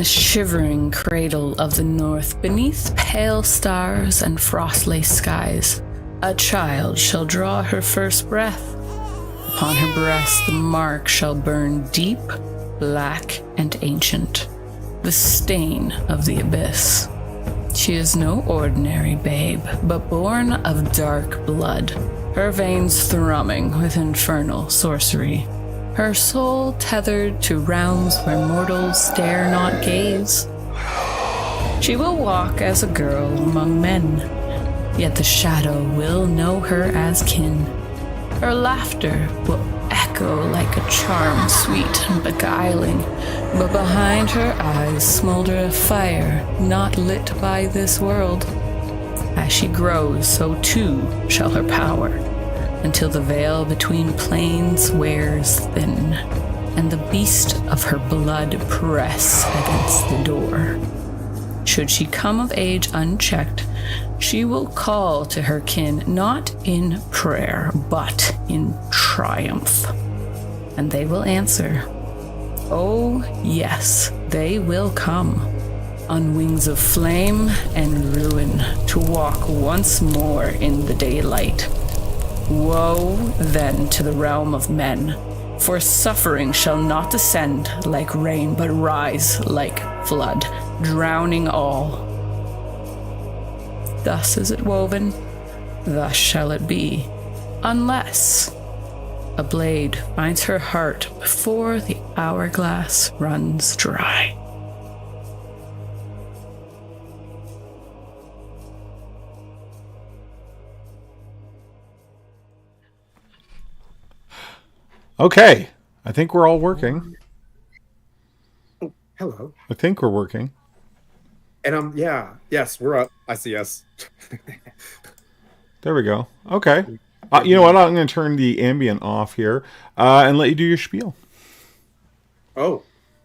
the shivering cradle of the north, beneath pale stars and frost-laced skies, a child shall draw her first breath. Upon her breast the mark shall burn deep, black, and ancient, the stain of the abyss. She is no ordinary babe, but born of dark blood, her veins thrumming with infernal sorcery, her soul tethered to realms where mortals dare not gaze. She will walk as a girl among men, yet the shadow will know her as kin. Her laughter will echo like a charm sweet and beguiling, but behind her eyes smolder a fire not lit by this world. As she grows, so too shall her power, until the veil between planes wears thin, and the beast of her blood press against the door. Should she come of age unchecked, she will call to her kin not in prayer, but in triumph. And they will answer, oh yes, they will come, on wings of flame and ruin, to walk once more in the daylight. Woe then to the realm of men, for suffering shall not descend like rain, but rise like flood, drowning all. Thus is it woven, thus shall it be, unless a blade finds her heart before the hourglass runs dry. Okay, I think we're all working. Oh, hello. I think we're working. And yes, we're up. I see us. There we go. Okay. You know what? I'm going to turn the ambient off here and let you do your spiel. Oh,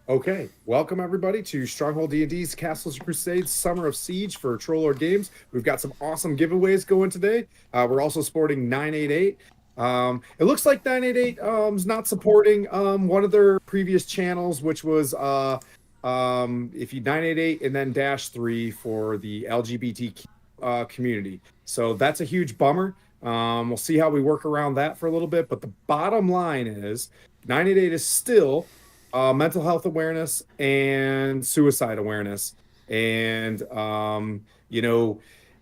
okay. Welcome everybody to Stronghold D&D's Castles and Crusades Summer of Siege for Troll Lord Games. We've got some awesome giveaways going today. We're also sporting 988. It looks like 988 is not supporting one of their previous channels, which was if you 988 and then -3 for the LGBTQ community. So that's a huge bummer. We'll see how we work around that for a little bit. But the bottom line is 988 is still mental health awareness and suicide awareness. And,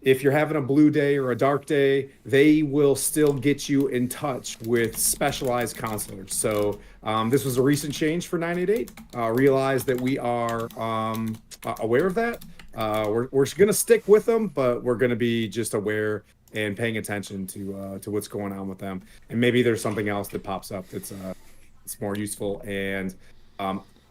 if you're having a blue day or a dark day, they will still get you in touch with specialized counselors. So this was a recent change for 988. Realize that we are aware of that. We're going to stick with them, but we're going to be just aware and paying attention to what's going on with them. And maybe there's something else that pops up that's it's more useful and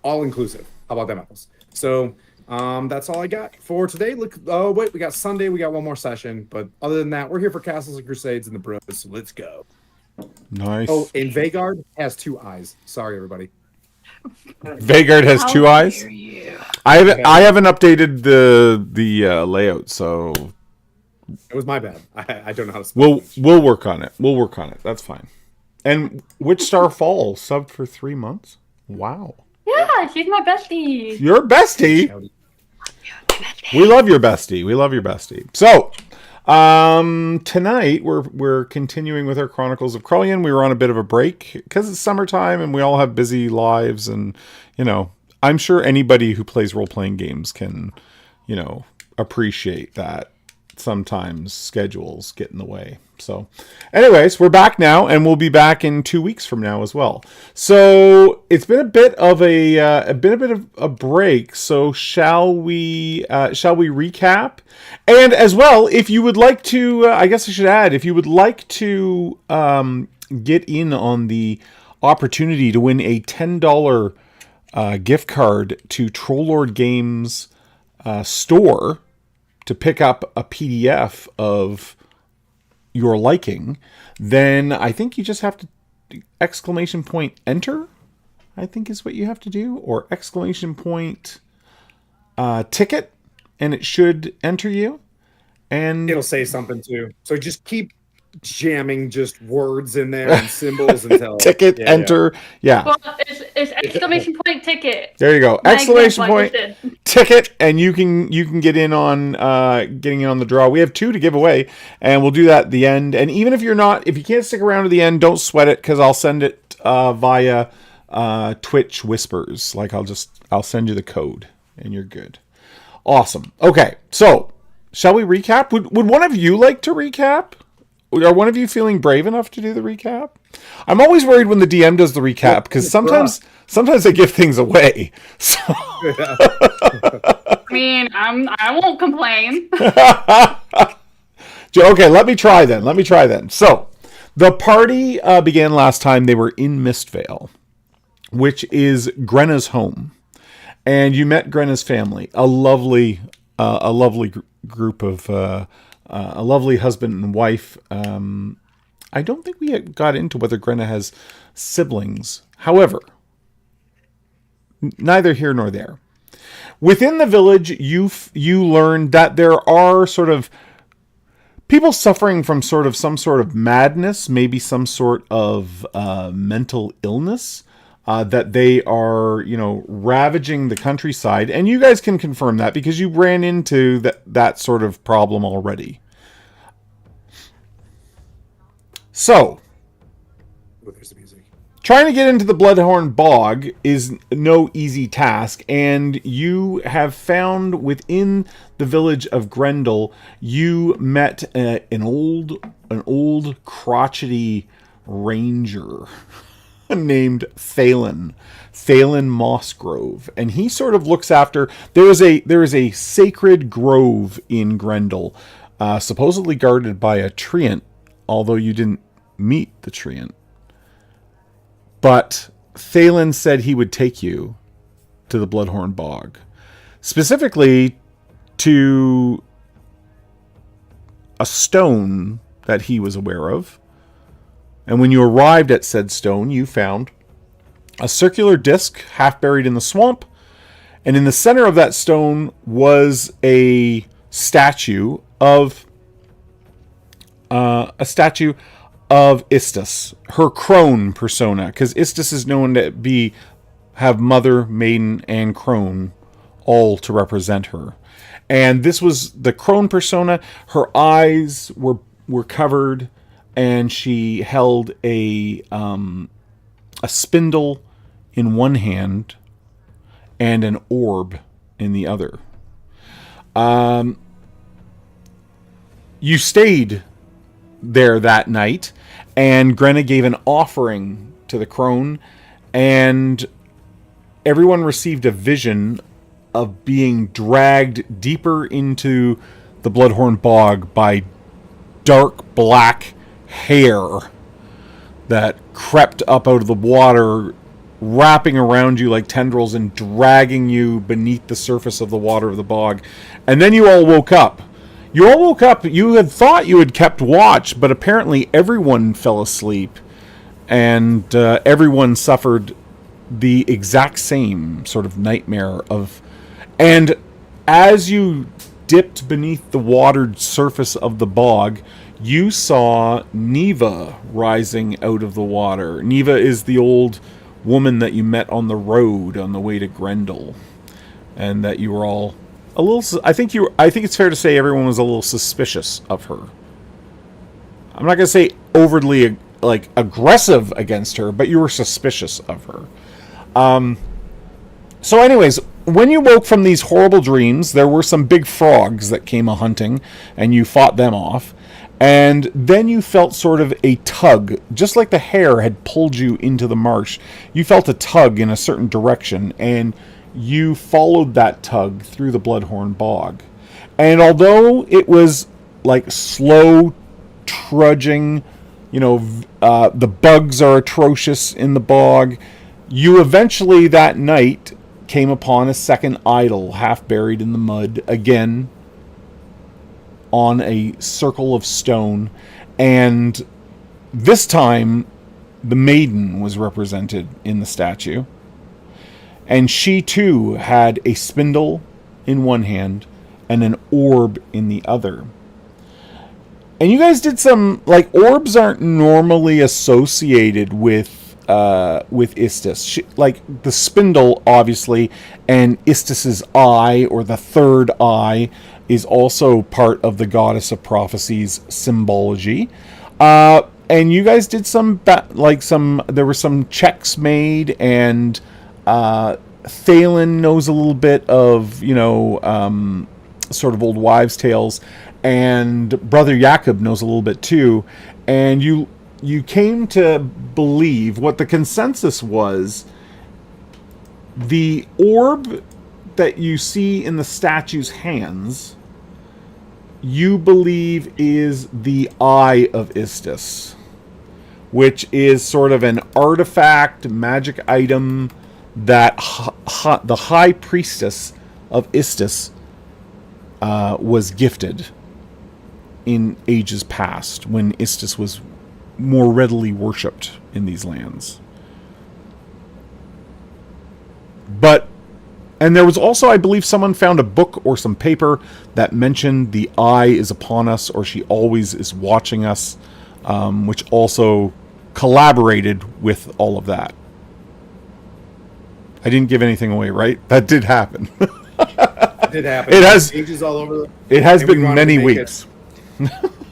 all-inclusive. How about them apples? So that's all I got for today. Look, wait, we got Sunday. We got one more session. But other than that, we're here for Castles and Crusades and the Bros. So let's go. Nice. Oh, and Vagard has 2 eyes. Sorry, everybody. Vagard has 2 eyes? I haven't updated the layout, so... It was my bad. I don't know how to spell it. We'll work on it. We'll work on it. That's fine. And Witch Star Fall subbed for 3 months? Wow. Yeah, she's my bestie. Your bestie? We love your bestie. We love your bestie. So, tonight we're continuing with our Chronicles of Krullian. We were on a bit of a break because it's summertime and we all have busy lives, and I'm sure anybody who plays role-playing games can, appreciate that sometimes schedules get in the way. So anyways, we're back now, and we'll be back in 2 weeks from now as well. So it's been a bit of a break. So shall we recap? And as well, if you would like to, I guess I should add, if you would like to get in on the opportunity to win a $10 gift card to Troll Lord Games store to pick up a PDF of your liking, then I think you just have to !enter, I think is what you have to do, or ! Ticket, and it should enter you. And it'll say something too. So just keep jamming just words in there and symbols until Ticket, enter. Yeah. Well, it's exclamation point ticket. There you go. My Exclamation example, I point just did. ticket, and you can get in on getting in on the draw. We have 2 to give away, and we'll do that at the end. And even if you can't stick around to the end, don't sweat it, because I'll send it via Twitch Whispers. Like I'll send you the code, and you're good. Awesome. Okay, so shall we recap? Would one of you like to recap? Are one of you feeling brave enough to do the recap? I'm always worried when the DM does the recap, because sometimes they give things away. So. I mean, I won't complain. Okay, let me try then. So, the party began last time. They were in Mistvale, which is Grenna's home, and you met Grenna's family. A lovely group of a lovely husband and wife. I don't think we got into whether Grenna has siblings. However, neither here nor there. Within the village, you learned that there are sort of people suffering from some sort of madness, maybe some sort of mental illness, that they are, ravaging the countryside. And you guys can confirm that because you ran into that sort of problem already. So, there's the music. Trying to get into the Bloodhorn Bog is no easy task, and you have found within the village of Grendel, you met an old crotchety ranger named Thalen Mossgrove, and he sort of looks after. There is a sacred grove in Grendel, supposedly guarded by a treant, although you didn't meet the treant. But Thalen said he would take you to the Bloodhorn Bog, specifically to a stone that he was aware of. And when you arrived at said stone, you found a circular disc half buried in the swamp. And in the center of that stone was a statue of Istis, her crone persona, because Istis is known to have mother, maiden, and crone all to represent her. And this was the crone persona. Her eyes were covered, and she held a spindle in one hand and an orb in the other. You stayed there that night, and Grenna gave an offering to the crone, and everyone received a vision of being dragged deeper into the Bloodhorn Bog by dark black hair that crept up out of the water, wrapping around you like tendrils and dragging you beneath the surface of the water of the bog. And then you all woke up. You had thought you had kept watch, but apparently everyone fell asleep, and everyone suffered the exact same sort of nightmare of. And as you dipped beneath the watered surface of the bog, you saw Neva rising out of the water. Neva is the old woman that you met on the road on the way to Grendel, and that you were all a little. I think it's fair to say everyone was a little suspicious of her. I'm not going to say overtly aggressive against her, but you were suspicious of her. So anyways, when you woke from these horrible dreams, there were some big frogs that came a-hunting, and you fought them off. And then you felt sort of a tug, just like the hare had pulled you into the marsh. You felt a tug in a certain direction, and you followed that tug through the Bloodhorn Bog. And although it was like slow trudging, the bugs are atrocious in the bog, you eventually that night came upon a second idol half buried in the mud, again on a circle of stone, and this time the maiden was represented in the statue, and she too had a spindle in one hand and an orb in the other. And you guys did some, like, orbs aren't normally associated with Istis. Like, the spindle, obviously, and Istis's eye, or the third eye, is also part of the Goddess of Prophecy's symbology. And you guys did there were some checks made, and Thalen knows a little bit of, sort of old wives' tales, and Brother Jakob knows a little bit too, and you came to believe what the consensus was: the orb that you see in the statue's hands, you believe is the Eye of Istis, which is sort of an artifact, magic item that the High Priestess of Istis was gifted in ages past, when Istis was more readily worshipped in these lands. And there was also, I believe, someone found a book or some paper that mentioned the eye is upon us, or she always is watching us, which also collaborated with all of that. I didn't give anything away, right? That did happen. It did happen. It has pages all over. It has been many weeks.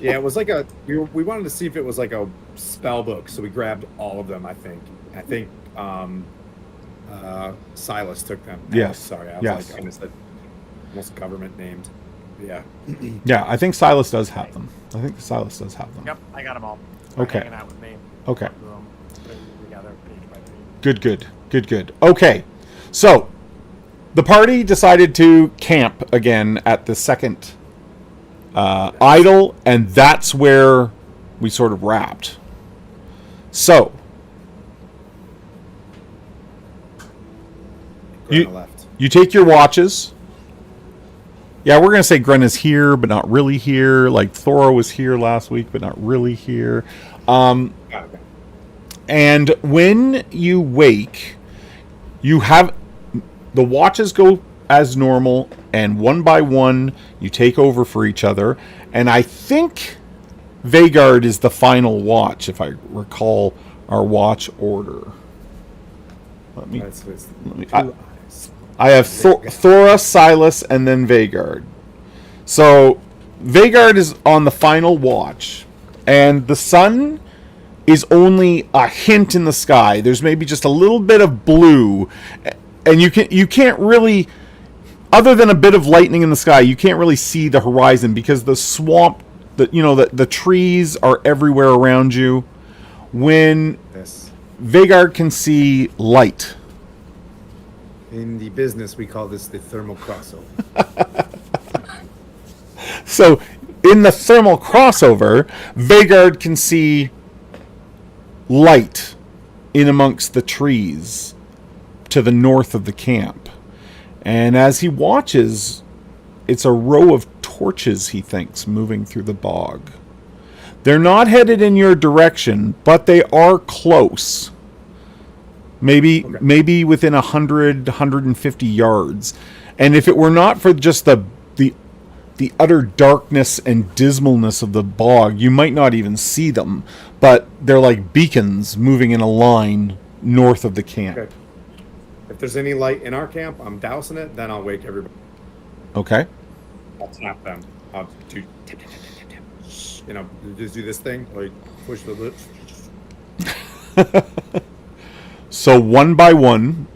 Yeah, it was like we wanted to see if it was like a spell book, so we grabbed all of them. I think Silas took them. Yes. Sorry, I was like, I missed it. Almost government named. Yeah. Yeah, I think Silas does have them. Yep, I got them all. Okay. Hanging out with me. Okay. Putting them together page by page. Good. Okay. So, the party decided to camp again at the second idol, and that's where we sort of wrapped. So, you take your watches. Yeah, we're going to say Grenna's here, but not really here. Like, Thora was here last week, but not really here. And when you wake, you have... the watches go as normal, and one by one, you take over for each other. And I think Vagard is the final watch, if I recall our watch order. I have Thora, Silas, and then Vagard. So, Vagard is on the final watch, and the sun is only a hint in the sky. There's maybe just a little bit of blue, and you can't really, other than a bit of lightning in the sky, you can't really see the horizon, because the swamp, the trees are everywhere around you. When Vagard can see light. In the business, we call this the thermal crossover. So, in the thermal crossover, Vagard can see light in amongst the trees to the north of the camp. And as he watches, it's a row of torches, he thinks, moving through the bog. They're not headed in your direction, but they are close. Maybe within 100, 150 yards. And if it were not for just the utter darkness and dismalness of the bog, you might not even see them. But they're like beacons moving in a line north of the camp. Okay. If there's any light in our camp, I'm dousing it, then I'll wake everybody. Okay. I'll tap them. I'll do tap, tap, tap, tap, tap. Just do this thing, like push the lips. So one by one,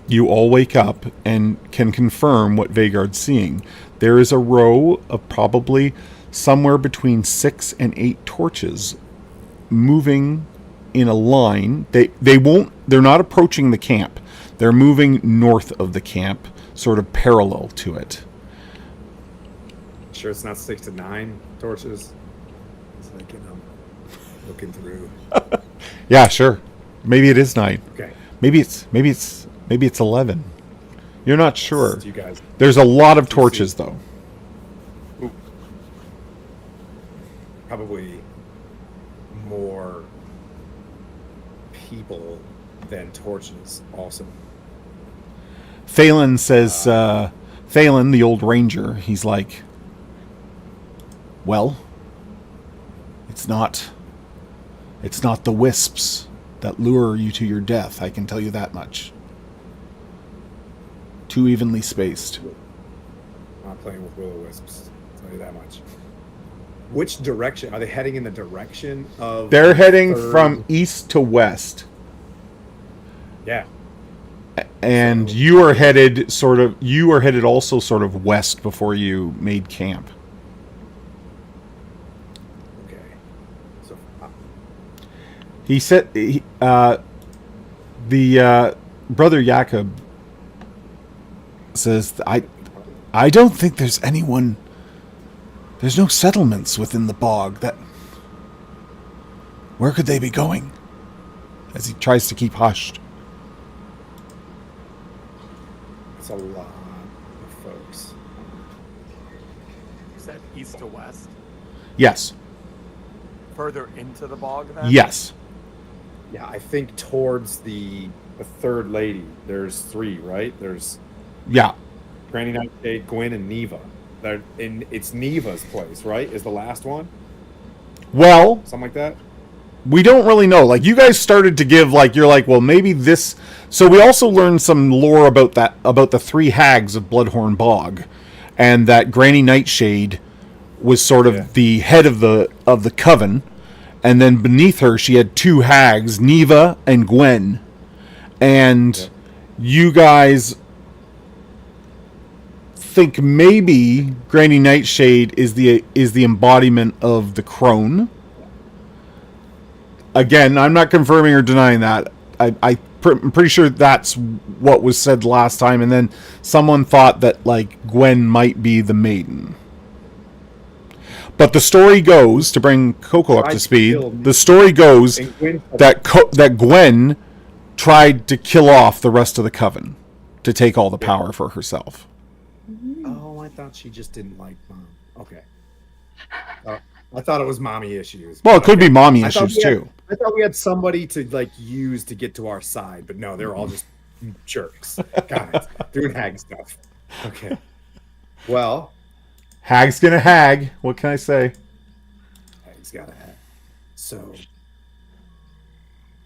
you all wake up and can confirm what Vagard's seeing. There is a row of probably somewhere between 6 and 8 torches moving in a line. They're not approaching the camp. They're moving north of the camp, sort of parallel to it. Sure it's not 6 to 9 torches? It's like, looking through. Yeah, sure. Maybe it is 9. Okay. Maybe it's 11. You're not sure. You guys. There's a lot of torches, though. Ooh. Probably more people than torches, also. Thalen says, Thalen, the old ranger, he's like, well, It's not the wisps that lure you to your death, I can tell you that much. Too evenly spaced. I'm not playing with will-o-wisps, I'll tell you that much. Which direction? Are they heading in the direction of... They're heading from east to west. Yeah. And you are headed also sort of west before you made camp. Okay. So... He said... Brother Jakob says, I don't think there's anyone... There's no settlements within the bog. Where could they be going? As he tries to keep hushed. It's a lot of folks. You said east to west? Yes. Further into the bog then? Yes. Yeah, I think towards the third lady, there's 3, right? There's Yeah. Granny Nightshade, Gwen, and Neva. It's Neva's place, right? Is the last one? Well, Something like that? we don't really know. Like, you guys started to give, like, you're like, well, maybe this... So we also learned some lore about the 3 hags of Bloodhorn Bog, and that Granny Nightshade was sort of the head of the coven, and then beneath her she had 2 hags, Neva and Gwen. And you guys think maybe Granny Nightshade is the embodiment of the crone. Again, I'm not confirming or denying that. I'm pretty sure that's what was said last time, and then someone thought that, like, Gwen might be the maiden. But the story goes, to bring Coco up to speed, the story goes that Gwen tried to kill off the rest of the coven to take all the power for herself. Oh, I thought she just didn't like Mom. Okay. I thought it was mommy issues. Well, it could be mommy issues too. I thought we had somebody to, like, use to get to our side, but no, they're all just jerks. Got it. Doing hag stuff. Okay. Well, Hag's gonna hag. What can I say? hag's got a hag. So,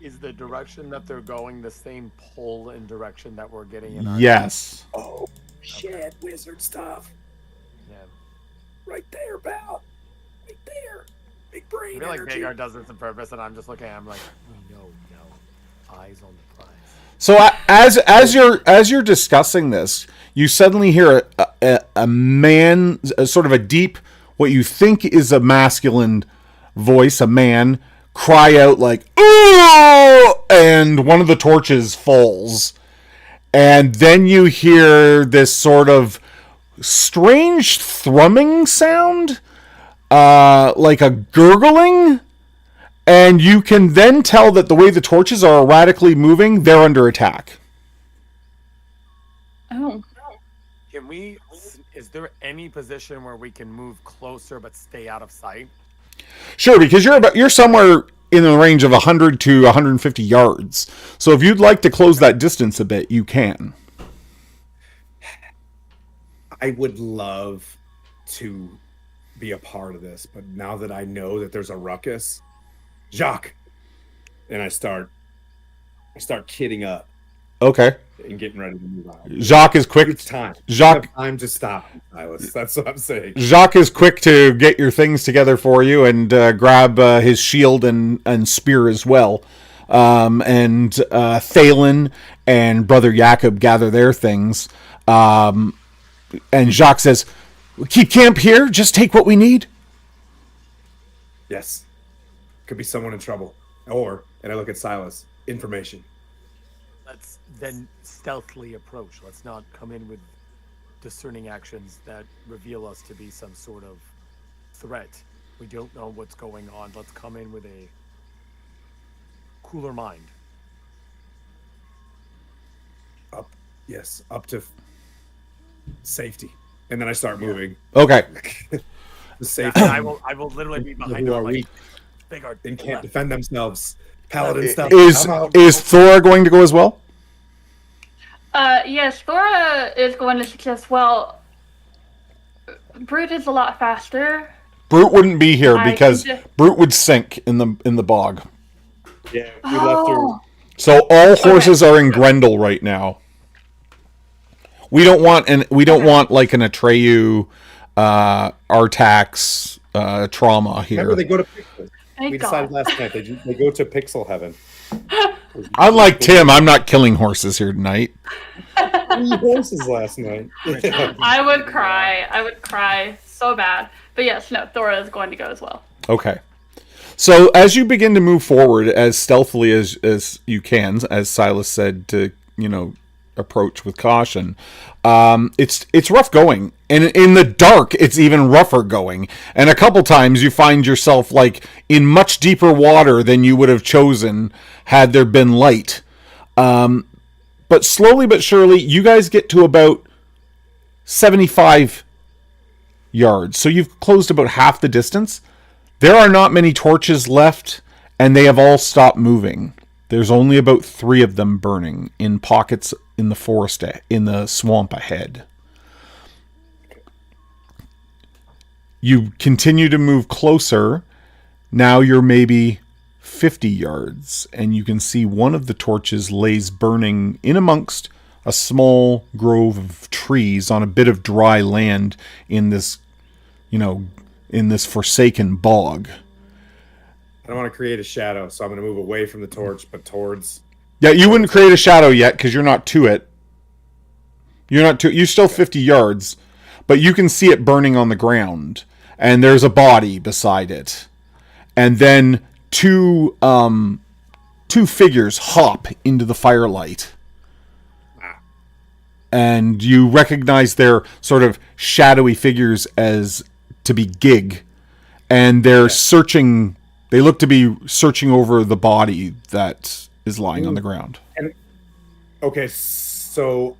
Is the direction that they're going the same pull in direction that we're getting in our... Yes. oh shit, wizard stuff. Yeah. Right there, pal. Right there. Big brain I feel like energy. Vagar does this on purpose, and I'm just looking at him like, no. Eyes on the prize. So as you're discussing this, you suddenly hear a man, sort of a deep, what you think is a masculine voice, a man, cry out like, "Ooh!" And one of the torches falls. And then you hear this sort of strange thrumming sound, like a gurgling. And you can then tell that the way the torches are erratically moving, they're under attack. Oh. Can we... Is there any position where we can move closer but stay out of sight? Sure, because you're somewhere in the range of 100 to 150 yards. So if you'd like to close that distance a bit, you can. I would love to be a part of this, but now that I know that there's a ruckus, Jacques, and I start kidding up Okay. and getting ready to move out. Jacques is quick. It's time. Jacques, You have time to stop, Silas. That's what I'm saying. Jacques is quick to get your things together for you and grab his shield and spear as well. And Thalen and Brother Jakob gather their things. And Jacques says, "Keep camp here. Just take what we need." Yes. Could be someone in trouble. Or, and I look at Silas, information. Let's then stealthily approach. Let's not come in with discerning actions that reveal us to be some sort of threat. We don't know what's going on. Let's come in with a cooler mind. Up to safety. And then I start moving. Okay. The safety. I will literally be behind who her are like weak big art. and can't defend themselves. Paladin stuff. Is Thora going to go as well? Yes, Thora is going to suggest, well, Brute is a lot faster. Brute wouldn't be here I because can ju- Brute would sink in the bog. Yeah, we left her. Oh, So all horses are in Grendel right now. We don't want like an Atreyu, Artax trauma here. Remember, they go to Pixel. thank We God. decided last night they go to Pixel Heaven. Unlike Tim, I'm not killing horses here tonight. 3 horses last night. I would cry. I would cry so bad. But yes, no, Thora is going to go as well. Okay. So as you begin to move forward as stealthily as you can, as Silas said, to approach with caution, it's rough going, and in the dark it's even rougher going. And a couple times you find yourself like in much deeper water than you would have chosen had there been light. But slowly but surely, you guys get to about 75 yards. So you've closed about half the distance. There are not many torches left, and they have all stopped moving. There's only about 3 of them burning in pockets in the forest, in the swamp ahead. You continue to move closer. Now you're maybe 50 yards, and you can see one of the torches lays burning in amongst a small grove of trees on a bit of dry land in this, in this forsaken bog. I don't want to create a shadow, so I'm going to move away from the torch, but towards. Yeah, you wouldn't create a shadow yet because you're not to it. You're still 50 yards, but you can see it burning on the ground, and there's a body beside it, and then two figures hop into the firelight, and you recognize their sort of shadowy figures as to be Gig, and they're searching. They look to be searching over the body that is lying on the ground. Okay, so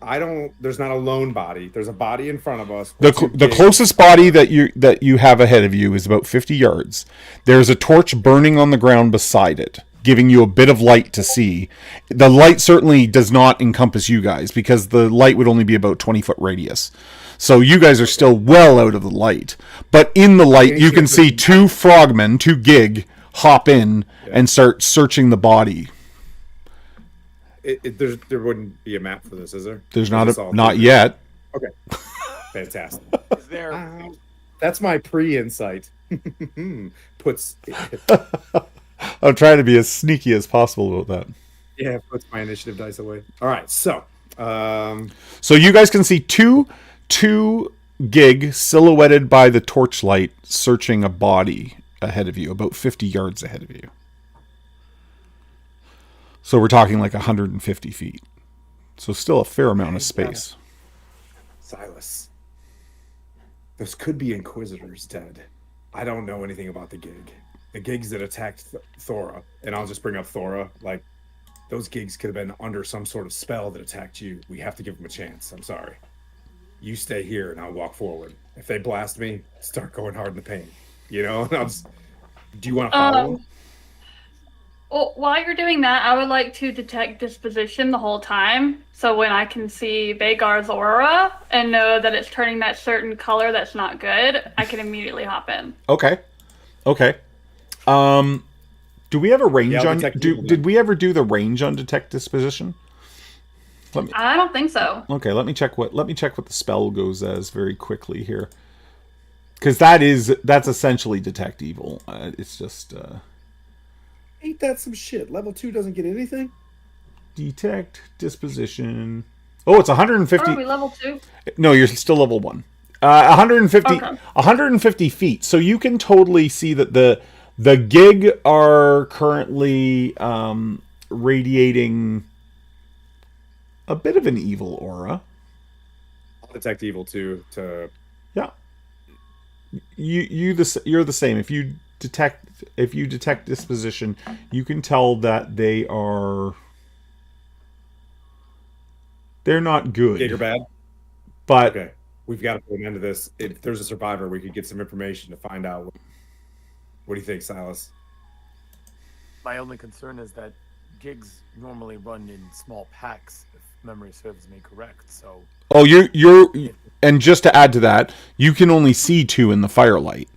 there's not a lone body. There's a body in front of us. The closest body that you have ahead of you is about 50 yards. There's a torch burning on the ground beside it, giving you a bit of light to see. The light certainly does not encompass you guys because the light would only be about 20-foot radius. So you guys are still well out of the light. But in the light, you can see 2 frogmen, 2 Gig, hop in and start searching the body. There wouldn't be a map for this, is there? There's not yet. Okay, fantastic. Is there? That's my pre-insight. Puts I'm trying to be as sneaky as possible about that. puts my initiative dice away. All right, so So you guys can see two Gig silhouetted by the torchlight searching a body ahead of you, about 50 yards ahead of you. So we're talking like 150 feet. So still a fair amount of space. Silas, those could be Inquisitors dead. I don't know anything about the Gig. The Gigs that attacked Thora, and I'll just bring up Thora, like, those Gigs could have been under some sort of spell that attacked you. We have to give them a chance. I'm sorry. You stay here, and I'll walk forward. If they blast me, start going hard in the pain. And I'll just... Do you want to follow them? Well, while you're doing that, I would like to detect disposition the whole time. So when I can see Vagar's aura and know that it's turning that certain color that's not good, I can immediately hop in. Okay. Do we have a range on? Did we ever do the range on detect disposition? I don't think so. Okay, let me check what the spell goes as very quickly here, because that's essentially detect evil. It's just Ain't that some shit? Level 2 doesn't get anything. Detect disposition. Oh, it's 150. Are we level 2? No, you're still level 1. 150. Okay. 150 feet. So you can totally see that the Gig are currently radiating a bit of an evil aura. I'll detect evil too. Yeah. You're the same. If you detect disposition, you can tell that they're not good. Gig or bad? But okay, we've got to put an end to this. If there's a survivor, we could get some information to find out. What do you think, Silas? My only concern is that Gigs normally run in small packs, if memory serves me correct. So. Oh, and just to add to that, you can only see 2 in the firelight.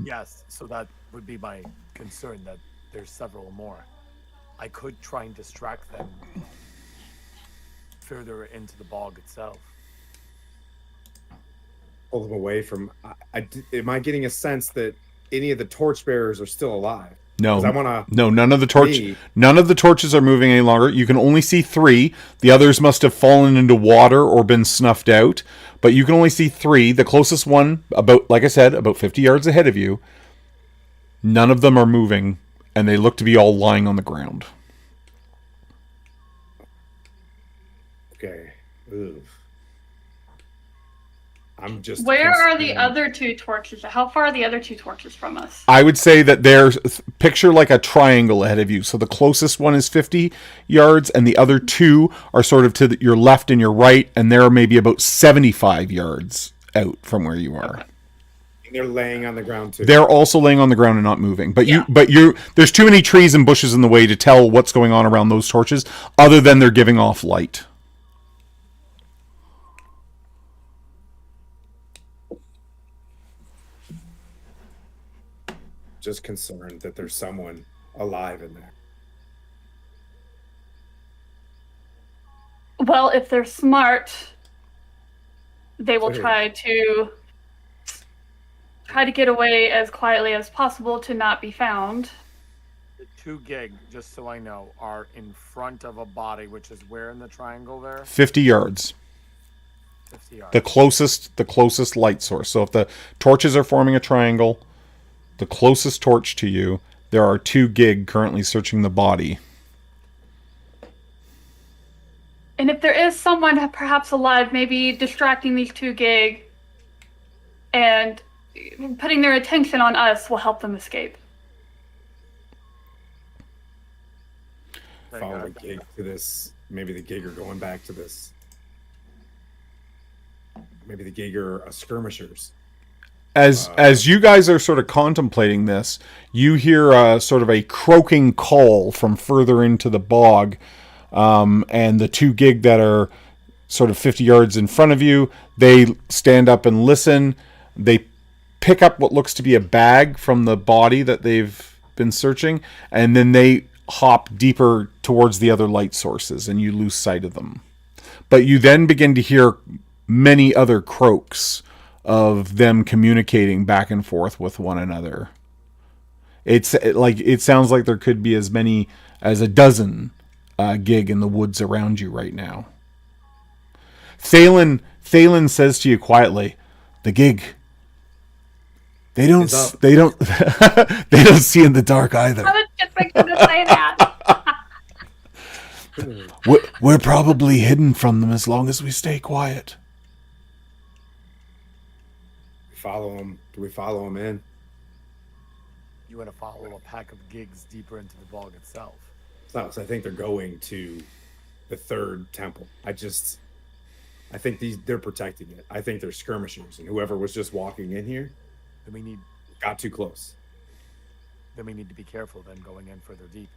Yes, so that would be my concern, that there's several more. I could try and distract them further into the bog itself. Pull them away from. Am I getting a sense that any of the torchbearers are still alive? Because I No, want to. no, none of the Me. torches are moving any longer. You can only see 3. The others must have fallen into water or been snuffed out. But you can only see 3. The closest one, about like I said, about 50 yards ahead of you. None of them are moving, and they look to be all lying on the ground. Okay. Ugh. I'm just. Where are the concerned. other 2 torches? How far are the other 2 torches from us? I would say that there's picture like a triangle ahead of you. So the closest one is 50 yards, and the other 2 are sort of to your left and your right, and they're maybe about 75 yards out from where you are. And they're laying on the ground too. They're also laying on the ground and not moving. But Yeah. there's too many trees and bushes in the way to tell what's going on around those torches, other than they're giving off light. Just concerned that there's someone alive in there. Well, if they're smart, they will Sure. try to get away as quietly as possible to not be found. The 2 gig, just so I know, are in front of a body, which is where in the triangle there? 50 yards. 50 yards. The closest light source. So if the torches are forming a triangle, the closest torch to you, there are 2 gig currently searching the body. And if there is someone perhaps alive, maybe distracting these 2 gig and putting their attention on us will help them escape. Very Follow good. the gig to this. Maybe the gig are going back to this. Maybe the gig are skirmishers. As you guys are sort of contemplating this, you hear sort of a croaking call from further into the bog, and the 2 gig that are sort of 50 yards in front of you, they stand up and listen. They pick up what looks to be a bag from the body that they've been searching, and then they hop deeper towards the other light sources, and you lose sight of them. But you then begin to hear many other croaks of them communicating back and forth with one another. It sounds like there could be as many as a dozen gig in the woods around you right now. Thalen says to you quietly, "The gig. They don't they don't they don't see in the dark either. I was just thinking to say that. We're probably hidden from them as long as we stay quiet." Follow them. Do we follow them in? You want to follow a pack of gigs deeper into the bog itself. No, so I think they're going to the 3rd temple. I think they're protecting it. I think they're skirmishers, and whoever was just walking in here Then got too close. we need to be careful then going in further deep.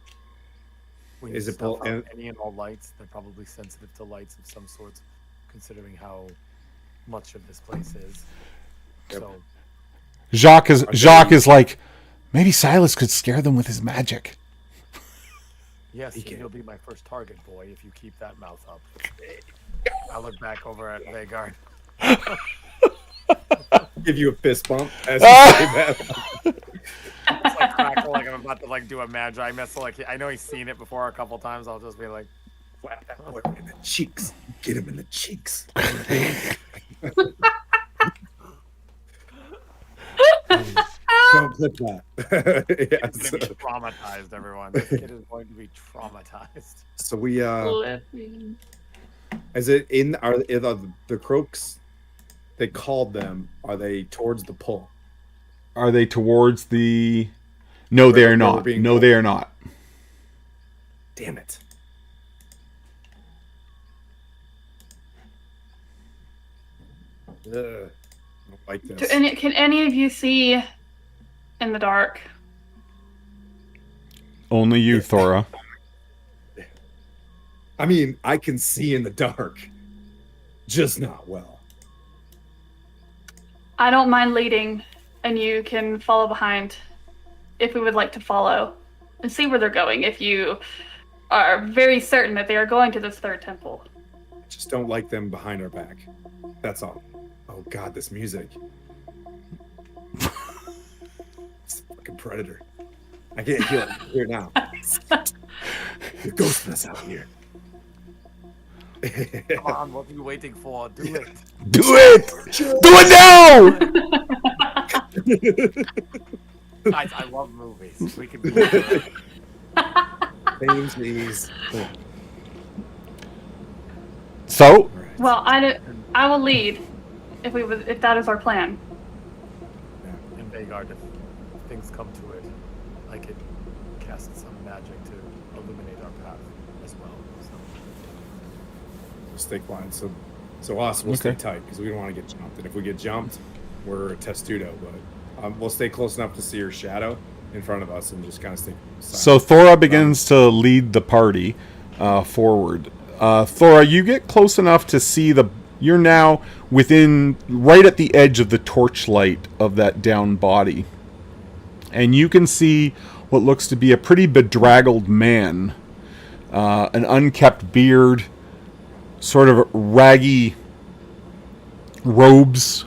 We Is need it to snuff bull- out any and all lights. They're probably sensitive to lights of some sort, considering how much of this place is. Yep. So Jacques is like, maybe Silas could scare them with his magic. yes, He you'll be my first target, boy, if you keep that mouth up. I look back over at Vagard. Give you a fist bump as you say that. It's like crackle, like I'm about to like do a magi missile. Like I know he's seen it before a couple times. I'll just be like, Slap that boy in the cheeks. Get him in the cheeks. Don't clip that. "He's Yes. gonna be traumatized, everyone. This kid is going to be traumatized." So we Flipping. is it in are the croaks they called them, are they towards the pull? Are they towards the... No, they Where- are where not. we're being No, pulled? they are not. Damn it. Ugh. I don't like this. Can any of you see in the dark? Only you, Thora. I mean, I can see in the dark, just not well. I don't mind leading and you can follow behind if we would like to follow and see where they're going. If you are very certain that they are going to this third temple. Just don't like them behind our back. That's all. Oh God, this music. It's a fucking predator. I can't hear it now. You're ghosting us out here. Come on, what are you waiting for? Do it. Do it! Do it now! Guys, I love movies. We can be These. So, Well, I will lead if that is our plan. in Vagard, if things come to it, I could cast some magic to illuminate our path as well. So. We'll stay quiet. So us, we'll stay tight because we don't want to get jumped. And if we get jumped, we're a testudo. But we'll stay close enough to see her shadow in front of us and just kind of stay silent. So Thora begins to lead the party forward. Thora, you get close enough to see you're now right at the edge of the torchlight of that downed body. And you can see what looks to be a pretty bedraggled man. An unkept beard, sort of raggy robes.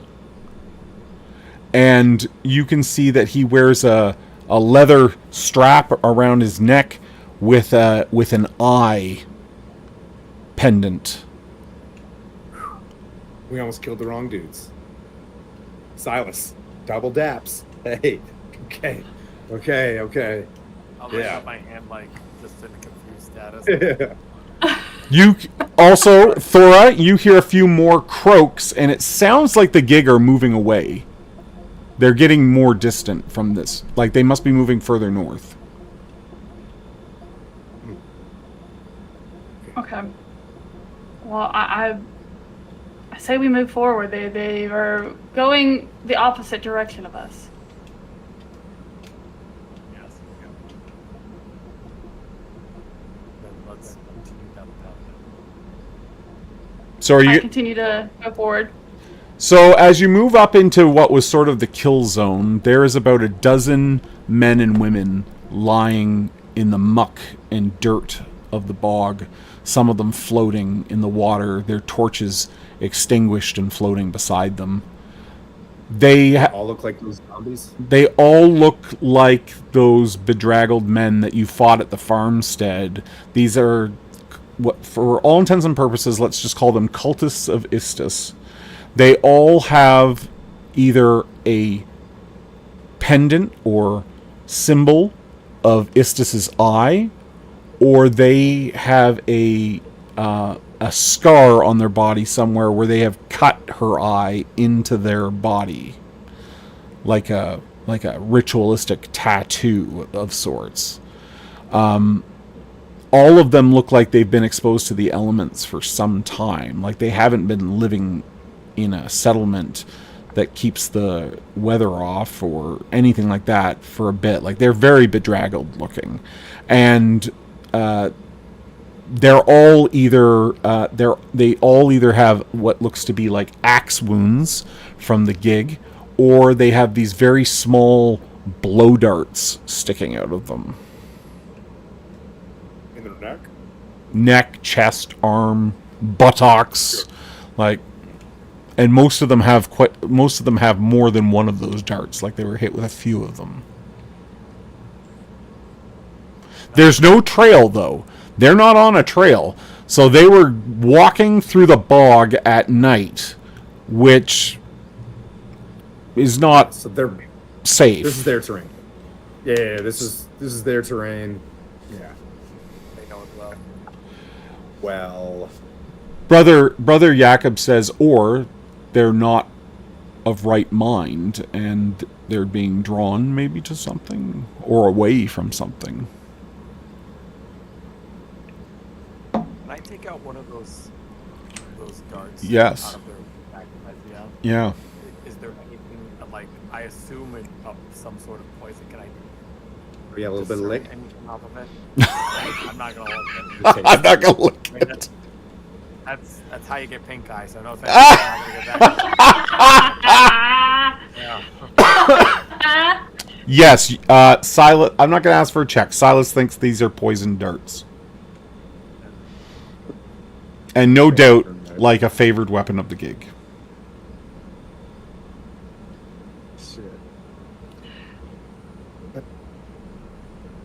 And you can see that he wears a leather strap around his neck with an eye pendant. We almost killed the wrong dudes. Silas, double daps. Hey, okay. I'll Yeah. up my hand like just in a confused status. You also, Thora, you hear a few more croaks, and it sounds like the gig are moving away. They're getting more distant from this. Like, they must be moving further north. Okay. Well, I say we move forward. They are going the opposite direction of us. Yes. Then let's continue down the path. So are I you? continue to go forward. So as you move up into what was sort of the kill zone, there is about a dozen men and women lying in the muck and dirt of the bog. Some of them floating in the water, their torches extinguished and floating beside them. They all look like those zombies. They all look like those bedraggled men that you fought at the farmstead. These are, what, for all intents and purposes, let's just call them cultists of Istus. They all have either a pendant or symbol of Istus's eye, or they have a scar on their body somewhere where they have cut her eye into their body, like a ritualistic tattoo of sorts. All of them look like they've been exposed to the elements for some time. Like they haven't been living in a settlement that keeps the weather off or anything like that for a bit. Like they're very bedraggled looking, and they're all either they all either have what looks to be like axe wounds from the gig, or they have these very small blow darts sticking out of them. In their neck? Neck, chest, arm, buttocks, like, and most of them have more than one of those darts. Like they were hit with a few of them. There's no trail though. They're not on a trail. So they were walking through the bog at night, which is not So they're safe. This is their terrain. Yeah, this is their terrain. Yeah. They know it well. Well, Brother Jakob says, or they're not of right mind and they're being drawn maybe to something or away from something. Can I take out one of those darts? Yes. Out of their back? Yeah. Is there anything like I assume some sort of poison? Can I? yeah, a little bit of lick. Anything off of it? I'm not gonna look at it. I'm not gonna look I mean, at it. that's how you get pink eye. So no offense. I'm not gonna get that. Yeah. Yes, Silas. I'm not going to ask for a check. Silas thinks these are poison darts, and no doubt, like a favored weapon of the gig. Shit.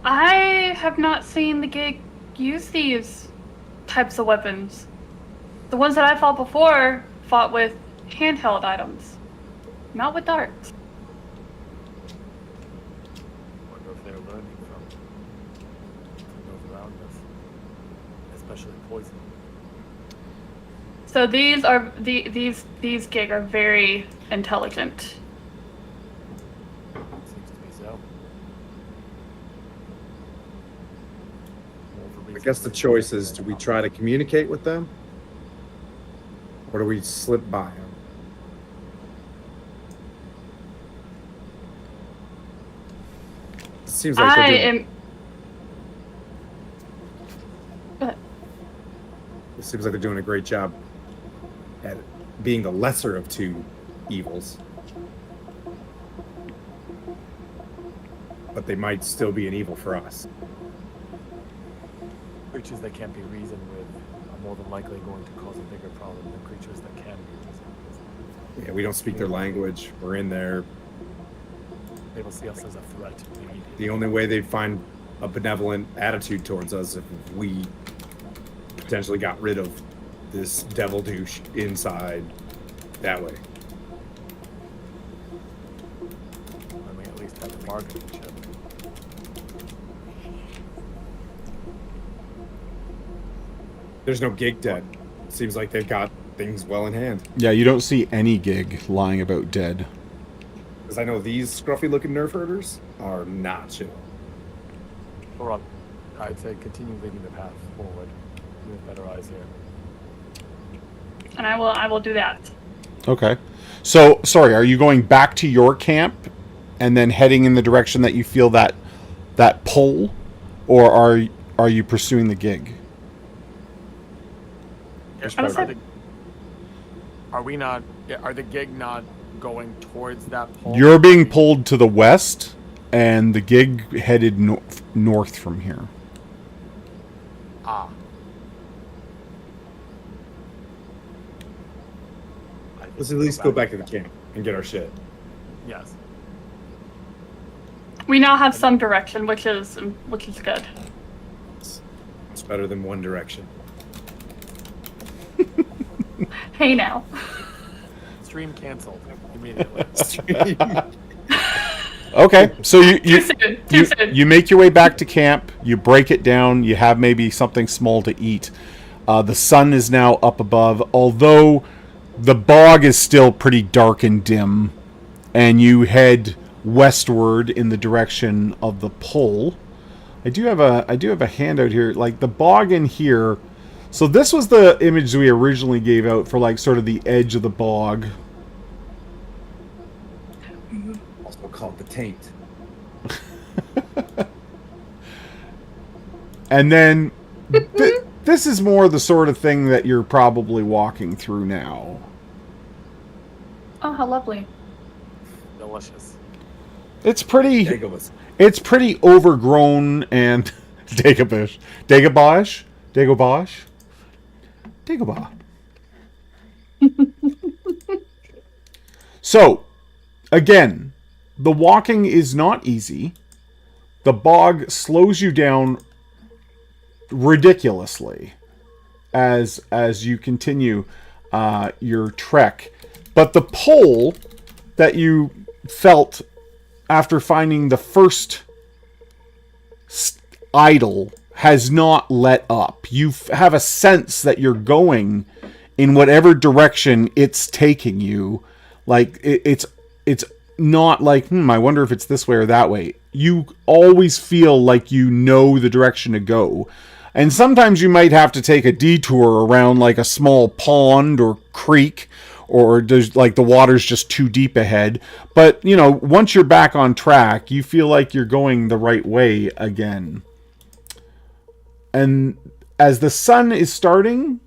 I have not seen the gig use these types of weapons. The ones that I fought before fought with handheld items, not with darts. Wonder if they're learning from those around us, especially poison. So these are these gig are very intelligent. Seems to be so. I guess the choice is: do we try to communicate with them, or do we slip by them? It seems like I they're doing, am. Go ahead. it seems like they're doing a great job at being the lesser of two evils, but they might still be an evil for us. Creatures that can't be reasoned with are more than likely going to cause a bigger problem than creatures that can be reasoned with. Yeah, we don't speak their language. We're in there. They will see us as a threat immediately. The only way they'd find a benevolent attitude towards us if we potentially got rid of this devil douche inside that way. When we at least have a bargaining chip. There's no gig dead. Seems like they've got things well in hand. Yeah, you don't see any gig lying about dead. Because I know these scruffy looking nerf herders are not chill. Or I'd say continue leading the path forward with better eyes here. And I will do that. Okay. So, sorry, are you going back to your camp and then heading in the direction that you feel that pull, or are you pursuing the gig? Are we not? Are the gig not going towards that pole? You're being pulled to the west, and the gig headed north from here. Ah. Let's at least go back to the camp and get our shit. Yes. We now have some direction, which is good. It's better than one direction. Hey now. Stream canceled immediately. Okay, so Too soon. you make your way back to camp. You break it down. You have maybe something small to eat. The sun is now up above, although the bog is still pretty dark and dim. And you head westward in the direction of the pole. I do have a handout here. Like the bog in here. So this was the image we originally gave out for like sort of the edge of the bog. Also called the taint. And then this is more the sort of thing that you're probably walking through now. Oh, how lovely. Delicious. It's pretty Dagobah. it's pretty overgrown and Dagobah. So, again, the walking is not easy. The bog slows you down ridiculously as you continue your trek. But the pole that you felt after finding the first idol has not let up. You have a sense that you're going in whatever direction it's taking you. Like it's not like, I wonder if it's this way or that way. You always feel like you know the direction to go. And sometimes you might have to take a detour around like a small pond or creek, or there's like the water's just too deep ahead. But, once you're back on track, you feel like you're going the right way again. And as the sun is starting,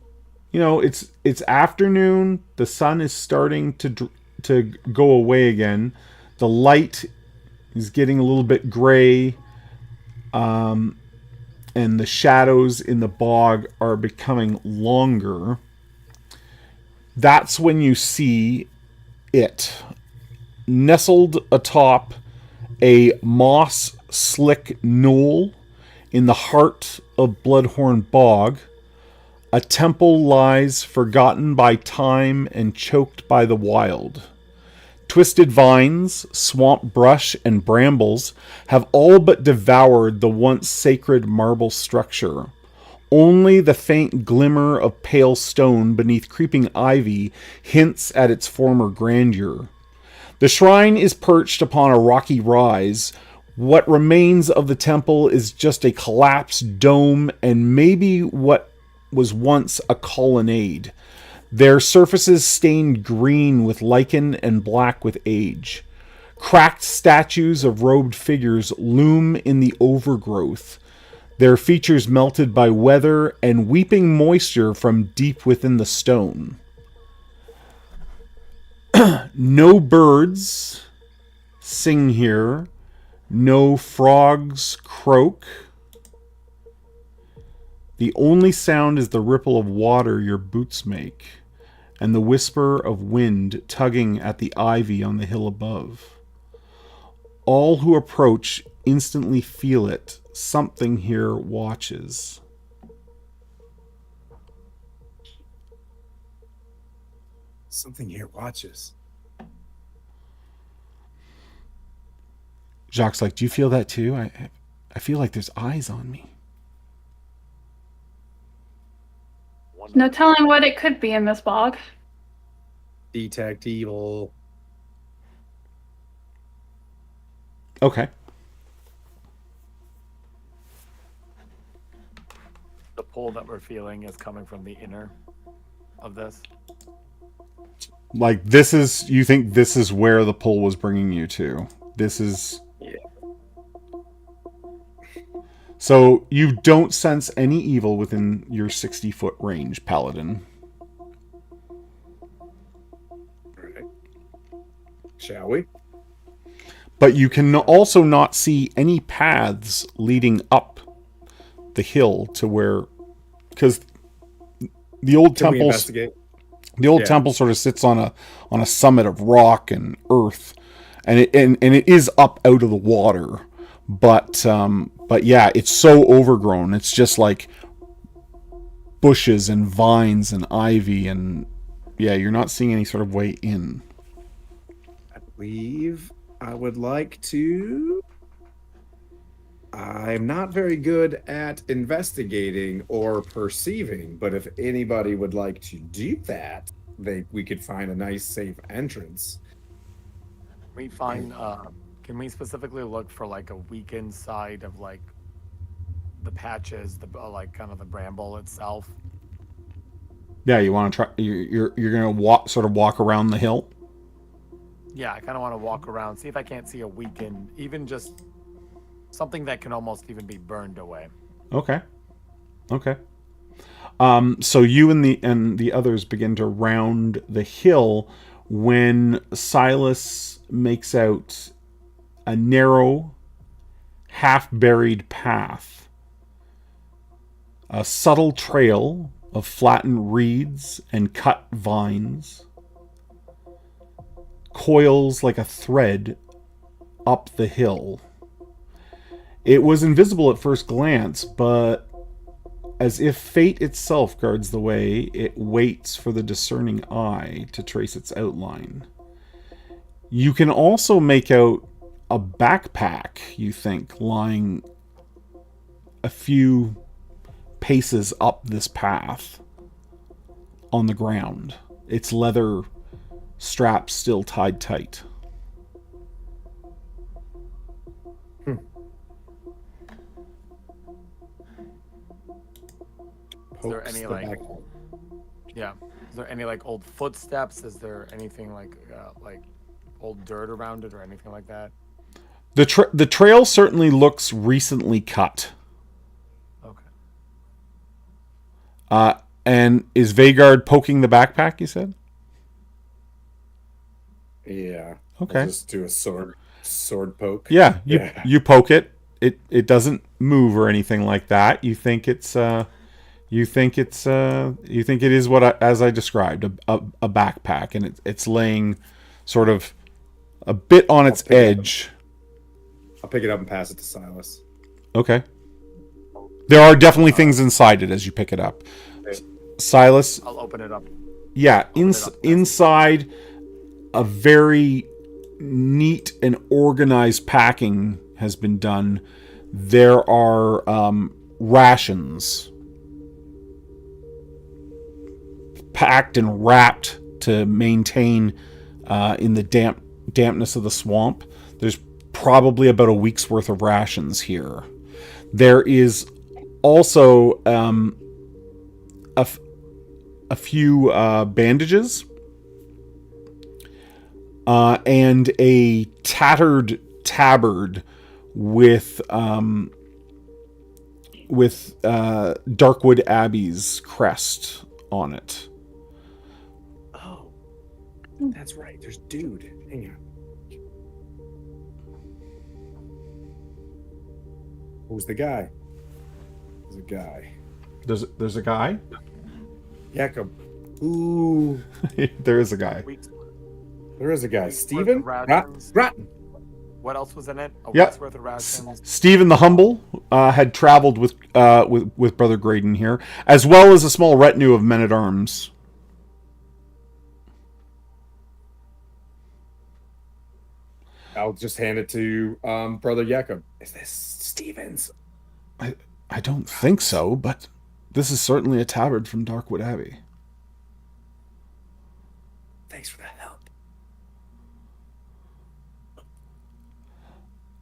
it's afternoon, the sun is starting to go away again. The light, He's getting a little bit gray. And the shadows in the bog are becoming longer. That's when you see it nestled atop a moss slick knoll in the heart of Bloodhorn Bog. A temple lies forgotten by time and choked by the wild. Twisted vines, swamp brush, and brambles have all but devoured the once sacred marble structure. Only the faint glimmer of pale stone beneath creeping ivy hints at its former grandeur. The shrine is perched upon a rocky rise. What remains of the temple is just a collapsed dome and maybe what was once a colonnade. Their surfaces stained green with lichen and black with age. Cracked statues of robed figures loom in the overgrowth, their features melted by weather and weeping moisture from deep within the stone. No birds sing here, no frogs croak. The only sound is the ripple of water your boots make, and the whisper of wind tugging at the ivy on the hill above. All who approach instantly feel it. Something here watches. Something here watches. Jacques like, do you feel that too? I feel like there's eyes on me. No telling what it could be in this bog. Detect evil. Okay. The pull that we're feeling is coming from the inner of this. Like this is, you think this is where the pull was bringing you to? This is... Yeah. So you don't sense any evil within your 60-foot range, Paladin. Right. Shall we? But you can also not see any paths leading up the hill to where... Because the old Can we temples... investigate? The old temple sort of sits on a summit of rock and earth, and it is up out of the water, but yeah, it's so overgrown. It's just like bushes and vines and ivy, and yeah, you're not seeing any sort of way in. I believe I would like to... I'm not very good at investigating or perceiving, but if anybody would like to do that, we could find a nice, safe entrance. We find, can we specifically look for like a weakened side of like the patches, the like kind of the bramble itself? Yeah, you want to try. You're gonna walk around the hill. Yeah, I kind of want to walk around, see if I can't see a weakened, even just something that can almost even be burned away. Okay. So you and the others begin to round the hill when Silas makes out a narrow, half-buried path. A subtle trail of flattened reeds and cut vines coils like a thread up the hill. It was invisible at first glance, but as if fate itself guards the way, it waits for the discerning eye to trace its outline. You can also make out a backpack, you think, lying a few paces up this path on the ground. Its leather straps still tied tight. Is there any like, yeah? Is there any like old footsteps? Is there anything like old dirt around it or anything like that? The trail certainly looks recently cut. Okay. And is Vagard poking the backpack? You said. Yeah. Okay. I'll just do a sword sword poke. Yeah, you poke it. It doesn't move or anything like that. You think it is as I described, a backpack, and it's laying sort of a bit on its edge. I'll pick it up and pass it to Silas. Okay. There are definitely things inside it as you pick it up. Silas, I'll open it up. yeah, inside a very neat and organized packing has been done. There are rations packed and wrapped to maintain in the dampness of the swamp. There's probably about a week's worth of rations here. There is also a few bandages and a tattered tabard with Darkwood Abbey's crest on it. Oh, that's right. There's dude. Hang on. Who's the guy? There's a guy. There's a guy? Jacob. Ooh. There is a guy. There is a guy. Week's Steven? worth of Rotten. What else was in it? A Yep. week's worth of rations. Stephen the Humble had traveled with Brother Graydon here, as well as a small retinue of men-at-arms. I'll just hand it to Brother Jacob. Is this Stevens? I don't think so, but this is certainly a tabard from Darkwood Abbey. Thanks for the help.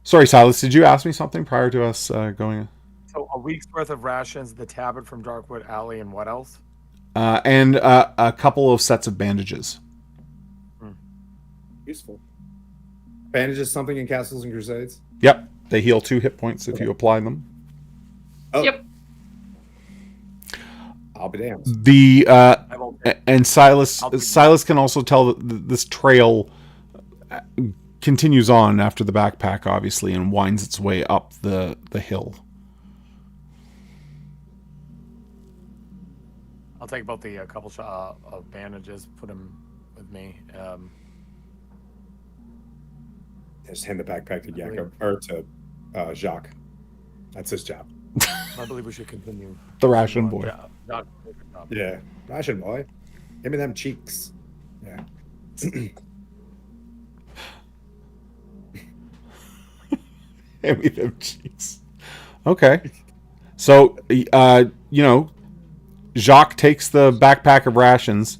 Sorry, Silas, did you ask me something prior to us going? So a week's worth of rations, the tabard from Darkwood Alley, and what else? And a couple of sets of bandages. Useful. Bandages something in Castles and Crusades? Yep, they heal 2 hit points if you apply them. Oh. Yep. I'll be damned. And Silas can also tell that this trail continues on after the backpack, obviously, and winds its way up the hill. I'll take about the couple of bandages, put them with me. Just hand the backpack to Jacob or to Jacques. That's his job. I believe we should continue. The ration boy. Yeah, ration boy. Give me them cheeks. Yeah. Hand me them cheeks. Okay. So, Jacques takes the backpack of rations.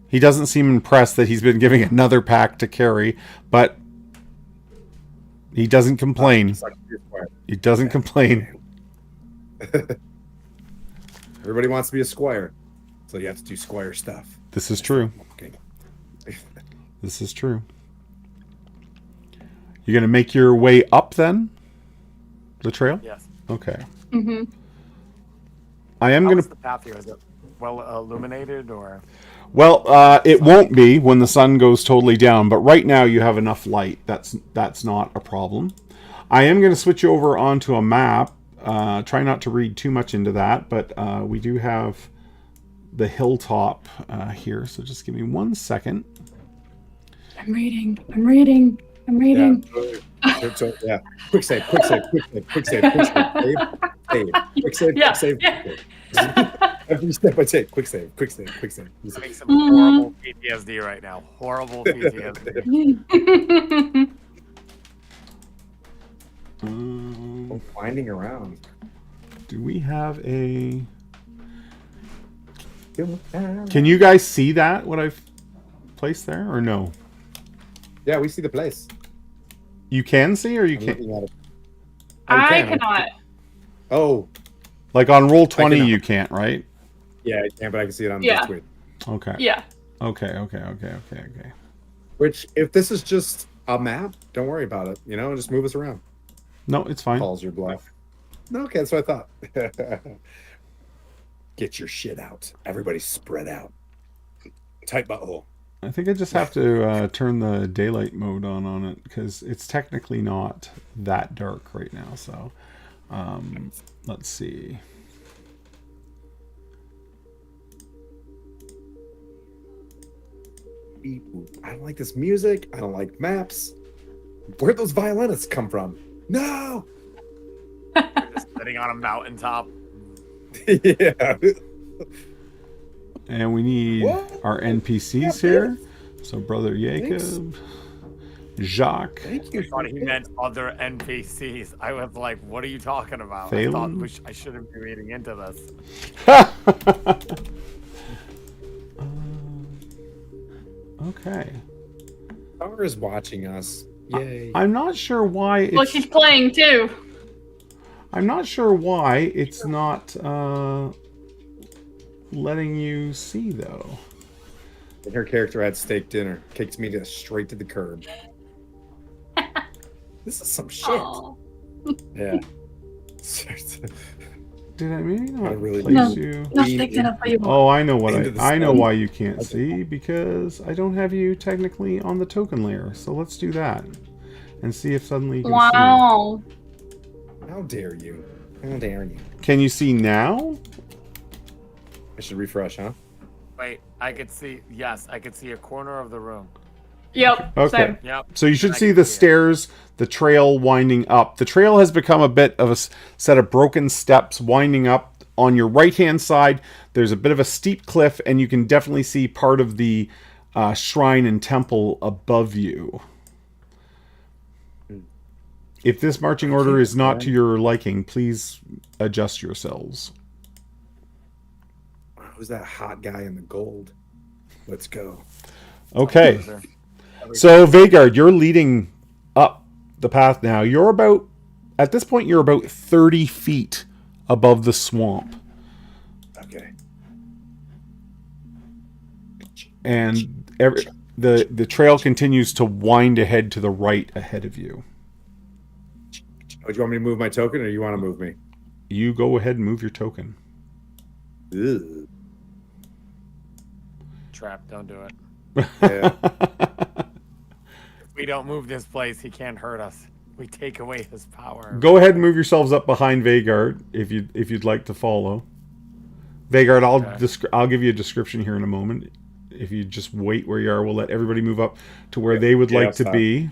He doesn't seem impressed that he's been giving another pack to carry, but he doesn't complain. He doesn't complain. Everybody wants to be a squire, so you have to do squire stuff. This is true. Okay. This is true. You're going to make your way up then? The trail? Yes. Okay. Mm-hmm. I am going How's to... the path here? Is it well illuminated or? Well, it won't be when the sun goes totally down, but right now you have enough light. That's not a problem. I am going to switch you over onto a map. Try not to read too much into that, but we do have the hilltop here, so just give me 1 second. I'm reading. Yeah. Yeah. Quick save. Every step I take, quick save. Having some horrible PTSD right now. Horrible PTSD. Winding around. Do we have a... Can you guys see that, what I've placed there, or no? Yeah, we see the place. You can see, or you I'm can't? looking at it. I cannot. Oh, Like on Roll20, cannot. you can't, right? yeah, I can, but I can see it on Yeah. the tweet. Okay. Yeah. Okay. Which, if this is just a map, don't worry about it. Just move us around. No, it's fine. Calls your bluff. No, okay, that's what I thought. Get your shit out. Everybody spread out. Tight butthole. I think I just have to turn the daylight mode on it because it's technically not that dark right now. So let's see. I don't like this music. I don't like maps. Where'd those violinists come from? No. Just sitting on a mountaintop. Yeah. And we need What? our NPCs Yeah, here. So Brother Jacob, Jacques, Thank I you. thought he meant other NPCs. I was like, what are you talking about? I Phelan? thought I shouldn't be reading into this. Okay. Star is watching us. Yay. I'm not sure why Well, it's, she's playing too. I'm not sure why it's not letting you see though. And her character had steak dinner. Kicked me straight to the curb. This is some shit. Aw. Yeah. Did I maybe not I really place No. you? Not sticking up for you. Oh, I know what Into the I know sun. why you can't see, because I don't have you technically on the token layer. So let's do that and see if suddenly you can Wow. How dare you? How dare you? see. Can you see now? I should refresh, huh? Wait, I could see. Yes, I could see a corner of the room. Yep. Okay. Same. Yep. So you should I see can the see it. stairs, the trail winding up. The trail has become a bit of a set of broken steps winding up. On your right-hand side, there's a bit of a steep cliff, and you can definitely see part of the shrine and temple above you. If this marching order is not to your liking, please adjust yourselves. Who's that hot guy in the gold? Let's go. Okay. Loser. So, Vagard, you're leading up the path now. You're about, at this point, you're about 30 feet above the swamp. Okay. And the trail continues to wind ahead to the right ahead of you. Oh, do you want me to move my token, or you want to move me? You go ahead and move your token. Ugh. Trap, don't do it. Yeah. If we don't move this place, he can't hurt us. We take away his power. Go ahead and move yourselves up behind Vagard if you'd like to follow. Vagard, I'll give you a description here in a moment. If you just wait where you are, we'll let everybody move up to where they would like to be.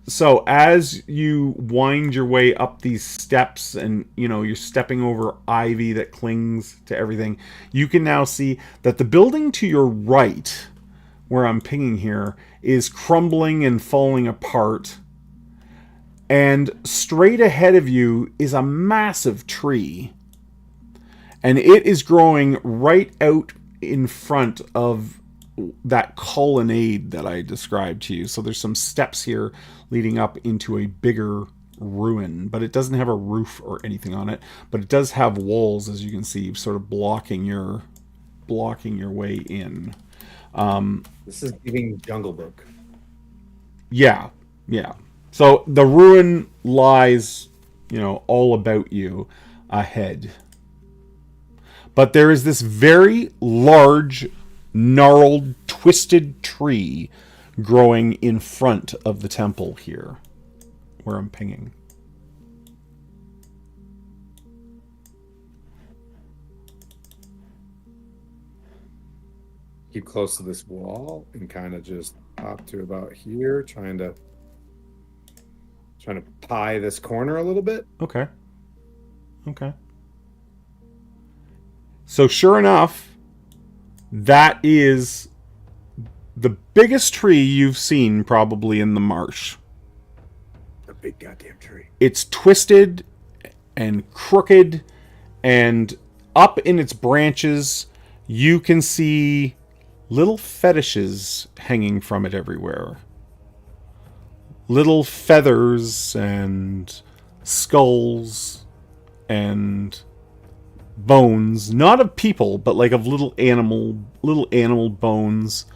So as you wind your way up these steps and, you're stepping over ivy that clings to everything, you can now see that the building to your right, where I'm pinging here, is crumbling and falling apart. And straight ahead of you is a massive tree. And it is growing right out in front of that colonnade that I described to you. So there's some steps here leading up into a bigger ruin, but it doesn't have a roof or anything on it, but it does have walls, as you can see, sort of blocking your way in. This is giving Jungle Book. Yeah. So the ruin lies, all about you ahead. But there is this very large, gnarled, twisted tree growing in front of the temple here, where I'm pinging. Keep close to this wall and kind of just pop to about here, trying to pie this corner a little bit. Okay. So sure enough, that is the biggest tree you've seen probably in the marsh. A big goddamn tree. It's twisted and crooked, and up in its branches, you can see little fetishes hanging from it everywhere. Little feathers and skulls and bones, not of people, but like of little animal bones.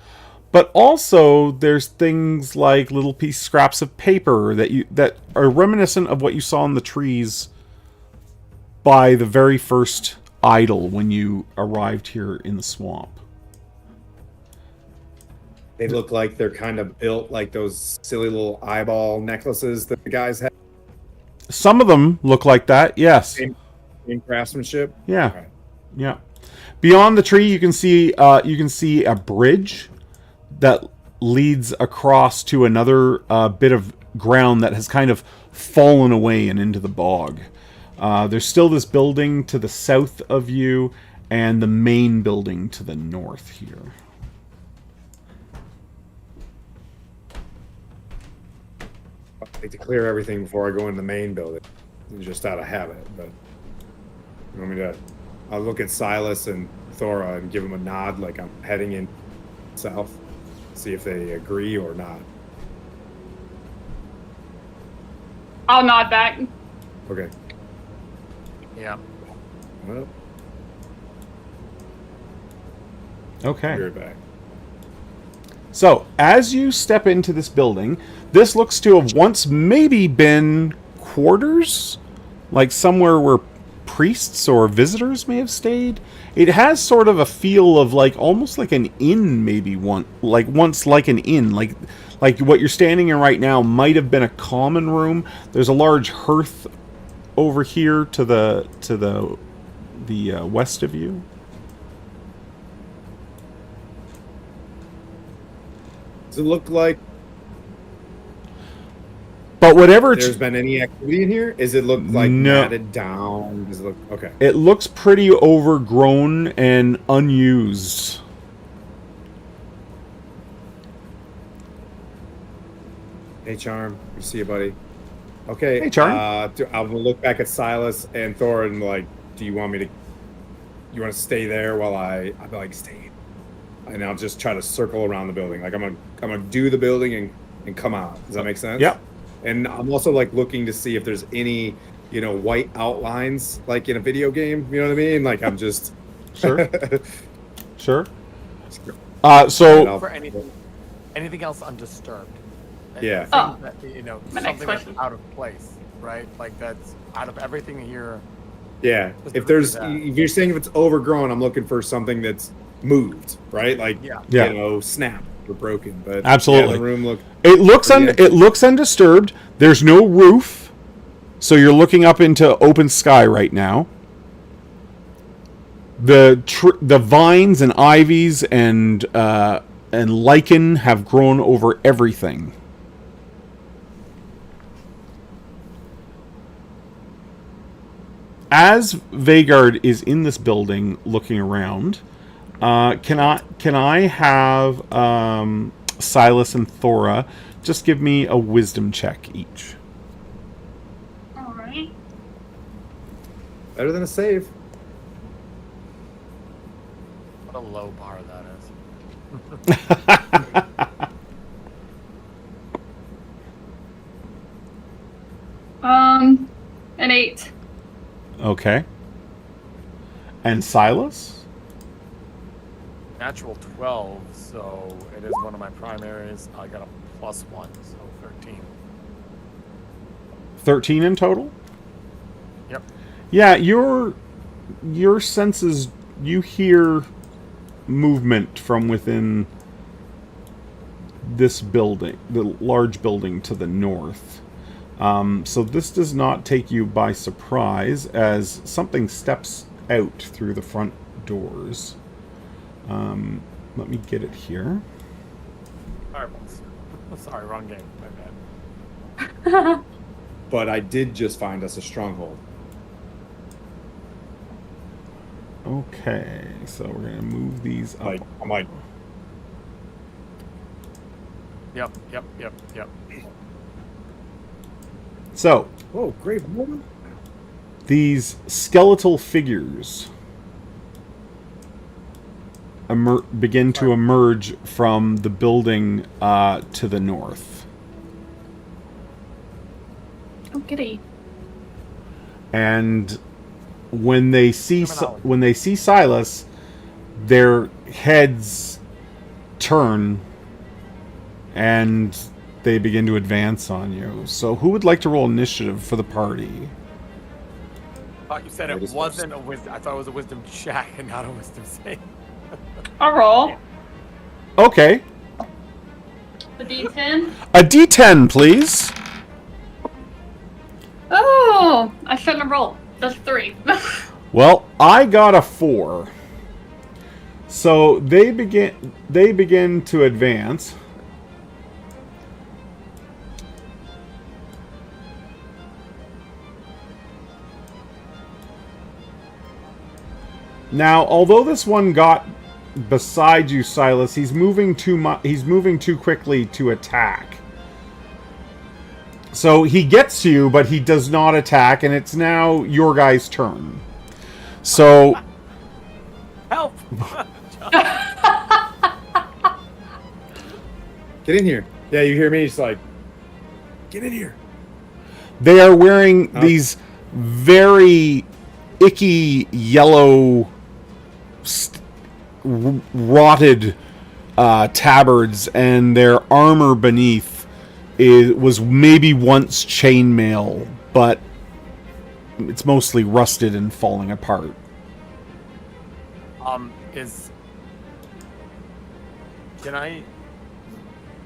But also there's things like little scraps of paper that are reminiscent of what you saw in the trees by the very first idol when you arrived here in the swamp. They look like they're kind of built like those silly little eyeball necklaces that the guys have. Some of them look like that, yes. In craftsmanship. Yeah, Okay. yeah. Beyond the tree, you can see a bridge that leads across to another bit of ground that has kind of fallen away and into the bog. There's still this building to the south of you, and the main building to the north here. I like to clear everything before I go in the main building, just out of habit. But you want me to? I'll look at Silas and Thora and give them a nod, like I'm heading in south. See if they agree or not. I'll nod back. Okay. Yeah. Well, Okay. be right back. So, as you step into this building, this looks to have once maybe been quarters, like somewhere where priests or visitors may have stayed. It has sort of a feel of like almost like an inn, maybe once like an inn, like what you're standing in right now might have been a common room. There's a large hearth over here to the west of you. Does it look like But whatever there's been any activity in here? Is it look like matted down? Does it look okay? It looks pretty overgrown and unused. Hey, Charm. You see you, buddy. Okay. Hey, Charm. I'll look back at Silas and Thor and like, do you want me to? You want to stay there while I'll be like, stay, and I'll just try to circle around the building. Like I'm gonna do the building and come out. Does that make sense? Yep. And I'm also like looking to see if there's any, white outlines like in a video game. You know what I mean? Like I'm just Sure. Sure. So For anything else undisturbed. Yeah. Oh. That, My next something that's question. out of place, right? Like that's out of everything here. yeah, if you're saying if it's overgrown, I'm looking for something that's moved, right? Like Yeah. snapped or broken. But Absolutely. yeah, the room It looks undisturbed. There's no roof, so you're looking up into open sky right now. The vines and ivies and lichen have grown over everything. As Vagard is in this building looking around, can I have Silas and Thora just give me a wisdom check each? All right. better than a save. What a low bar that is. An 8. Okay. And Silas? Natural 12, so it is one of my primaries. I got a +1, so 13. 13 in total? Yep. Yeah, your senses, you hear movement from within this building, the large building to the north. So this does not take you by surprise as something steps out through the front doors. Let me get it here. Fireballs. Sorry, wrong game. My bad. But I did just find us a stronghold. Okay, so we're going to move these up. I'm like, Yep. So, oh, great woman. these skeletal figures begin to emerge from the building to the north. Oh, giddy. And when they see Silas, their heads turn and they begin to advance on you. So who would like to roll initiative for the party? I thought you said it wasn't a wisdom. I thought it was a wisdom check and not a wisdom save. I'll roll. Okay. A D10? A D10, please. Oh, I shouldn't have rolled. That's 3. Well, I got a 4. So they begin to advance. Now, although this one got beside you, Silas, he's moving too quickly to attack. So he gets you, but he does not attack, and it's now your guy's turn. So Help! Get in here. Yeah, you hear me? It's like, get in here. they are wearing these very icky yellow rotted tabards, and their armor beneath was maybe once chainmail, but it's mostly rusted and falling apart.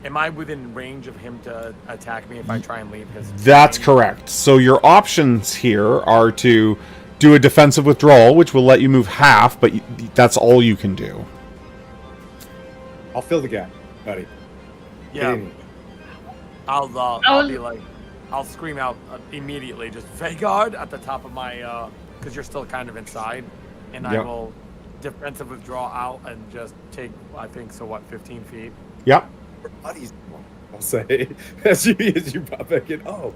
Am I within range of him to attack me if I try and leave his... That's correct. So your options here are to do a defensive withdrawal, which will let you move half, but that's all you can do. I'll fill the gap, buddy. Yeah. I'll be like, I'll scream out immediately, just Vagard at the top of my, because you're still kind of inside, and I will defensive withdraw out and just take, I think, 15 feet? Yep. Buddies, I'll say, as you pop back in. Oh,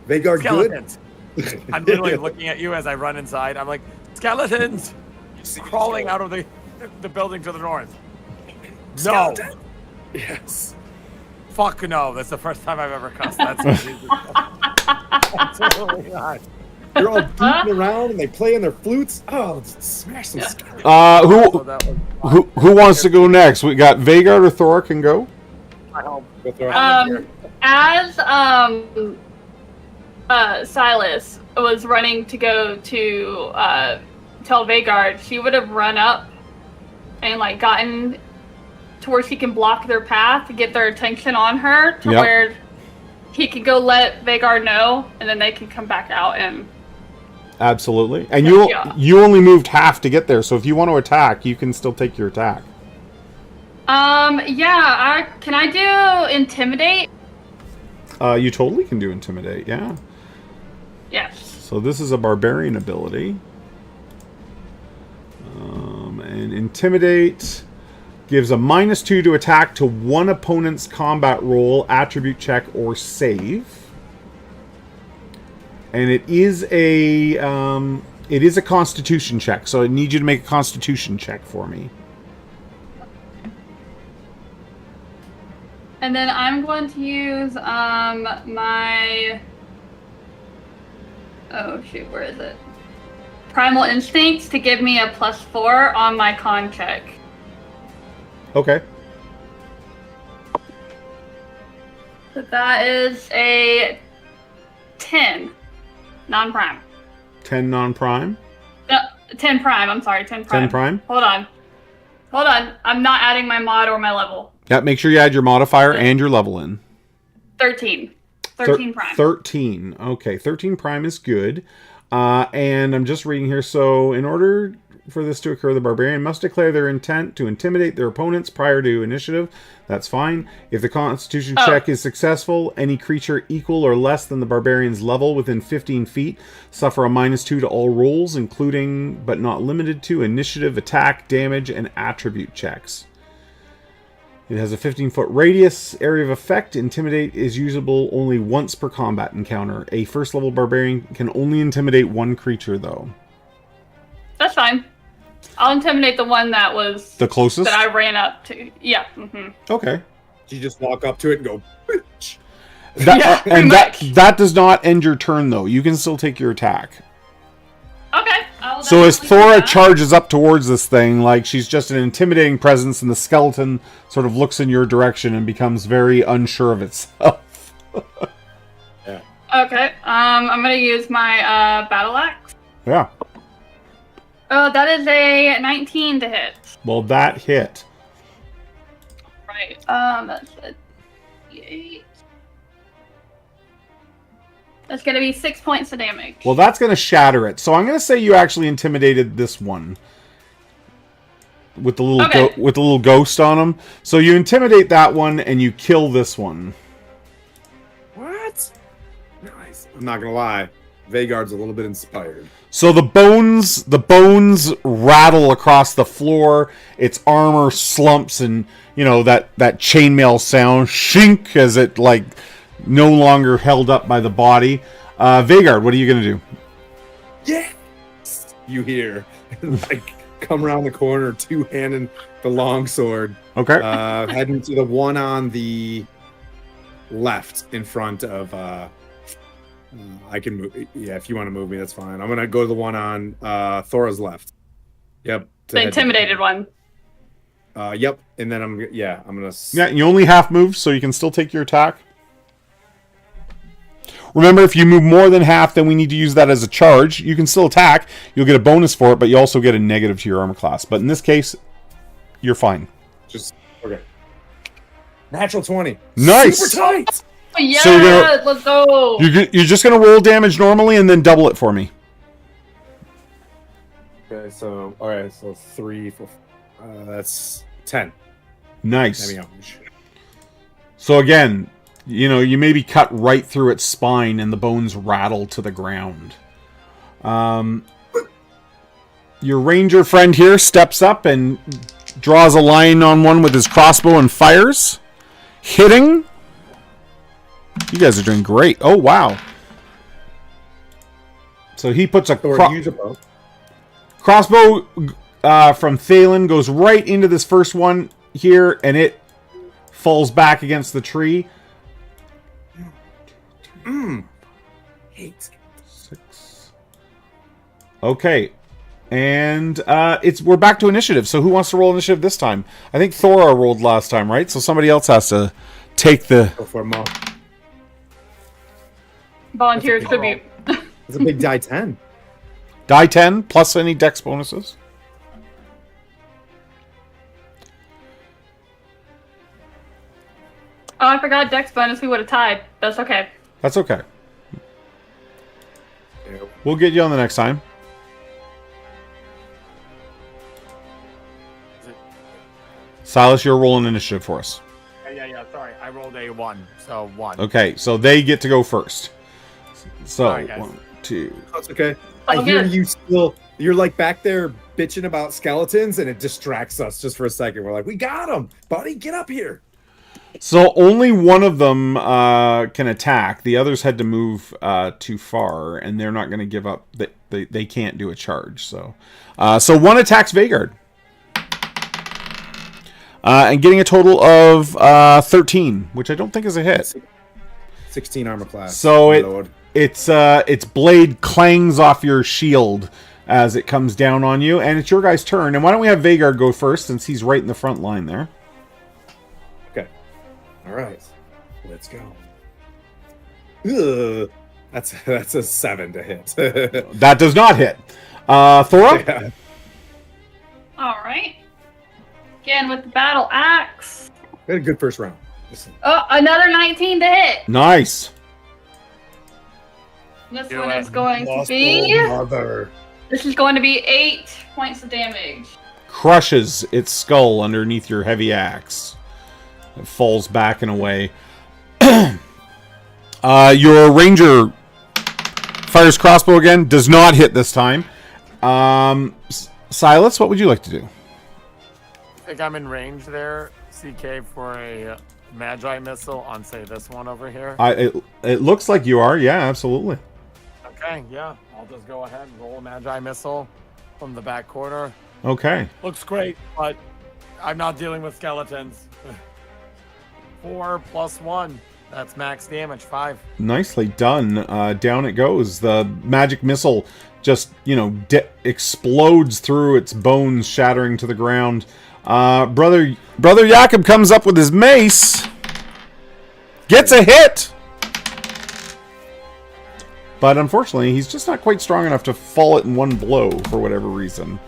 Vagard Skeletons. good. I'm literally looking at you as I run inside. I'm like, skeletons crawling out of the building to the north. Skeleton. No. Yes. Fuck no. That's the first time I've ever cussed. That's absolutely not. They're all beating around and they play on their flutes. Oh, smash some skeletons. Who wants to go next? We got Vagard or Thor can go. As Silas was running to go to tell Vagard, she would have run up and like gotten to where she can block their path to get their attention on her to where he could go let Vagard know, and then they can come back out and. Absolutely. And you only moved half to get there, so if you want to attack, you can still take your attack. Can I do Intimidate? You totally can do Intimidate, yeah. Yes. So this is a barbarian ability. And Intimidate gives a -2 to attack to one opponent's combat roll, attribute check, or save. And it is a Constitution check, so I need you to make a Constitution check for me. And then I'm going to use my where is it? Primal Instincts to give me a +4 on my con check. Okay. So that is a 10. Non-prime. 10 non-prime? No, 10 prime. I'm sorry, 10 prime. 10 prime? Hold on. I'm not adding my mod or my level. Yeah, make sure you add your modifier and your level in. 13. 13 prime. 13. Okay, 13 prime is good. And I'm just reading here. So in order for this to occur, the barbarian must declare their intent to intimidate their opponents prior to initiative. That's fine. If the Constitution check is successful, any creature equal or less than the barbarian's level within 15 feet suffer a -2 to all rolls, including but not limited to initiative, attack, damage, and attribute checks. It has a 15-foot radius. Area of effect. Intimidate is usable only once per combat encounter. A first-level barbarian can only intimidate one creature, though. That's fine. I'll intimidate the one that was... The closest? That I ran up to. Yeah. Mm-hmm. Okay. You just walk up to it and go, bitch. That does not end your turn, though. You can still take your attack. Okay. So as Thora charges up towards this thing, like she's just an intimidating presence, and the skeleton sort of looks in your direction and becomes very unsure of itself. Yeah. Okay. I'm going to use my battle axe. Yeah. Oh, that is a 19 to hit. Well, that hit. right. That's a 8. That's gonna be 6 points of damage. Well, that's going to shatter it. So I'm going to say you actually intimidated this one with the little with the little ghost on him. So you intimidate that one and you kill this one. What? Nice. I'm not gonna lie, Vhagar's a little bit inspired. So the bones rattle across the floor. Its armor slumps, and you know that chainmail sound, shink, as it like no longer held up by the body. Vhagar, what are you gonna do? Yes! You hear, like, come around the corner, two-handing the longsword. Okay. Heading to the one on the left in front of... I can move... Yeah, if you want to move me, that's fine. I'm going to go to the one on Thora's left. Yep. The intimidated one. Yep. And then I'm going to... Yeah, you only half move, so you can still take your attack. Remember, if you move more than half, then we need to use that as a charge. You can still attack. You'll get a bonus for it, but you also get a negative to your armor class. But in this case, you're fine. Just... Okay. Natural 20. Nice! Super tight! Oh, yeah, So let's go. You're just going to roll damage normally and then double it for me. Okay, so... Alright, so 3, 4... that's 10. Nice. Let me know. So again... You know, you maybe cut right through its spine and the bones rattle to the ground. Your ranger friend here steps up and draws a line on one with his crossbow and fires. Hitting. You guys are doing great. Oh, wow. So he puts a crossbow from Thalen, goes right into this first one here, and it falls back against the tree. 8. 6. Okay. And we're back to initiative. So who wants to roll initiative this time? I think Thora rolled last time, right? So somebody else has to take the... Go for more. Volunteer tribute. It's a big die 10. Die 10 plus any dex bonuses. Oh, I forgot dex bonus. We would have tied. That's okay. That's okay. We'll get you on the next time. Silas, you're rolling initiative for us. Yeah. Sorry, I rolled a 1, so 1. Okay, so they get to go first. So, Sorry, guys. 1, 2... That's okay. Oh, I hear good. you still... You're like back there bitching about skeletons, and it distracts us just for a second. We're like, we got him! Buddy, get up here! So only one of them can attack. The others had to move too far, and they're not going to give up. They can't do a charge. So one attacks Vhagar. And getting a total of 13, which I don't think is a hit. 16 armor class. So its blade clangs off your shield as it comes down on you, and it's your guy's turn. And why don't we have Vhagar go first, since he's right in the front line there. All right, let's go. Ugh, that's a 7 to hit. That does not hit. Thora? Yeah. All right. Again with the battle axe. We had a good first round. Listen. Oh, another 19 to hit. Nice. This one is going to be... Mother. This is going to be 8 points of damage. Crushes its skull underneath your heavy axe. It falls back and away. Your ranger fires crossbow again. Does not hit this time. Silas, what would you like to do? I think I'm in range there, CK, for a Magi missile on, say, this one over here. It looks like you are. Yeah, absolutely. Okay, yeah. I'll just go ahead and roll a Magi missile from the back corner. Okay. Looks great, but I'm not dealing with skeletons. 4 + 1. That's max damage, 5. Nicely done. Down it goes. The magic missile just, explodes through its bones, shattering to the ground. Brother Jakob comes up with his mace. Gets a hit! But unfortunately, he's just not quite strong enough to fall it in one blow for whatever reason.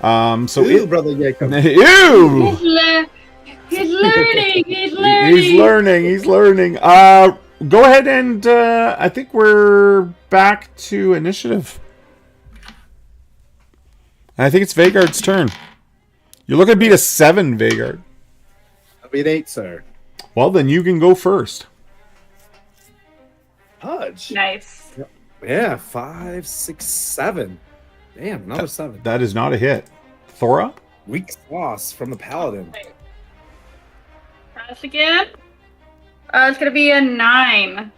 Ew, Brother Jacob. Ew! So He's learning. He's learning. He's learning. Go ahead and I think we're back to initiative. And I think it's Vagard's turn. You're looking to beat a 7, Vagard. I'll be an 8, sir. Well, then you can go first. Pudge. Nice. Yeah, 5, 6, 7. Damn, another 7. That is not a hit. Thora? Weak sauce from the paladin. Press again. It's gonna be a 9.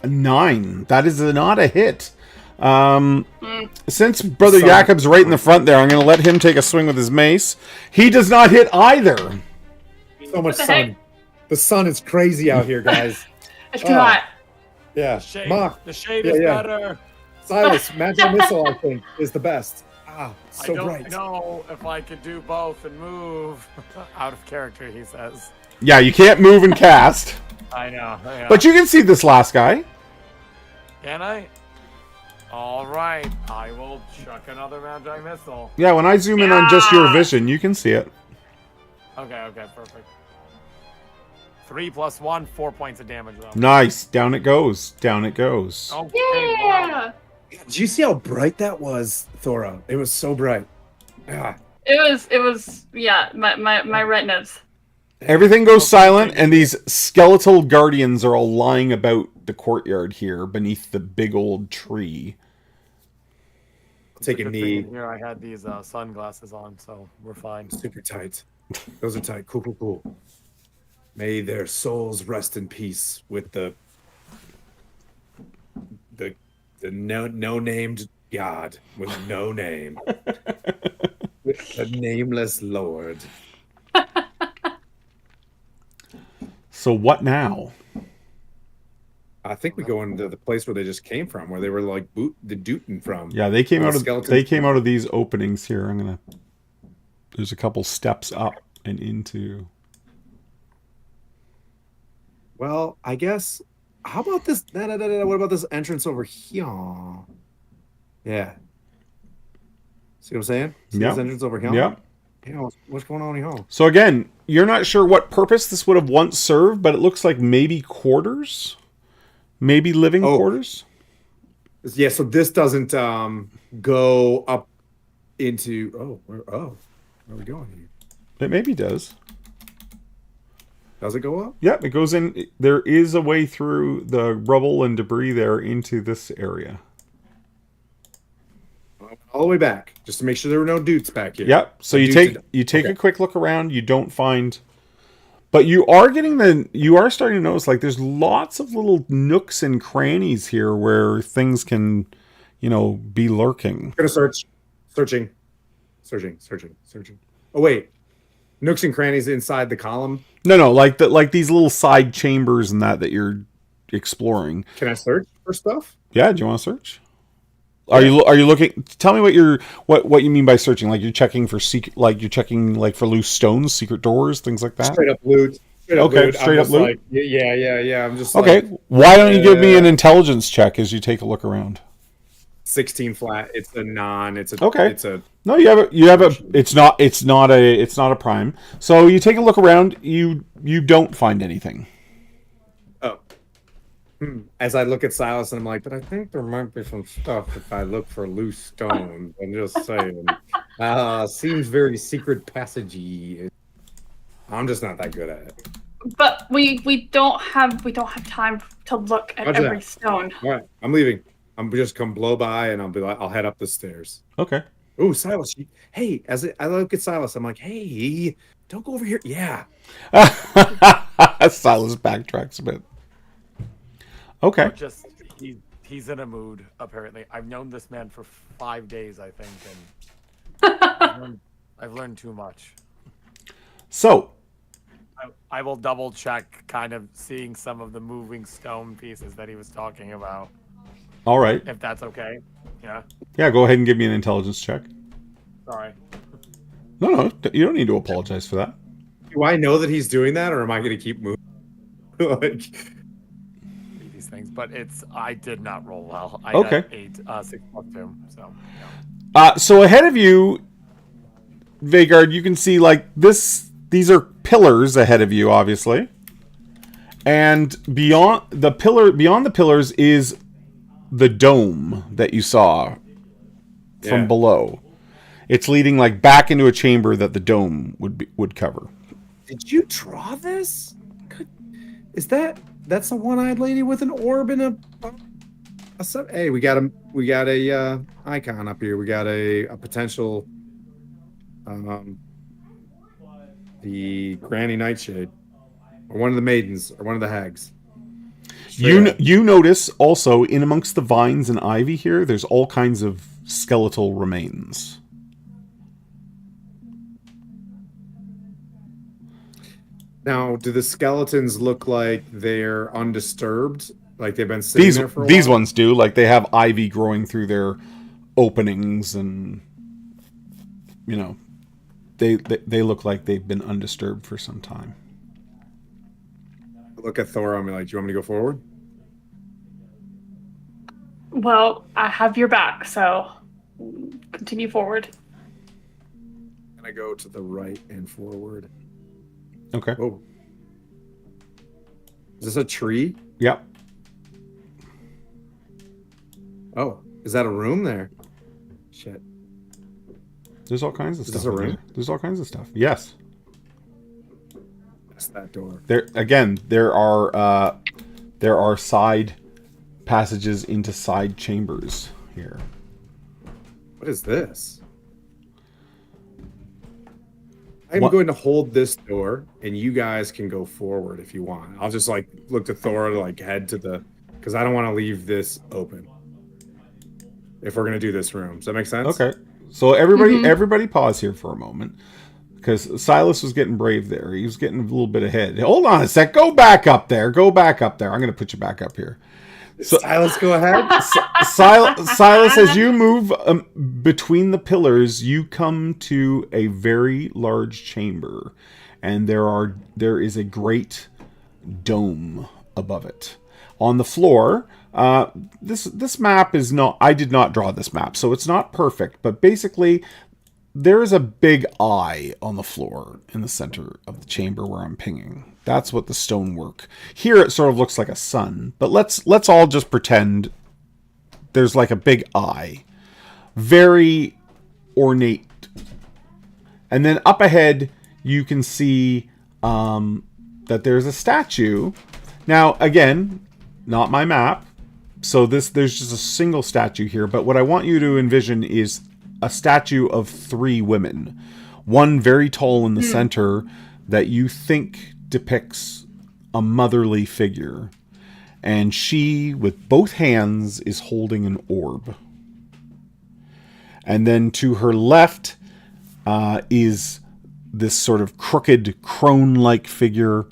A 9. That is not a hit. Since Brother Jakob's right in the front there, I'm going to let him take a swing with his mace. He does not hit either. So much sun. The sun is crazy out here, guys. It's too hot. Yeah. The shade is better. Silas, magic missile, I think, is the best. So I don't bright. know if I could do both and move. Out of character, he says. Yeah, you can't move and cast. I know. But you can see this last guy. Can I? All right. I will chuck another magic missile. Yeah, when I zoom in on just your vision, you can see it. Okay, perfect. 3 + 1, 4 points of damage. Though. Nice. Down it goes. Down it goes. Okay, Yeah. wow. Did you see how bright that was, Thora? It was so bright. It was yeah, my retinas. Everything goes silent, and these skeletal guardians are all lying about the courtyard here beneath the big old tree. Take a knee. Here, I had these sunglasses on, so we're fine. Super tight. Those are tight. Cool. May their souls rest in peace with the no named God with no name, with the nameless Lord. So what now? I think we go into the place where they just came from, where they were like dooting from. Yeah, they came out of skeletons. they came out of these openings here. There's a couple steps up and into. Well, I guess. How about this? No. What about this entrance over here? Yeah. See what I'm saying? See this entrance over here? Yeah. Yeah. What's going on here? So again, you're not sure what purpose this would have once served, but it looks like maybe quarters, maybe living quarters. Yeah. So this doesn't go up into. Where are we going here? It maybe does. Does it go up? Yep, it goes in. There is a way through the rubble and debris there into this area. All the way back, just to make sure there were no dudes back here. Yep. So you take a quick look around. You don't find, but you are starting to notice like there's lots of little nooks and crannies here where things can, be lurking. I'm gonna searching. Oh wait, nooks and crannies inside the column. No, like these little side chambers and that you're exploring. Can I search for stuff? Yeah, do you want to search? Are you looking? Tell me what you mean by searching. Like you're checking for for loose stones, secret doors, things like that. Straight up loot. Straight up loot. Like, yeah. I'm just okay. Why don't you give me an intelligence check as you take a look around? 16 flat. It's a non. It's a okay. It's a no. You have a. It's not a prime. So you take a look around. You don't find anything. Oh. As I look at Silas and I'm like, but I think there might be some stuff if I look for loose stones. I'm just saying. Seems very secret passagey. I'm just not that good at it. But we don't have time to look at every stone. All right, I'm leaving. I'm just come blow by and I'll head up the stairs. Okay. Oh, Silas. Hey, as I look at Silas, I'm like, hey, don't go over here. Yeah. Silas backtracks a bit. Okay. Just he's in a mood. Apparently, I've known this man for 5 days, I think, and I've learned too much. So, I will double check, kind of seeing some of the moving stone pieces that he was talking about. All right. If that's okay. Yeah. Yeah. Go ahead and give me an intelligence check. Sorry. No, you don't need to apologize for that. Do I know that he's doing that, or am I going to keep moving? like. These things, but I did not roll well. I okay. got 8, 6 + 2. So. Yeah. So ahead of you, Vagard, you can see like this. These are pillars ahead of you, obviously. And beyond the pillars is the dome that you saw from below. It's leading like back into a chamber that the dome would cover. Did you draw this? Is that's a one-eyed lady with an orb and a hey, we got a icon up here. We got a potential the Granny Nightshade, or one of the maidens, or one of the hags. You notice also in amongst the vines and ivy here, there's all kinds of skeletal remains. Now, do the skeletons look like they're undisturbed? Like they've been sitting there for a while? These ones do. Like they have ivy growing through their openings, and you know, they look like they've been undisturbed for some time. Look at Thor. I'm like, do you want me to go forward? Well, I have your back, so continue forward. And I go to the right and forward. Okay. Oh. Is this a tree? Yep. Oh, is that a room there? Shit. There's all kinds of stuff. Is this a room? There's all kinds of stuff. Yes. That's that door. There are side passages into side chambers here. What is this? I'm going to hold this door, and you guys can go forward if you want. I'll just like look to Thor to like head to the, because I don't want to leave this open. If we're gonna do this room, does that make sense? Okay. So everybody pause here for a moment, because Silas was getting brave there. He was getting a little bit ahead. Hold on a sec. Go back up there. I'm going to put you back up here. So, Silas, go ahead. Silas, as you move between the pillars, you come to a very large chamber, and there is a great dome above it. On the floor, this map is not. I did not draw this map, so it's not perfect. But basically, there is a big eye on the floor in the center of the chamber where I'm pinging. That's what the stonework. Here it sort of looks like a sun, but let's all just pretend there's like a big eye. Very ornate. And then up ahead you can see that there's a statue. Now again, not my map. So there's just a single statue here, but what I want you to envision is a statue of 3 women. One very tall in the center that you think depicts a motherly figure. And she, with both hands, is holding an orb. And then to her left is this sort of crooked crone-like figure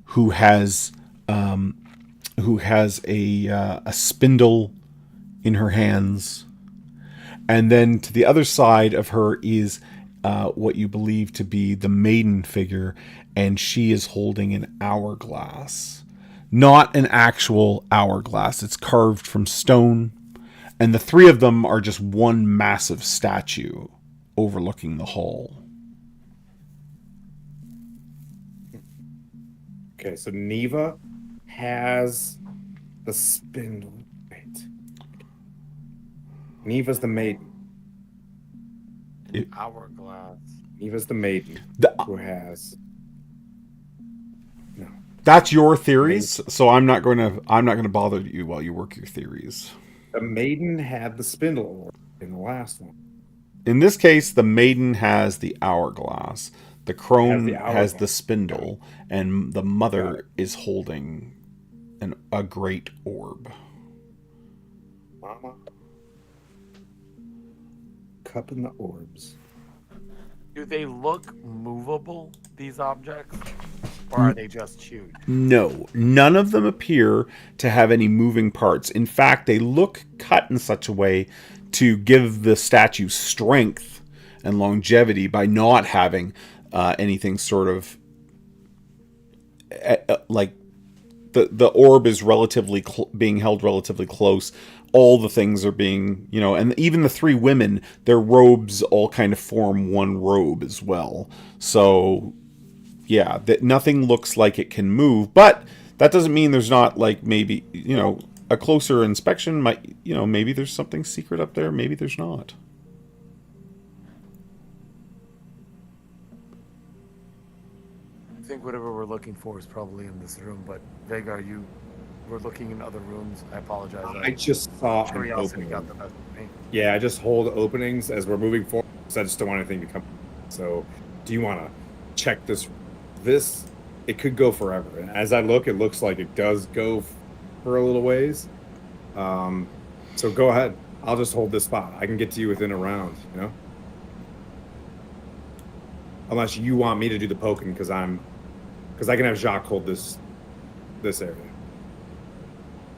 who has a spindle in her hands. And then to the other side of her is what you believe to be the maiden figure, and she is holding an hourglass. Not an actual hourglass. It's carved from stone, and the 3 of them are just one massive statue overlooking the hall. Okay, so Neva has the spindle. Right. Neva's the maiden. Hourglass. Neva's the maiden who has. No. That's your theories, so I'm not going to bother you while you work your theories. The maiden had the spindle in the last one. In this case, the maiden has the hourglass. The crone has the spindle, and the mother is holding a great orb. Mama. Cup in the orbs. Do they look movable, these objects? Or are they just chewed? No, none of them appear to have any moving parts. In fact, they look cut in such a way to give the statue strength and longevity by not having anything sort of like the orb is relatively being held relatively close. All the things are being, and even the 3 women, their robes all kind of form one robe as well. So yeah, that nothing looks like it can move, but that doesn't mean there's not, like, maybe, you know, a closer inspection might, you know, maybe there's something secret up there, maybe there's not. I think whatever we're looking for is probably in this room, but Vagar, we're looking in other rooms. I apologize. I just saw an Curiosity opening. got the best of me. Yeah, I just hold openings as we're moving forward, so I just don't want anything to come. So, do you want to check this? This, it could go forever. And as I look, it looks like it does go for a little ways. So go ahead. I'll just hold this spot. I can get to you within a round, you know? Unless you want me to do the poking, because I can have Jacques hold this area.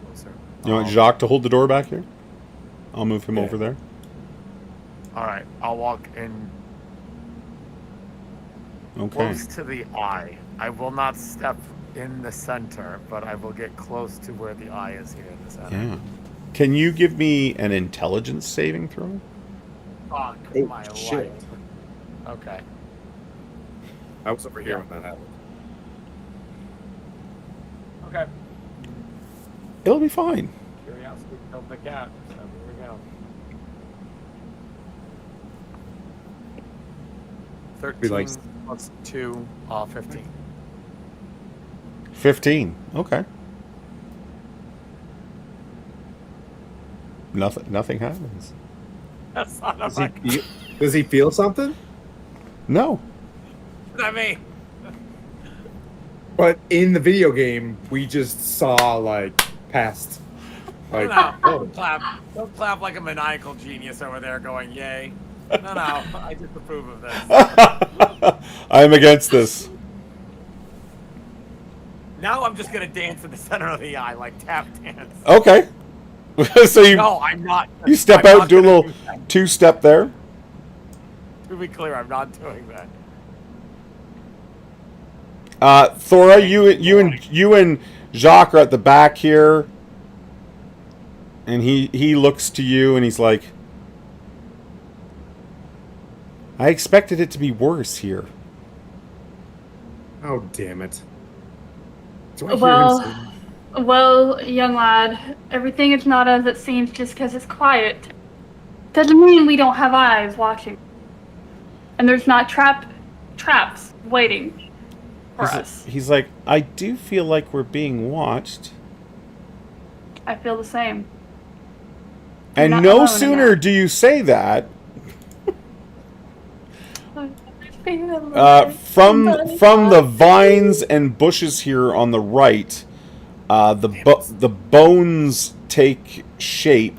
Closer. You want Jacques to hold the door back here? I'll move him over there. All right, I'll walk in Okay. close to the eye. I will not step in the center, but I will get close to where the eye is here in the center. Yeah. Can you give me an intelligence saving throw? Fuck Oh, my shit. life. Okay. I was over here when that happened. Okay. It'll be fine. Curiosity killed the cat. So here we go. 13 like- plus 2, 15. 15. Okay. Nothing happens. That's not a Does he feel something? No. I mean, But in the video game, we just saw like past. Like, no, oh, don't clap like a maniacal genius over there going, yay. No, I disapprove of this. I'm against this. Now I'm just gonna dance in the center of the eye, like tap dance. Okay. So you No, I'm not. you step I'm out, not do a gonna little do that. two-step there. To be clear, I'm not doing that. Thora, you and Jacques are at the back here, and he looks to you and he's like, "I expected it to be worse here." oh damn it! Do I hear him say- Well, young lad, everything is not as it seems just because it's quiet. Doesn't mean we don't have eyes watching. And there's not traps waiting for us. He's like, "I do feel like we're being watched." I feel the same. You're And not no alone in sooner that. do you say that, from the vines and bushes here on the right, the bones take shape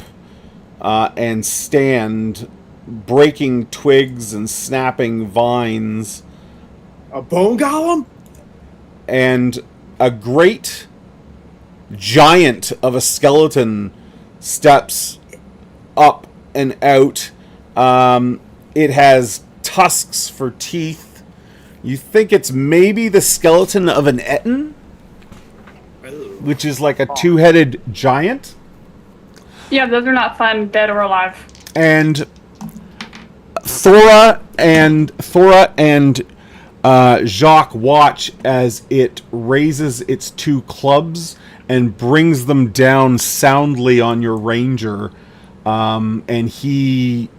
and stand, breaking twigs and snapping vines, a bone golem? and a great giant of a skeleton steps up and out. It has tusks for teeth. You think it's maybe the skeleton of an Etten, which is like a two-headed giant. Yeah, those are not fun, dead or alive. And Thora and Jacques watch as it raises its two clubs and brings them down soundly on your ranger, and he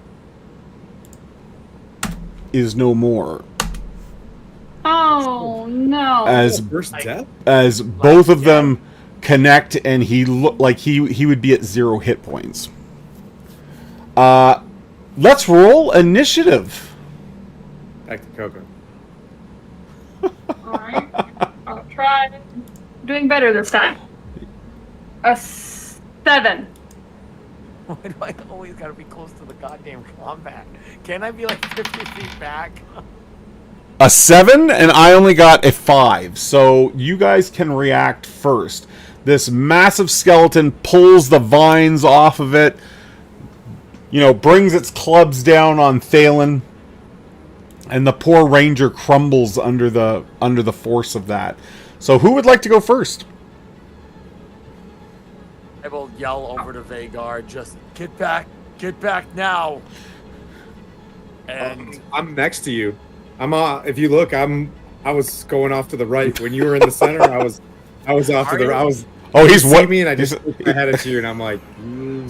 is no more. Oh no! First death? As both of them connect, and he look like he would be at 0 hit points. Let's roll initiative. Back to Coco. Alright. I'll try doing better this time. A 7. Why do I always gotta be close to the goddamn combat? Can't I be like 50 feet back? A 7, and I only got a 5. So you guys can react first. This massive skeleton pulls the vines off of it, you know, brings its clubs down on Thalen, and the poor ranger crumbles under the force of that. So who would like to go first? I will yell over to Vagar, just get back now. And I'm next to you. If you look, I'm I was going off to the right. When you were in the center, I was off to the right. Oh, he's see what? me, and I just looked ahead at you, and I'm like, I'm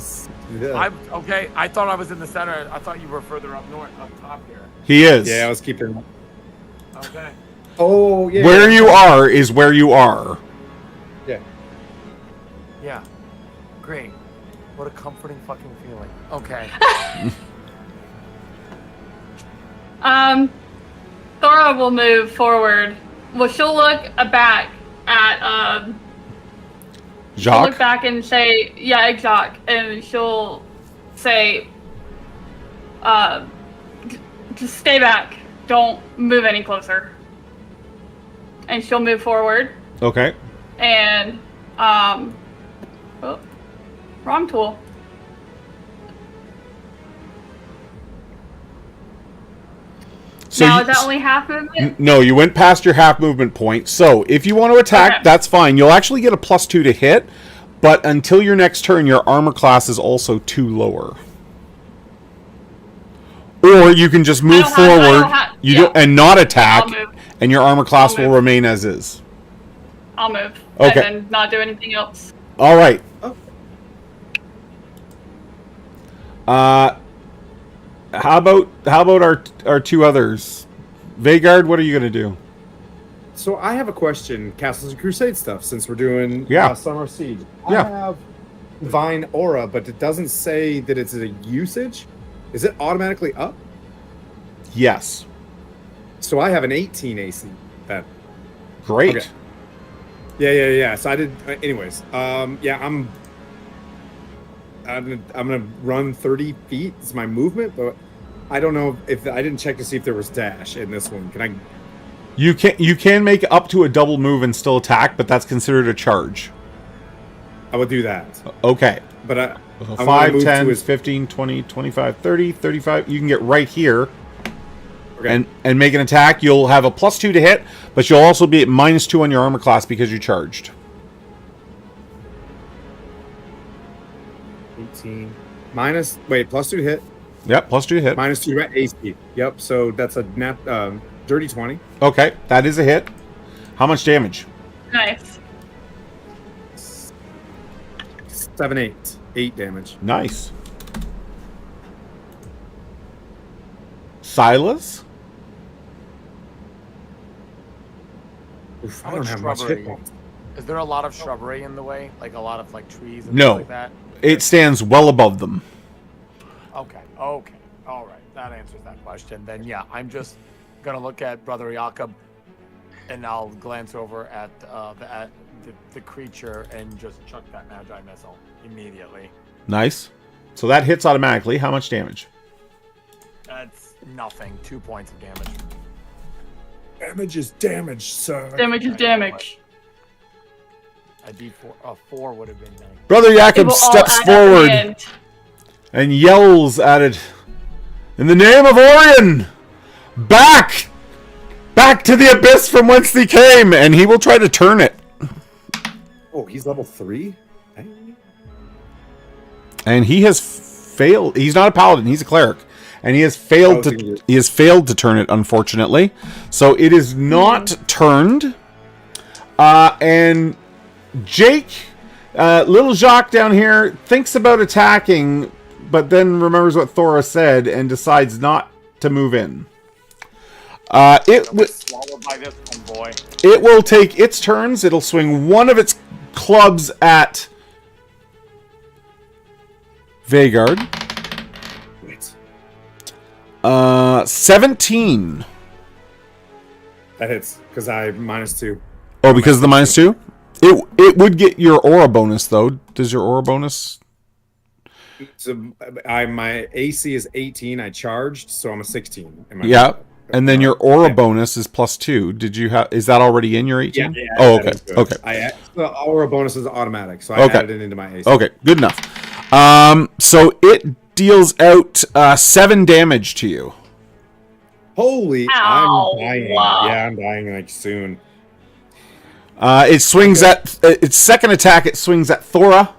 okay. I thought I was in the center. I thought you were further up north, up top here. He is. yeah, I was keeping. Okay. Oh, yeah. Where you are is where you are. Yeah. Yeah. Great. What a comforting fucking feeling. Okay. Thora will move forward. Well, she'll look back at she'll look Jacques? back and say, yeah, Jacques, and she'll say, just stay back. Don't move any closer. And she'll move forward. Okay. And, oh, wrong tool. So now, is that only half movement? No, you went past your half movement point. So if you want to attack, Okay. that's fine. You'll actually get a +2 to hit, but until your next turn, your armor class is also 2 lower. Or you can just move forward and not attack, I'll move. and your armor class will move. remain as is. I'll move. Okay. And then not do anything else. All right. Oh. How about our two others? Vagard, what are you gonna do? So I have a question, Castles and Crusade stuff, since we're doing Summer of Siege. Yeah. I have Divine Aura, but it doesn't say that it's a usage. Is it automatically up? Yes. So I have an 18 AC. That Great. Okay. Yeah. So I did. Anyways, yeah, I'm gonna run 30 feet. It's my movement, but I don't know if I didn't check to see if there was dash in this one. Can I? You can make up to a double move and still attack, but that's considered a charge. I would do that. Okay. But I 5, 10, 15, 20, 25, 30, 35. You can get right here and make an attack. You'll have a +2 to hit, but you'll also be at -2 on your armor class because you charged. 18 minus. Wait, +2 to hit. Yep, +2 to hit. -2 to AC. Yep. So that's a dirty 20. Okay, that is a hit. How much damage? Nice. 7, 8 damage. Nice. Silas? Oof, How I don't much have much shrubbery? hit points. Is there a lot of shrubbery in the way? Like a lot of like trees and No. things like that? It stands well above them. Okay. All right. That answers that question. Then yeah, I'm just gonna look at Brother Jakob, and I'll glance over at the creature and just chuck that Magi missile immediately. Nice. So that hits automatically. How much damage? That's nothing. 2 points of damage. Damage is damage, sir. Damage is damage. A D4, a 4 would have been nice. Brother It Jakob will all steps add up in forward the end. and yells at it. In the name of Orion! Back! Back to the abyss from whence they came! And he will try to turn it. Oh, he's level 3? And he has failed. He's not a paladin, he's a cleric. And he has failed to turn it, unfortunately. So it is not turned. And Jake, little Jacques down here, thinks about attacking, but then remembers what Thora said and decides not to move in. Swallowed by this one, boy. It will take its turns. It'll swing one of its clubs at Vagard. Wait. 17. That hits, because I -2. Oh, because of the -2? It would get your aura bonus, though. Does your aura bonus... So my AC is 18. I charged, so I'm a 16. Yeah, and then your aura bonus is +2. Did you have? Is that already in your 18? Yeah. Oh, okay. Okay. The aura bonus is automatic, so I added it into my AC. Okay. Good enough. So it deals out 7 damage to you. Holy! Ow. I'm dying. Yeah, I'm dying like soon. It swings at its second attack. It swings at Thora.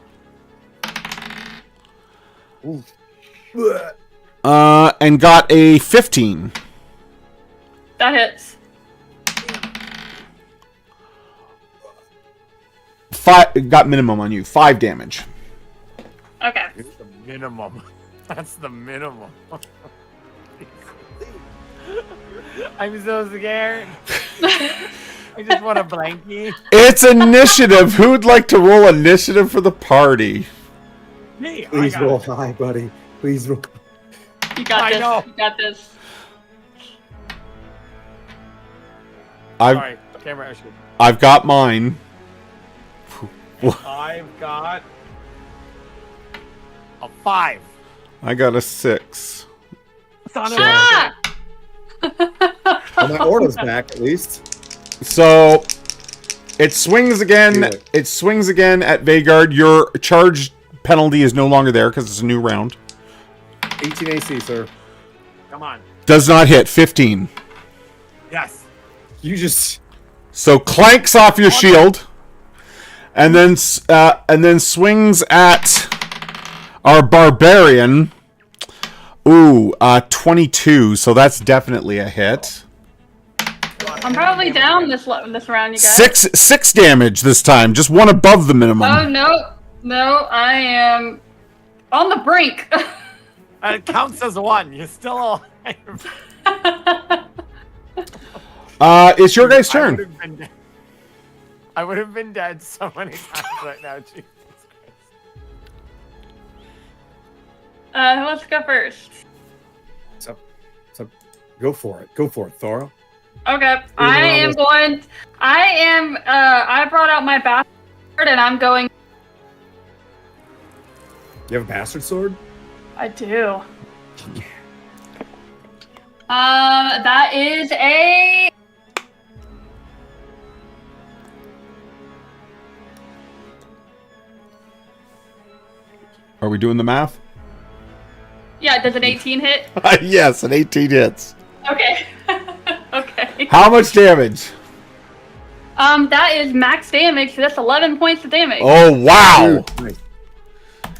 And got a 15. That hits. got minimum on you. 5 damage. Okay. It's the minimum. That's the minimum. I'm so scared. I just want a blankie. It's initiative. Who'd like to roll initiative for the party? Me. Please roll high, buddy. Please roll. You got I this. know. You got this. Sorry, camera issue. I've got mine. I've got a 5. I got a 6. Son of Ah! Well, my aura's back at least. So it swings Do again. it. It swings again at Vagard. Your charge penalty is no longer there because it's a new round. 18 AC, sir. Come on. Does not hit. 15. Yes. You just. So clanks off your shield, and then swings at our barbarian. Ooh, 22. So that's definitely a hit. I'm probably down this round, you guys. Six damage this time. Just one above the minimum. Oh no, I am on the brink. It counts as 1. You're still alive. It's your guys' turn. I would have been dead so many times right now. Jesus Christ. Who wants to go first? So, go for it. Go for it, Thora. Okay, I brought out my bastard and I'm going. You have a bastard sword? I do. That is a. Are we doing the math? Yeah, does an 18 hit? Yes, an 18 hits. Okay. Okay. How much damage? That is max damage, so that's 11 points of damage. Oh, wow. Nice.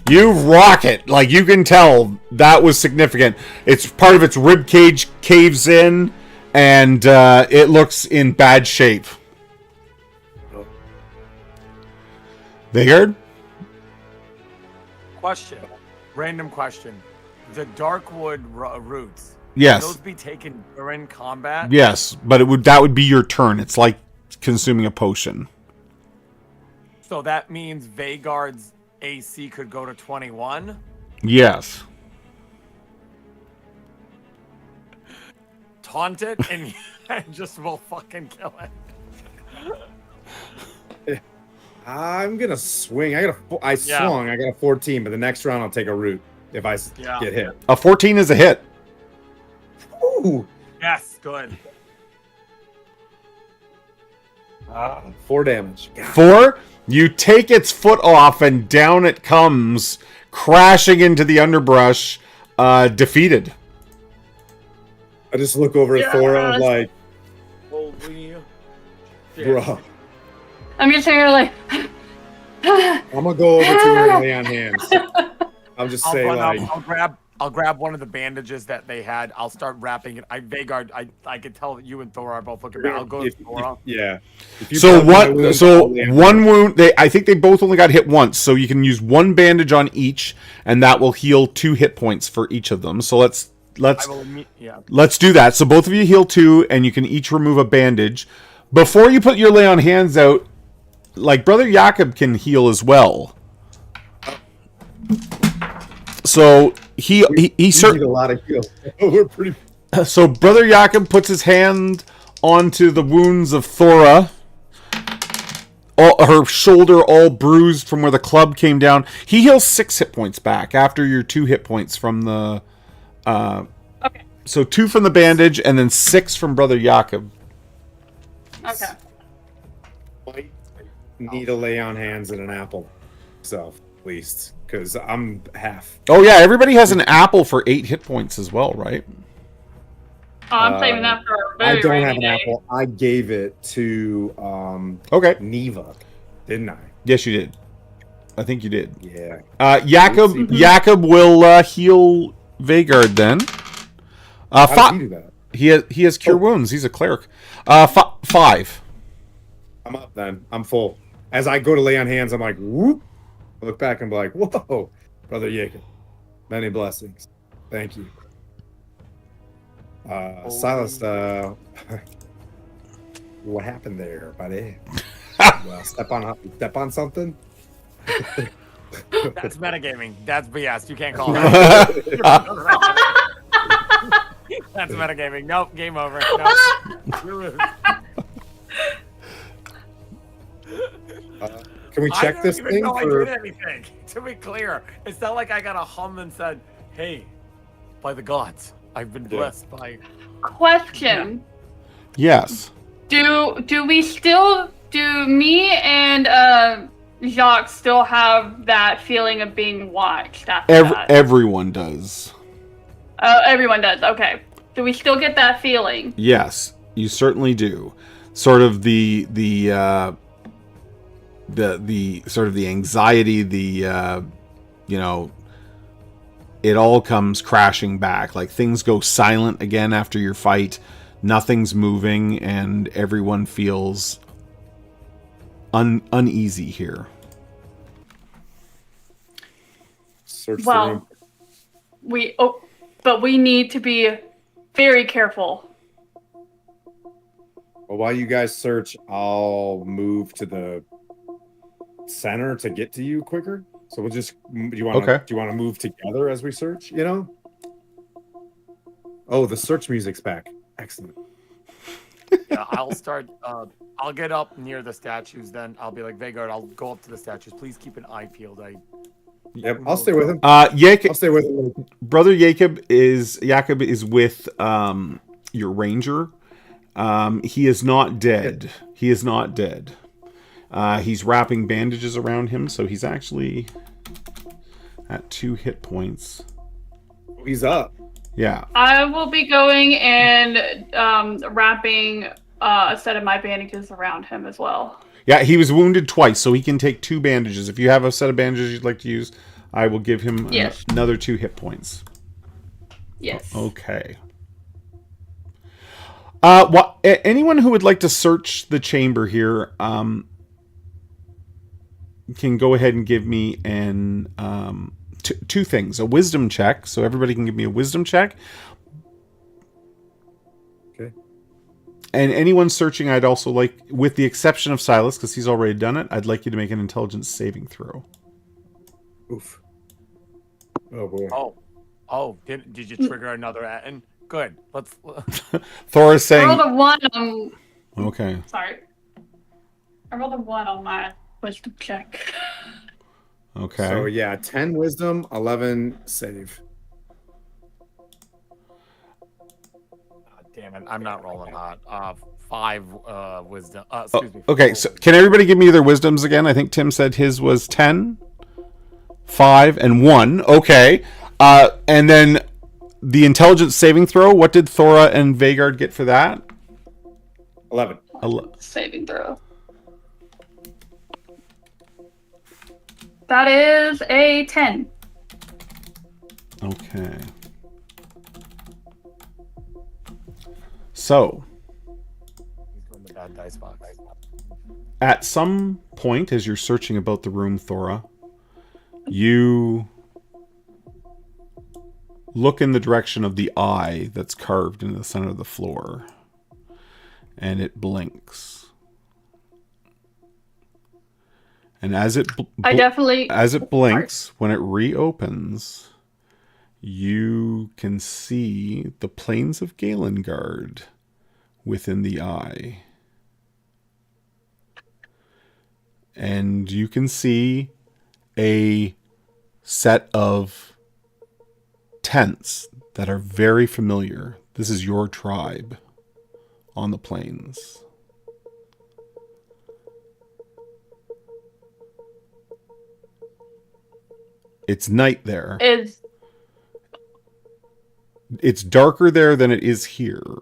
You rock it. Like, you can tell that was significant. It's part of its rib cage caves in, and it looks in bad shape. Vagard? Question. Random question. The Darkwood roots. Yes. Can those be taken during combat? Yes, but that would be your turn. It's like consuming a potion. So that means Vagard's AC could go to 21? Yes. Taunt it and just will fucking kill it. I'm gonna swing. I swung. I got a 14, but the next round I'll take a root if I get hit. A 14 is a hit. Ooh. Yes, good. 4 damage. 4. You take its foot off, and down it comes, crashing into the underbrush, defeated. I just look over at Thora like, Holy bro. I'm just here like. I'm gonna go over to her and lay on hands. I'll just say like, I'll grab one of the bandages that they had. I'll start wrapping it. Vagard, I could tell that you and Thora are both looking back. I'll go to Thora. yeah. If you So put my wound, I'll lay on one wound. I think they both only got hit once, so you can use one bandage on each, and that will heal 2 hit points for each of them. So let's do that. So both of you heal 2, and you can each remove a bandage. Before you put your lay on hands out, like Brother Jakob can heal as well. So he need certainly a lot of heal. We're pretty. So Brother Jakob puts his hand onto the wounds of Thora. Her shoulder all bruised from where the club came down. He heals 6 hit points back after your 2 hit points from the. Okay. So 2 from the bandage and then 6 from Brother Jakob. Okay. Might need a lay on hands and an apple, self at least, because I'm half. Oh yeah, everybody has an apple for 8 hit points as well, right? Oh, I'm saving that for a very I don't rainy have an day. apple. I gave it to Okay. Neva, didn't I? Yes, you did. I think you did. Yeah. Jakob will heal Vagard then. How does he do that? He has cure wounds. He's a cleric. 5. I'm up then. I'm full. as I go to lay on hands, I'm like, whoop. I look back and be like, whoa, Brother Jacob, many blessings. Thank you. Silas, what happened there, buddy? Step on something? That's metagaming. That's BS. You can't call it. That's metagaming. Nope. Game over. Nope. You're rude. Can we check this thing? I did anything. To be clear, it's not like I got a hum and said, "Hey, by the gods, I've been blessed by." Question: Yes. Do me and Jacques still have that feeling of being watched after that? Everyone does. Everyone does. Okay. Do we still get that feeling? Yes, you certainly do. Sort of the sort of the anxiety, it all comes crashing back. Like things go silent again after your fight. Nothing's moving, and everyone feels uneasy here. Search the room. But we need to be very careful. Well, while you guys search, I'll move to the center to get to you quicker. So we'll just. Do you want to move together as we search? Oh, the search music's back. Excellent. Yeah, I'll start. I'll get up near the statues. Then I'll be like, Vegard, I'll go up to the statues. Please keep an eye peeled. Yep, I'll stay with him. Jacob, I'll stay with him. Brother Jacob is with your ranger. He is not dead. He is not dead. He's wrapping bandages around him, so he's actually at 2 hit points. He's up. Yeah. I will be going and wrapping a set of my bandages around him as well. Yeah, he was wounded twice, so he can take 2 bandages. If you have a set of bandages you'd like to use, I will give him another 2 hit points. Yes. Okay. Anyone who would like to search the chamber here can go ahead and give me an 2 things. A wisdom check, so everybody can give me a wisdom check. Okay. And anyone searching, I'd also like, with the exception of Silas, because he's already done it, I'd like you to make an intelligence saving throw. Oof. Oh boy. Oh! Did you trigger another and good? Let's. Thor is saying. I rolled a 1 Okay. Sorry. I rolled a 1 on my wisdom check. Okay. So yeah, 10 wisdom, 11 save. Damn it! I'm not rolling hot. 5 wisdom. Excuse me. Okay, so can everybody give me their wisdoms again? I think Tim said his was 10, 5, and 1. Okay. And then the intelligence saving throw, what did Thora and Vegard get for that? 11. Saving throw. That is a 10. Okay. So, He's going to the bad dice box. at some point, as you're searching about the room, Thora, you look in the direction of the eye that's carved into the center of the floor, and it blinks. And as it blinks, when it reopens, you can see the plains of Galengard within the eye. And you can see a set of tents that are very familiar. This is your tribe on the plains. It's night there. It's darker there than it is here.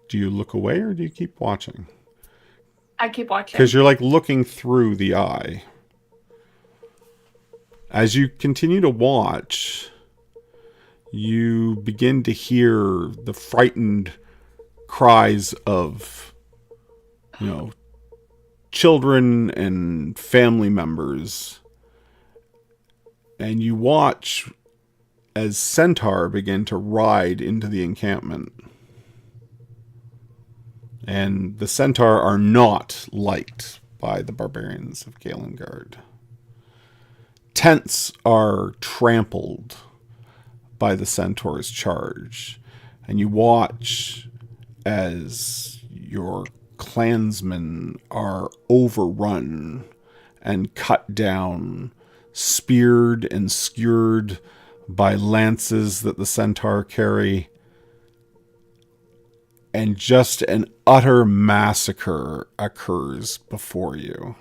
Do you look away or do you keep watching? I keep watching. Because you're like looking through the eye. As you continue to watch, you begin to hear the frightened cries of, children and family members. And you watch as Centaur begin to ride into the encampment. And the Centaur are not liked by the barbarians of Galengard. Tents are trampled by the Centaur's charge. And you watch as your clansmen are overrun and cut down, speared and skewered by lances that the Centaur carry. And just an utter massacre occurs before you.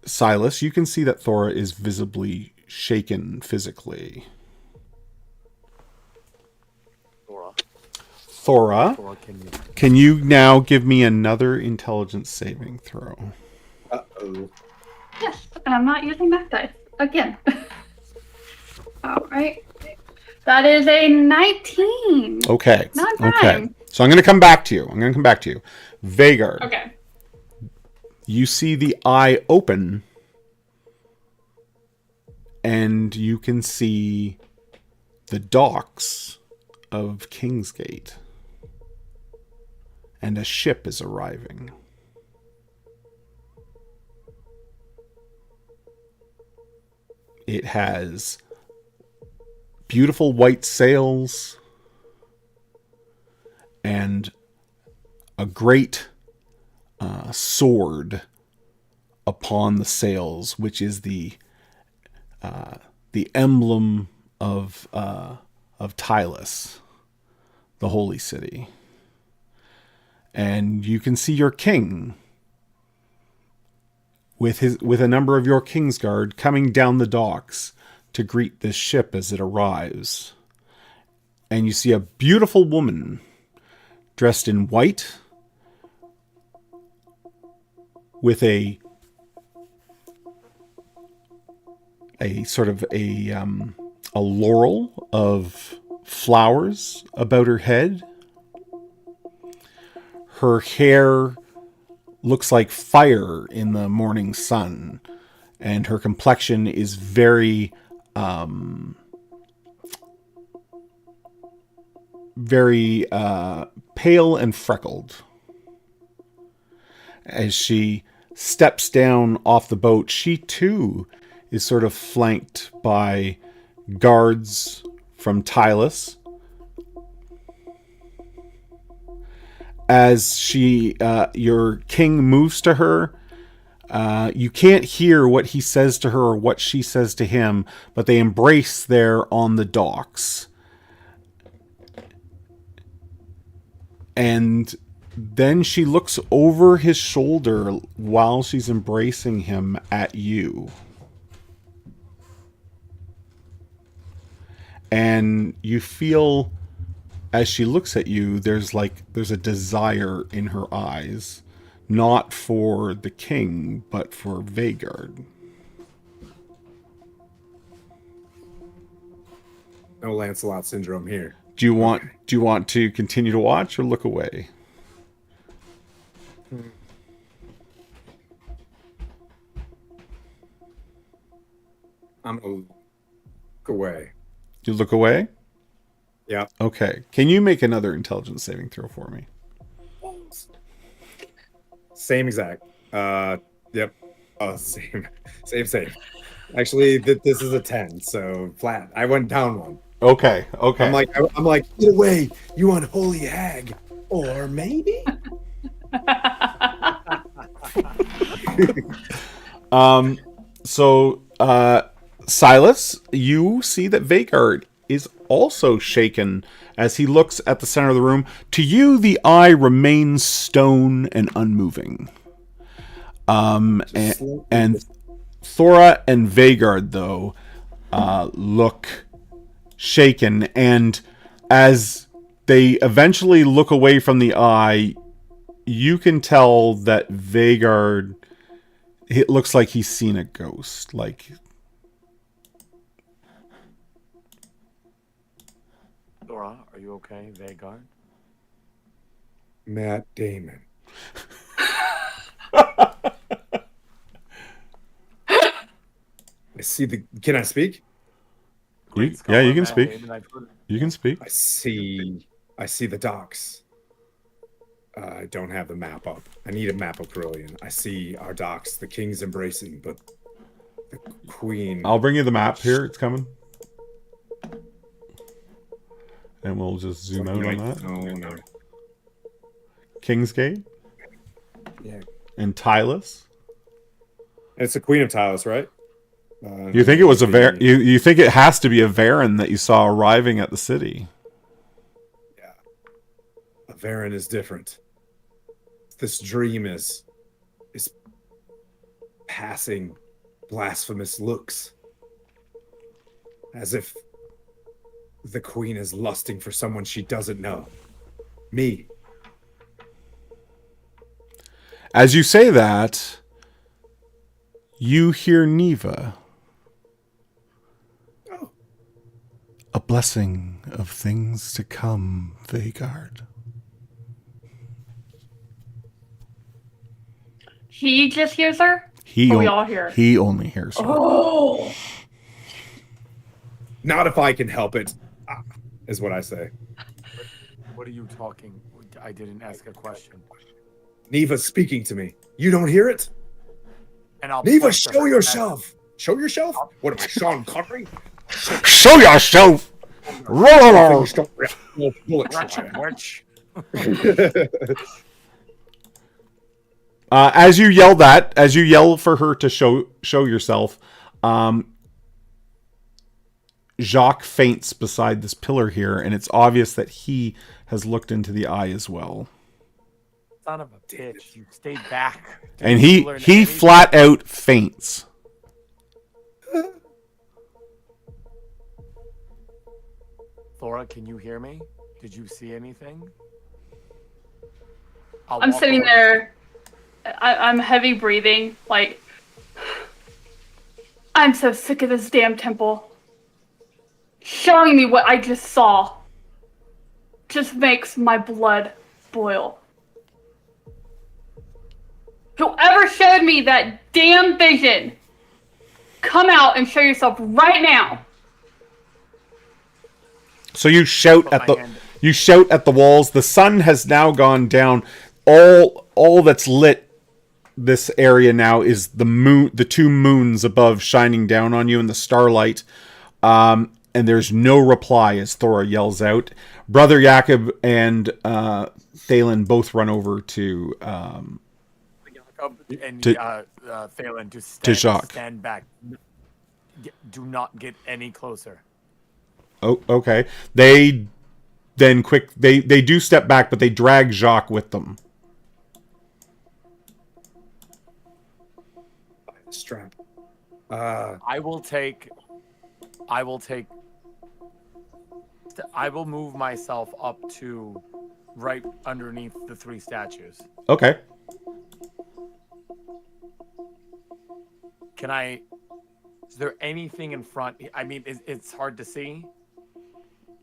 Silas, you can see that Thora is visibly shaken physically. Thora, can you now give me another intelligence saving throw? Uh-oh. Yes, and I'm not using that dice again. All right. That is a 19. Okay. Not bad. Okay. So I'm going to come back to you. Vhagar. Okay. You see the eye open, and you can see the docks of Kingsgate. And a ship is arriving. It has beautiful white sails and a great sword upon the sails, which is the emblem of Tylus, the holy city. And you can see your king with a number of your Kingsguard coming down the docks to greet this ship as it arrives. And you see a beautiful woman dressed in white with a sort of a laurel of flowers about her head. Her hair looks like fire in the morning sun, and her complexion is very pale and freckled. As she steps down off the boat, she too is sort of flanked by guards from Tylus. As your king moves to her, you can't hear what he says to her or what she says to him, but they embrace there on the docks. And then she looks over his shoulder while she's embracing him at you. And you feel, as she looks at you, there's a desire in her eyes, not for the king, but for Vhagar. No Lancelot syndrome here. Do you want to continue to watch or look away? I'm gonna look away. You look away? Yeah. Okay. Can you make another intelligence saving throw for me? Same exact. Yep. Same. Actually, this is a 10, so flat. I went down one. Okay. I'm like, get away, you unholy hag, or maybe. So, Silas, you see that Vhagar is also shaken as he looks at the center of the room. To you, the eye remains stone and unmoving. And Thora and Vhagar, though, look shaken, and as they eventually look away from the eye, you can tell that Vhagar it looks like he's seen a ghost. Like, Dora, are you okay? Vagar? Matt Damon. I see the. Can I speak? yeah, you can speak. You can speak. I see the docks. I don't have the map up. I need a map up, Brilliant. I see our docks. The king's embracing, but the queen. I'll bring you the map here. It's coming. And we'll just zoom out on that. No. Kingsgate. Yeah. And Tylus. It's the Queen of Tylus, right? You think it was a you think it has to be a Varen that you saw arriving at the city? Yeah. A Varen is different. This dream is passing blasphemous looks. As if the queen is lusting for someone she doesn't know. Me. As you say that, you hear Neva. Oh. A blessing of things to come, Vagard. He just hears her? We all hear? He only hears her. Oh! Not if I can help it, is what I say. What are you talking? I didn't ask a question. Neva's speaking to me. You don't hear it? And I'll Neva, point to show her yourself. Show yourself? What am I, Sean Connery? Show yourself! Roll! Which? As you yell for her to show yourself, Jacques faints beside this pillar here, and it's obvious that he has looked into the eye as well. Son of a bitch! You stayed back. And he flat out faints. Laura, can you hear me? Did you see anything? I'm sitting there. I'm heavy breathing. Like, I'm so sick of this damn temple. Showing me what I just saw just makes my blood boil. Whoever showed me that damn vision, come out and show yourself right now. So you shout at the walls. The sun has now gone down. All that's lit this area now is the moon, the two moons above shining down on you in the starlight. And there's no reply as Thora yells out. Brother Jakob and Thalen both run over to Thalen to Jacques. Stand back. Do not get any closer. Oh, okay. They do step back, but they drag Jacques with them. Strap. I will move myself up to right underneath the three statues. Okay. Is there anything in front? I mean, it's hard to see.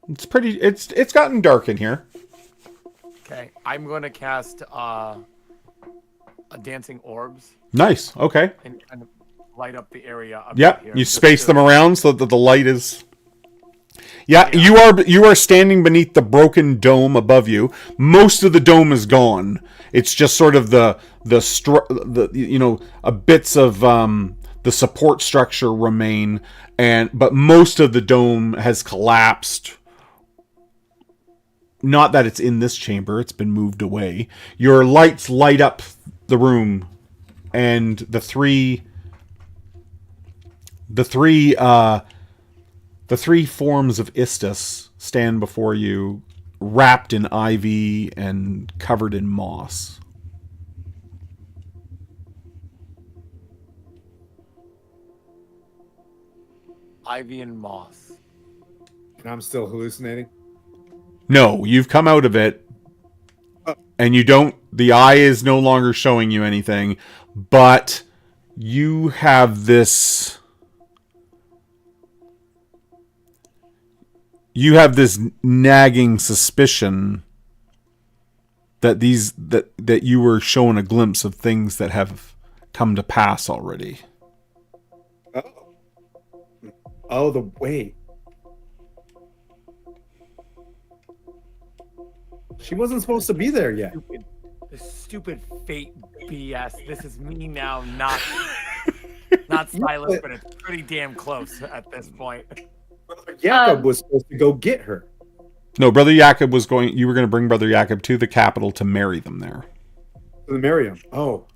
It's gotten dark in here. Okay, I'm going to cast a dancing orbs. Nice. Okay. And kind of light up the area. Yep. Here. You space them around so that the light is. Yeah, you are standing beneath the broken dome above you. Most of the dome is gone. It's just sort of the bits of the support structure remain, but most of the dome has collapsed. Not that it's in this chamber; it's been moved away. Your lights light up the room, and the three forms of Istus stand before you, wrapped in ivy and covered in moss. Ivy and moss. And I'm still hallucinating? No, you've come out of it, and the eye is no longer showing you anything, but you have this nagging suspicion that that you were shown a glimpse of things that have come to pass already. Wait. She wasn't supposed to be there yet. Stupid fate BS. This is me now, not Silas, but it's pretty damn close at this point. Jakob was supposed to go get her. No, Brother Jakob you were going to bring Brother Jakob to the capital to marry them there. To marry him. Oh.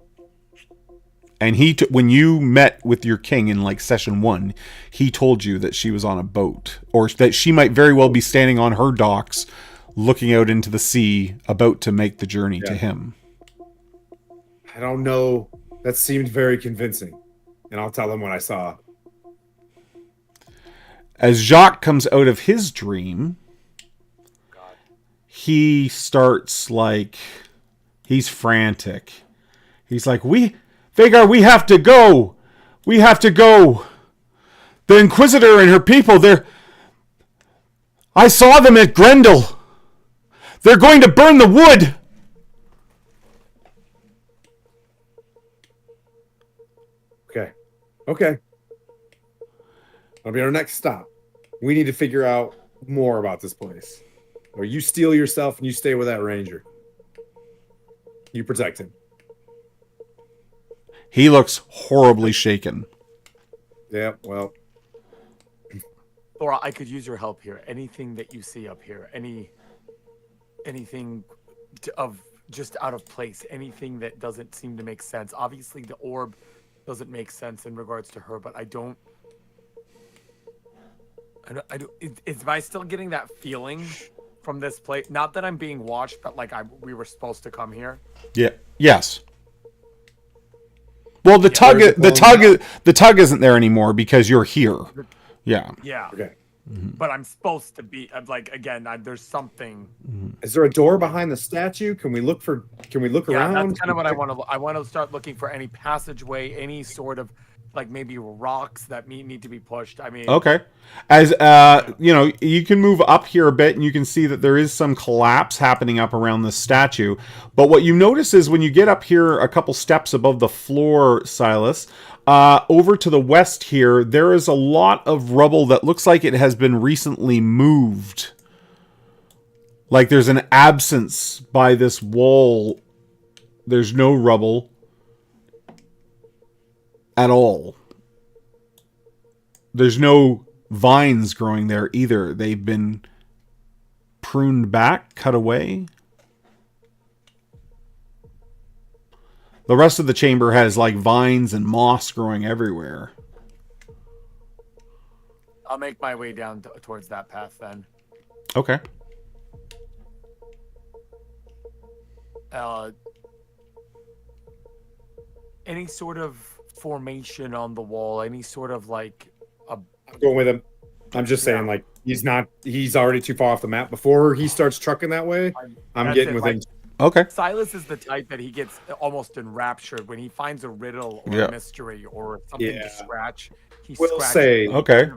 And when you met with your king in like session 1, he told you that she was on a boat, or that she might very well be standing on her docks, looking out into the sea, about to make the journey to him. I don't know. That seemed very convincing. And I'll tell him what I saw. As Jacques comes out of his dream, he starts he's frantic. He's like, Vagar, we have to go. We have to go. The Inquisitor and her people, I saw them at Grendel. They're going to burn the wood. Okay. That'll be our next stop. We need to figure out more about this place. Or you steel yourself and you stay with that ranger. You protect him. He looks horribly shaken. Yeah, well. Laura, I could use your help here. Anything that you see up here, anything of just out of place, anything that doesn't seem to make sense. Obviously, the orb doesn't make sense in regards to her, but I don't. Am I still getting that feeling from this place? Not that I'm being watched, but we were supposed to come here. Yeah. Yes. Well, the tug isn't there anymore because you're here. Yeah. Yeah. Okay. But I'm supposed to be there's something. Is there a door behind the statue? Can we look around? That's kind of what I want to. I want to start looking for any passageway, any sort of maybe rocks that need to be pushed. I mean, okay. As you can move up here a bit, and you can see that there is some collapse happening up around the statue. But what you notice is when you get up here a couple steps above the floor, Silas, over to the west here, there is a lot of rubble that looks like it has been recently moved. Like there's an absence by this wall. There's no rubble at all. There's no vines growing there either. They've been pruned back, cut away. The rest of the chamber has vines and moss growing everywhere. I'll make my way down towards that path then. Okay. Any sort of formation on the wall, any sort of I'm going with him. I'm just saying he's already too far off the map. Before he starts trucking that way, I'm getting with him. Okay. Silas is the type that he gets almost enraptured when he finds a riddle or a mystery or something to scratch. We'll say, okay,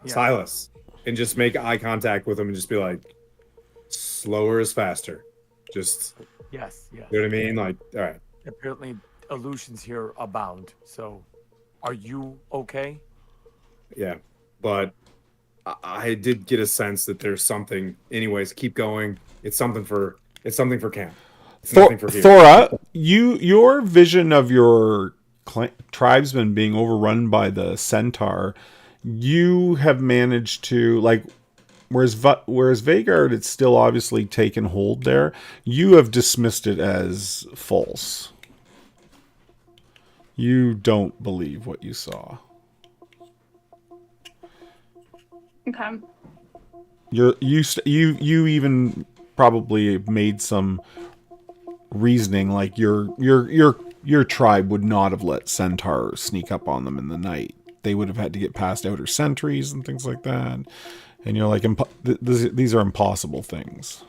Silas, and just make eye contact with him and just be like, slower is faster. Just yes. You know what I mean? All right. Apparently, illusions here abound. So, are you okay? Yeah, but I did get a sense that there's something. Anyways, keep going. It's something for camp. Thora, your vision of your tribesmen being overrun by the centaur, you have managed to whereas Vagar it's still obviously taken hold there. You have dismissed it as false. You don't believe what you saw. Okay. You even probably made some reasoning your tribe would not have let centaurs sneak up on them in the night. They would have had to get past outer sentries and things like that. And you're like, these are impossible things.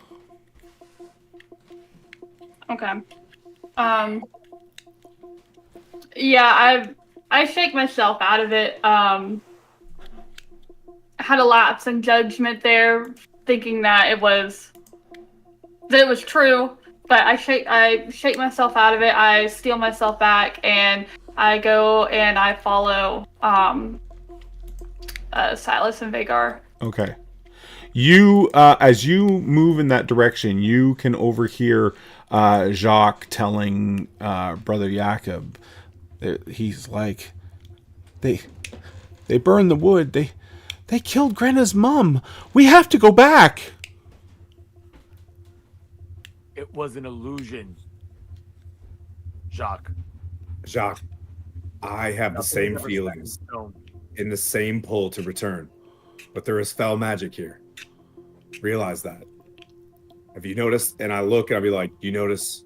Okay. Yeah, I shake myself out of it. Had a lapse in judgment there, thinking that it was true. But I shake myself out of it. I steal myself back, and I go and I follow Silas and Vagar. Okay. You, as you move in that direction, you can overhear Jacques telling Brother Jacob. He's like, they they burned the wood. They killed Grenna's mom. We have to go back. It was an illusion, Jacques. Jacques, I have the Nothing's same ever set in feelings stone. in the same pull to return, but there is foul magic here. Realize that. Have you noticed? And I look and I'll be like, you notice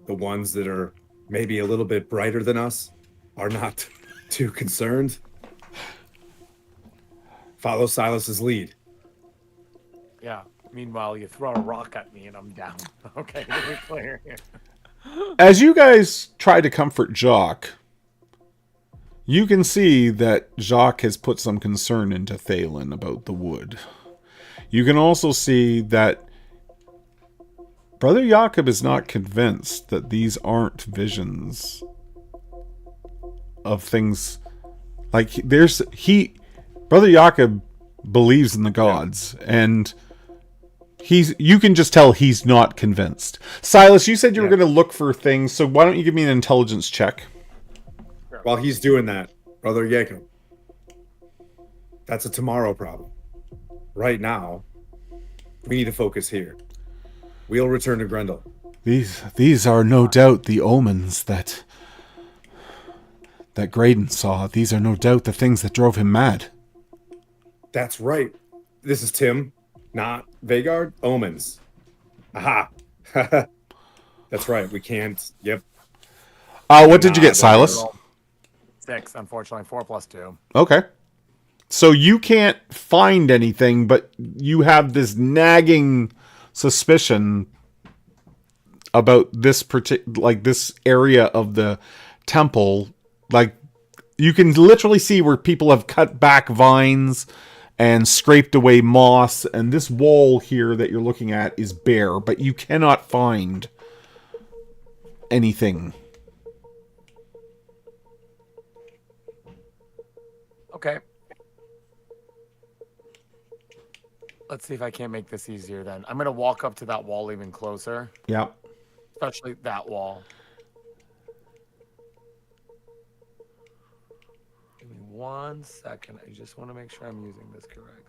the ones that are maybe a little bit brighter than us are not too concerned? Follow Silas's lead. Yeah. Meanwhile, you throw a rock at me and I'm down. Okay, to be clear here. As you guys try to comfort Jacques, you can see that Jacques has put some concern into Thalen about the wood. You can also see that Brother Jacob is not convinced that these aren't visions of things like Brother Jacob believes in the gods, and you can just tell he's not convinced. Silas, you said you were going to look for things, so why don't you give me an intelligence check? While he's doing that, Brother Jacob, that's a tomorrow problem. Right now, we need to focus here. We'll return to Grendel. These are no doubt the omens that Graydon saw. These are no doubt the things that drove him mad. That's right. This is Tim, not Vagard. Omens. Aha. That's right. We can't. Yep. What did you get, Silas? 6, unfortunately. 4 plus 2. Okay. So you can't find anything, but you have this nagging suspicion about this this area of the temple. Like, you can literally see where people have cut back vines and scraped away moss, and this wall here that you're looking at is bare, but you cannot find anything. Okay. Let's see if I can't make this easier then. I'm going to walk up to that wall even closer. Yeah. Especially that wall. Give me 1 second. I just want to make sure I'm using this correct.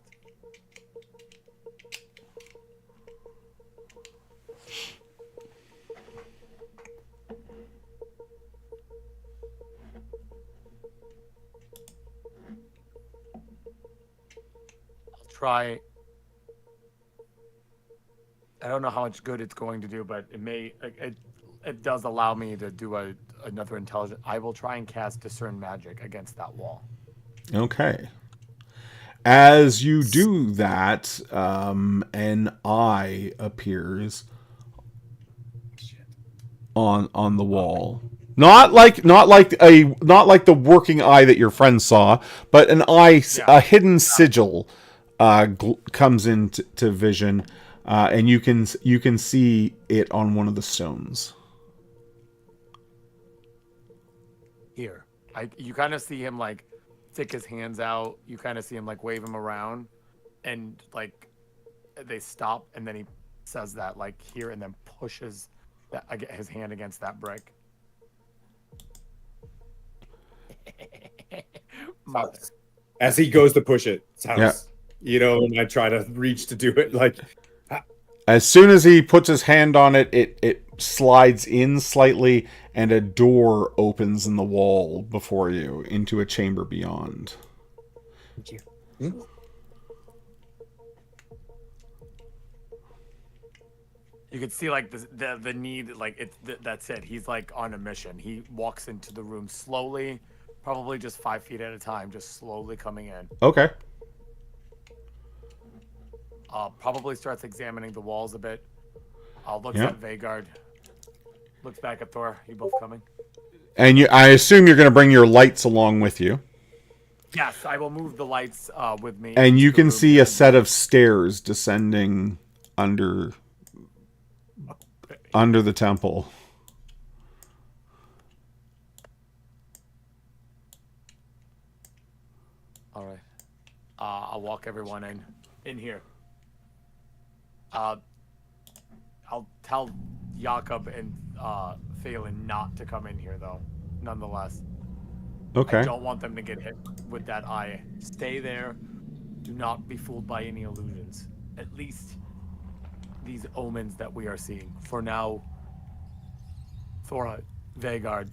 I'll try. I don't know how much good it's going to do, but it does allow me to do another intelligent. I will try and cast Discern Magic against that wall. Okay. As you do that, an eye appears on the wall. Not like the working eye that your friend saw, but an eye, a hidden sigil, comes into vision, and you can see it on one of the stones. Here, you kind of see him like stick his hands out. You kind of see him like wave him around, and like they stop, and then he says that like here, and then pushes his hand against that brick. Mother. As he goes to push it, and I try to reach to do it. Like, as soon as he puts his hand on it, it slides in slightly, and a door opens in the wall before you into a chamber beyond. Thank you. You can see like the need, like that's it. He's like on a mission. He walks into the room slowly, probably just 5 feet at a time, just slowly coming in. Okay. Probably starts examining the walls a bit. Looks at Vagard. Looks back at Thor. You both coming? And I assume you're going to bring your lights along with you. Yes, I will move the lights with me. And into you the can room see here. a set of stairs descending under the temple. All right. I'll walk everyone in here. I'll tell Jakob and Phelan not to come in here, though, nonetheless. Okay. I don't want them to get hit with that eye. Stay there. Do not be fooled by any illusions. At least these omens that we are seeing. For now, Thora, Vegard,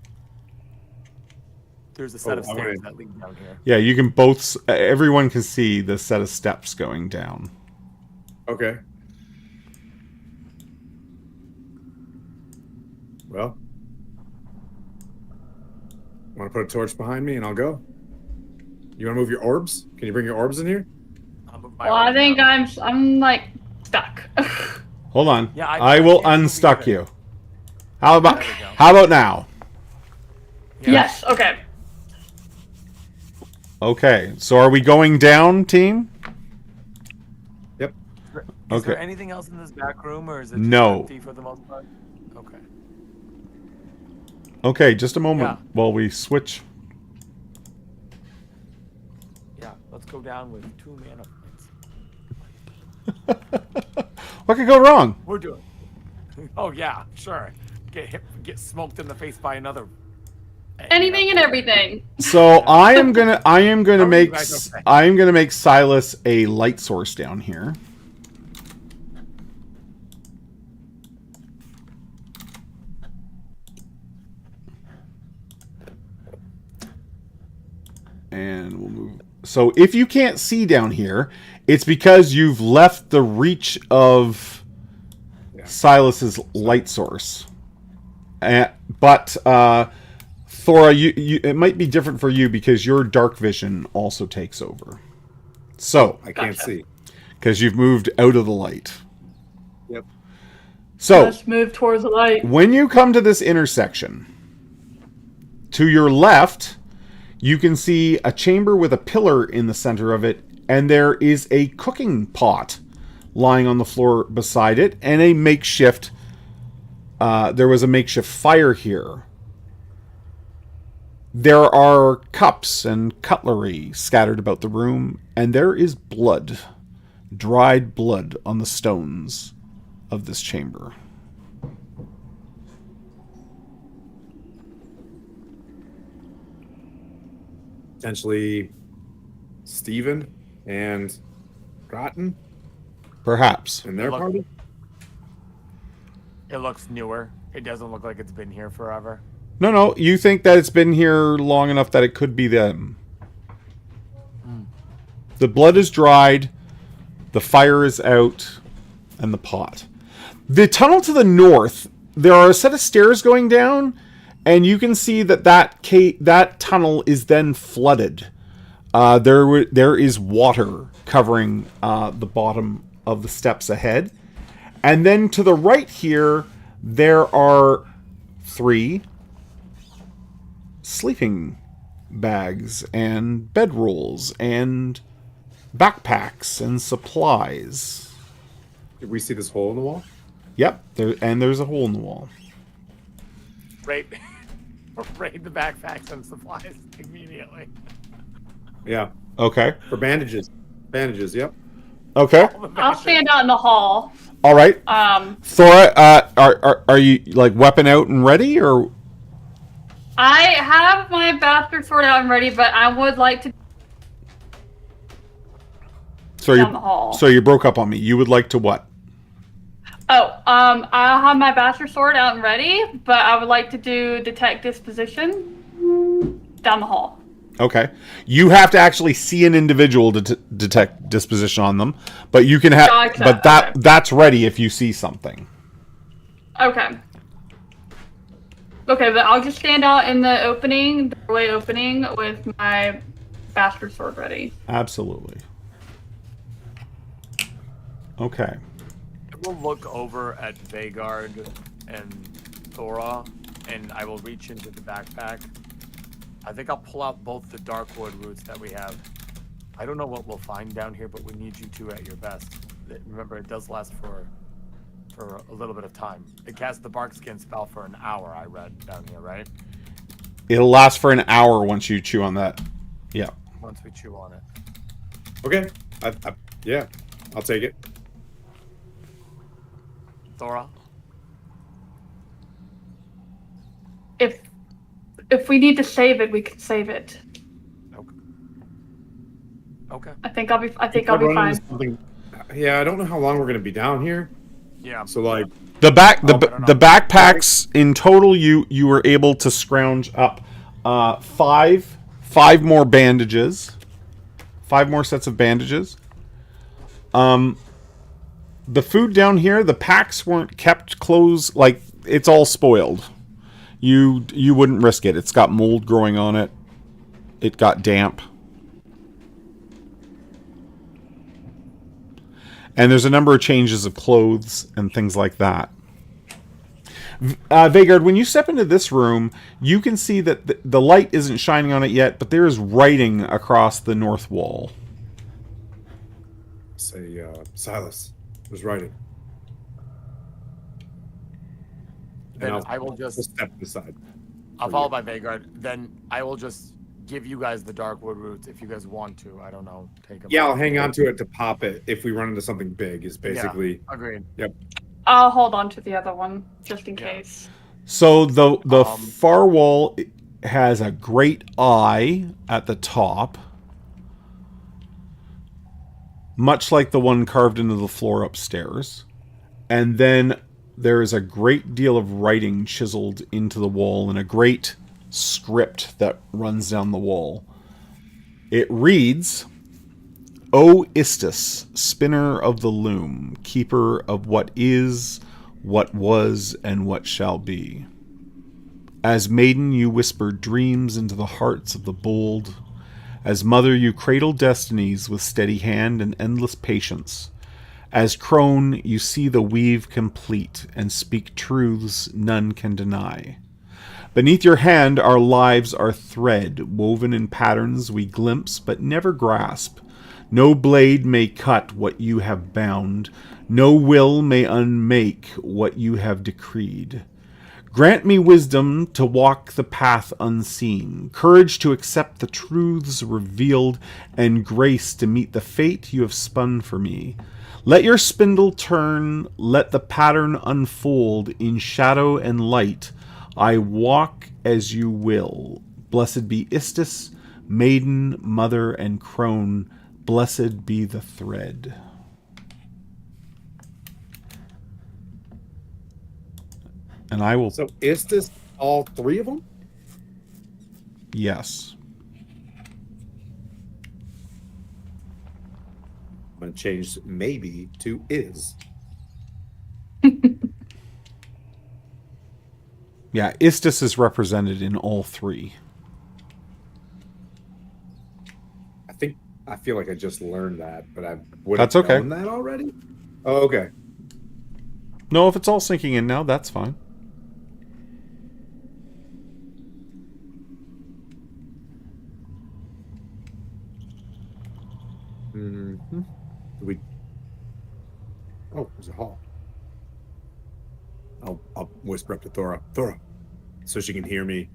there's a set of stairs that lead down here. Yeah, you can both... Everyone can see the set of steps going down. Okay. Well, want to put a torch behind me and I'll go? You want to move your orbs? Can you bring your orbs in here? Well, I think I'm like stuck. Hold on. Yeah, I will unstuck either. you. How about There we go. how about now? Yeah. Yes. Okay. Okay. So are we going down, team? Yep. Is Okay. there anything else in this back room, or is it just No. empty for the most part? Okay. Okay, just a moment Yeah. while we switch. Yeah, let's go down with 2 mana points. What could go wrong? We're doing. Oh yeah, sure. Get smoked in the face by another. Anything and everything. So I am gonna Are you make guys okay? I am gonna make Silas a light source down here. And we'll move. So if you can't see down here, it's because you've left the reach of Silas's light source. But Thora, you it might be different for you because your dark vision also takes over. So I can't Gotcha. see. because you've moved out of the light. Yep. So Let's move towards the light. when you come to this intersection, to your left, you can see a chamber with a pillar in the center of it, and there is a cooking pot lying on the floor beside it, and a makeshift. There was a makeshift fire here. There are cups and cutlery scattered about the room, and there is blood, dried blood on the stones of this chamber. Potentially Steven and Groton Perhaps. and their Look. party. It looks newer. It doesn't look like it's been here forever. No, you think that it's been here long enough that it could be them. The blood is dried, the fire is out, and the pot. The tunnel to the north, there are a set of stairs going down, and you can see that tunnel is then flooded. There is water covering the bottom of the steps ahead. And then to the right here, there are 3 sleeping bags and bedrolls and backpacks and supplies. Did we see this hole in the wall? Yep, there's a hole in the wall. Raid the backpacks and supplies immediately. Yeah. Okay. For bandages. Bandages, yep. Okay. I'll stand out in the hall. All right. Thora, are you like weapon out and ready, or? I have my bastard sword out and ready, but I would like to down the hall. So you broke up on me. You would like to what? I'll have my bastard sword out and ready, but I would like to do detect disposition down the hall. Okay. You have to actually see an individual to detect disposition on them, but you can have. Gotcha, But that's ready if you see something. Okay. Okay, but I'll just stand out in the opening, the doorway opening, with my bastard sword ready. Absolutely. Okay. We'll look over at Vegard and Thora and I will reach into the backpack. I think I'll pull out both the Darkwood roots that we have. I don't know what we'll find down here, but we need you two at your best. Remember, it does last for a little bit of time. It casts the bark skin spell for an hour, I read down here, right? It'll last for an hour once you chew on that. Yeah. Once we chew on it. Okay. Yeah, I'll take it. Thora? If we need to save it, we can save it. Okay. I think I'll be fine. Yeah, I don't know how long we're gonna be down here. Yeah. So like the backpacks in total, you were able to scrounge up five more bandages, 5 more sets of bandages. The food down here, the packs weren't kept closed, like it's all spoiled. You wouldn't risk it. It's got mold growing on it. It got damp. And there's a number of changes of clothes and things like that. Vagard, when you step into this room, you can see that the light isn't shining on it yet, but there is writing across the north wall. Say, Silas was writing. Then I will just step aside. I'll follow by Vagard. Then I will just give you guys the Darkwood roots if you guys want to. I don't know. Take them. Yeah, I'll hang on to it to pop it if we run into something big. Is basically. Yeah, agreed. Yep. I'll hold on to the other one just in case. So the far wall has a great eye at the top, much like the one carved into the floor upstairs, and then there is a great deal of writing chiseled into the wall and a great script that runs down the wall. It reads, "O Istis, spinner of the loom, keeper of what is, what was, and what shall be. As maiden you whisper dreams into the hearts of the bold. As mother you cradle destinies with steady hand and endless patience. As crone you see the weave complete and speak truths none can deny. Beneath your hand our lives are thread, woven in patterns we glimpse but never grasp. No blade may cut what you have bound, no will may unmake what you have decreed. Grant me wisdom to walk the path unseen, courage to accept the truths revealed, and grace to meet the fate you have spun for me. Let your spindle turn, let the pattern unfold in shadow and light. I walk as you will. Blessed be Istis, maiden, mother, and crone. Blessed be the thread." And I will... So is this all 3 of them? Yes. I'm going to change maybe to is. Yeah, Istis is represented in all 3. I feel like I just learned that, but I would have That's okay. known that already? Oh, okay. No, if it's all sinking in now, that's fine. Mm-hmm. Oh, there's a hall. I'll whisper up to Thora, so she can hear me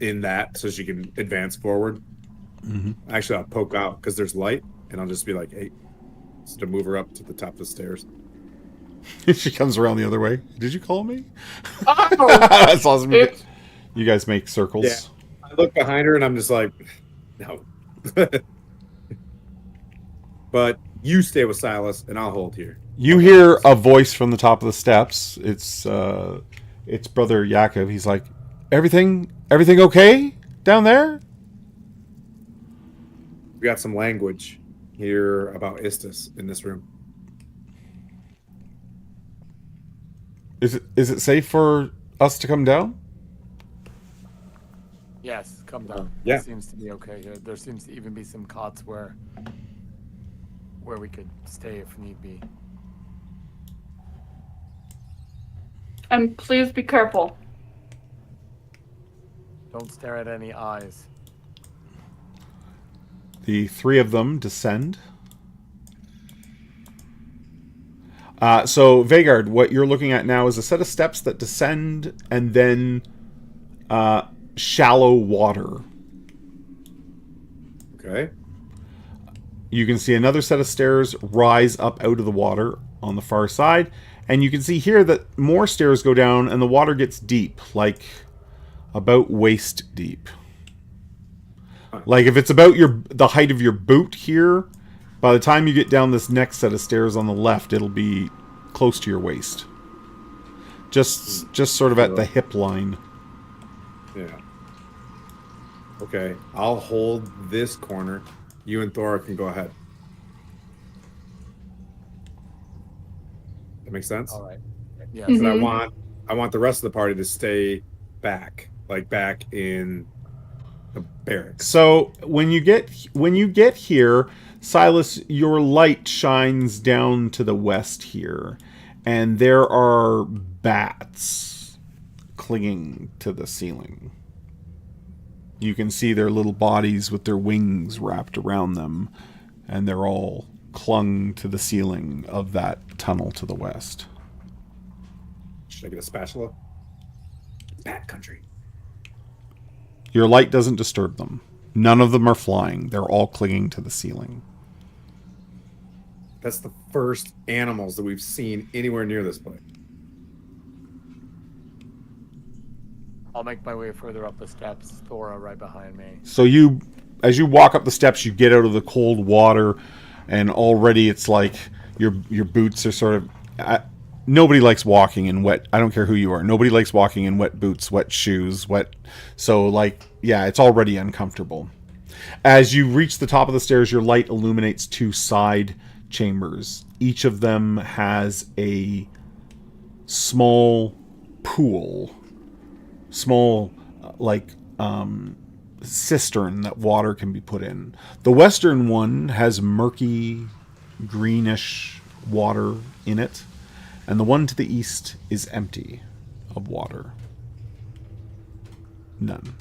in that, so she can advance forward. Mm-hmm. Actually, I'll poke out because there's light, and I'll just be like, "Hey," so to move her up to the top of the stairs. She comes around the other way. Did you call me? Oh, That's awesome. You guys make circles. Yeah. I look behind her, and I'm just like, no. But you stay with Silas, and I'll hold here. You hear a voice from the top of the steps. It's Brother Yakov. He's like, everything okay down there? We got some language here about Istis in this room. Is it safe for us to come down? Yes, come down. Yeah. It seems to be okay here. There seems to even be some cots where we could stay if need be. and please be careful. Don't stare at any eyes. The three of them descend. So, Vagard, what you're looking at now is a set of steps that descend and then shallow water. Okay. You can see another set of stairs rise up out of the water on the far side. And you can see here that more stairs go down and the water gets deep, like about waist deep. Like if it's about the height of your boot here, by the time you get down this next set of stairs on the left, it'll be close to your waist. Just sort of at the hip line. Yeah. Okay, I'll hold this corner. You and Thora can go ahead. That makes sense? All right. Yeah. But I want the rest of the party to stay back, like back in the barracks. So when you get here, Silas, your light shines down to the west here, and there are bats clinging to the ceiling. You can see their little bodies with their wings wrapped around them, and they're all clung to the ceiling of that tunnel to the west. Should I get a spatula? Bat country. Your light doesn't disturb them. None of them are flying. They're all clinging to the ceiling. That's the first animals that we've seen anywhere near this place. I'll make my way further up the steps. Thora right behind me. So as you walk up the steps, you get out of the cold water, and already it's like your boots are sort of... nobody likes walking in wet... I don't care who you are. Nobody likes walking in wet boots, wet shoes, wet... So, like, yeah, it's already uncomfortable. As you reach the top of the stairs, your light illuminates two side chambers. Each of them has a small pool. Small, cistern that water can be put in. The western one has murky, greenish water in it, and the one to the east is empty of water. None.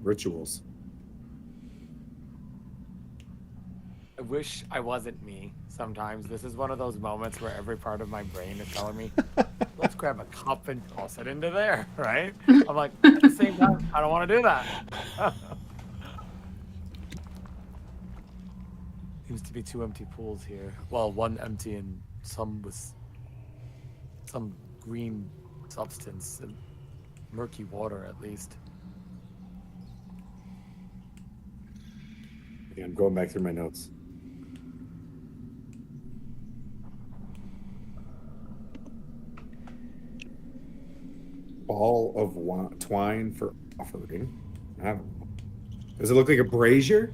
Rituals. I wish I wasn't me. Sometimes this is one of those moments where every part of my brain is telling me, let's grab a cup and toss it into there, right? I'm like, at the same time, I don't want to do that. Seems to be two empty pools here. Well, one empty and some with some green substance and murky water at least. Yeah, I'm going back through my notes. Ball of twine for offering. Does it look like a brazier?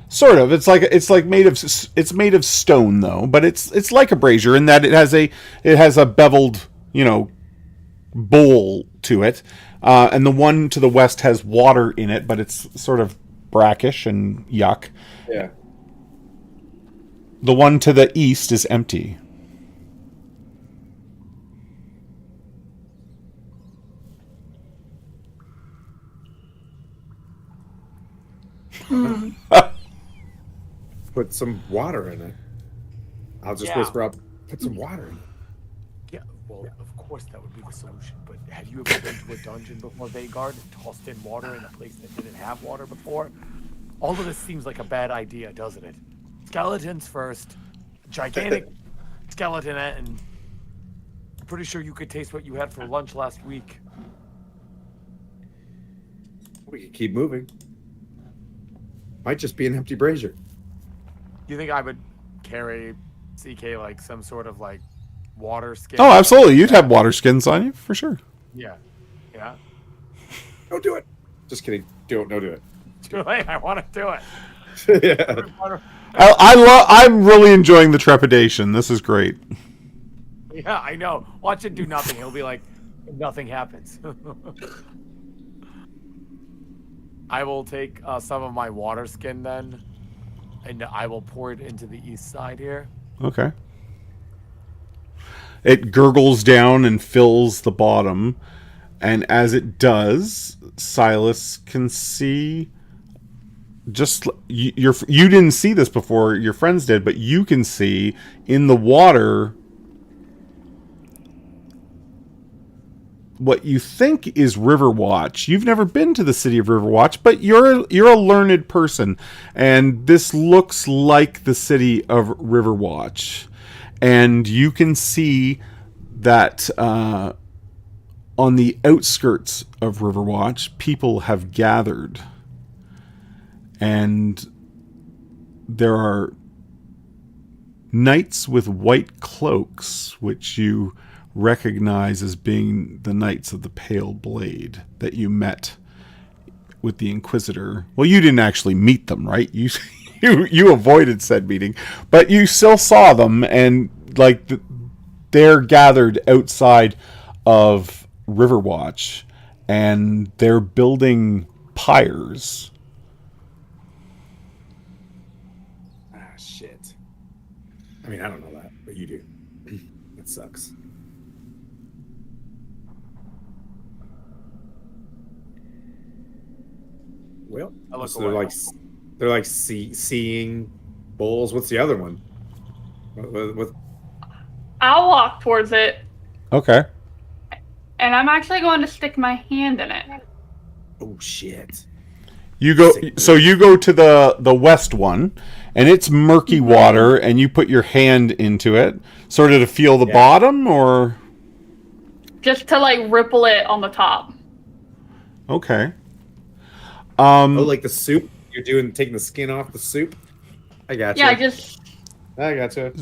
Sort of. It's made of stone though, but it's like a brazier in that it has a beveled, bowl to it, and the one to the west has water in it, but it's sort of brackish and yuck. Yeah. The one to the east is empty. Put some water in it. I'll just whisper up, put some water in it. Yeah, well, of course that would be the solution, but have you ever been to a dungeon before, Vagard, and tossed in water in a place that didn't have water before? All of this seems like a bad idea, doesn't it? Skeletons first, gigantic skeleton, and I'm pretty sure you could taste what you had for lunch last week. We can keep moving. Might just be an empty brazier. Do you think I would carry CK like some sort of like water skin? Oh, absolutely. You'd have water skins on you for sure. Yeah. Yeah. Don't do it. Just kidding. Don't do it. Too late. I want to do it. Yeah. I'm really enjoying the trepidation. This is great. Yeah, I know. Watch it do nothing. He'll be like, nothing happens. I will take some of my water skin then, and I will pour it into the east side here. Okay. It gurgles down and fills the bottom, and as it does, Silas can see. Just you didn't see this before, your friends did, but you can see in the water what you think is Riverwatch. You've never been to the city of Riverwatch, but you're a learned person, and this looks like the city of Riverwatch. And you can see that on the outskirts of Riverwatch, people have gathered, and there are knights with white cloaks, which you recognize as being the Knights of the Pale Blade that you met with the Inquisitor. Well, you didn't actually meet them, right? You avoided said meeting, but you still saw them, and like they're gathered outside of Riverwatch, and they're building pyres. Ah, shit. I mean, I don't know that, but you do. That sucks. Well, I look so away. they're like seeing bowls. What's the other one? What? I'll walk towards it, Okay. and I'm actually going to stick my hand in it. Oh shit! You go to the west one, and it's murky water, and you put your hand into it, sort of to feel the bottom, or Just to like ripple it on the top. okay. Oh, like the soup. You're taking the skin off the soup. I got you. Yeah, I gotcha.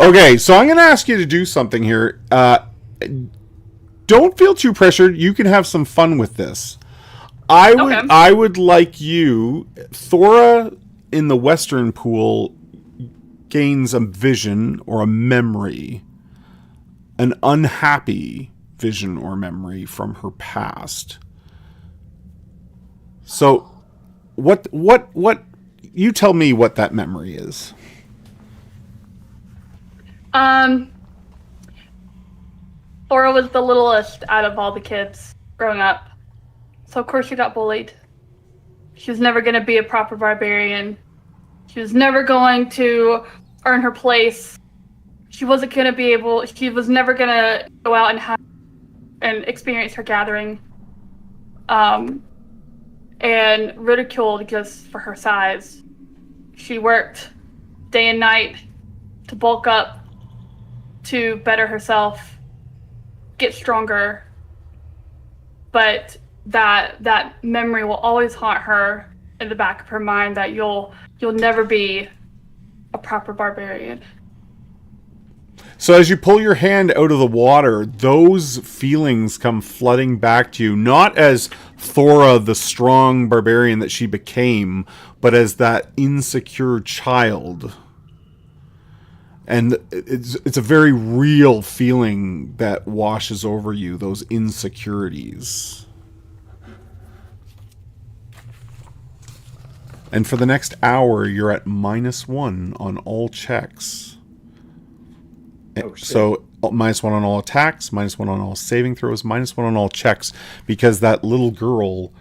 Okay, so I'm going to ask you to do something here. Don't feel too pressured. You can have some fun with this. I would like you, Thora in the western pool gains a vision or a memory, an unhappy vision or memory from her past. So, what you tell me what that memory is. Laura was the littlest out of all the kids growing up. So of course she got bullied. She was never going to be a proper barbarian. She was never going to earn her place. She was never going to go out and experience her gathering. And ridiculed just for her size. She worked day and night to bulk up, to better herself, get stronger. But that memory will always haunt her in the back of her mind, that you'll never be a proper barbarian. So as you pull your hand out of the water, those feelings come flooding back to you, not as Thora, the strong barbarian that she became, but as that insecure child. And it's a very real feeling that washes over you, those insecurities. And for the next hour, you're at -1 on all checks. Oh, shit. So -1 on all attacks, -1 on all saving throws, -1 on all checks, because that little girl,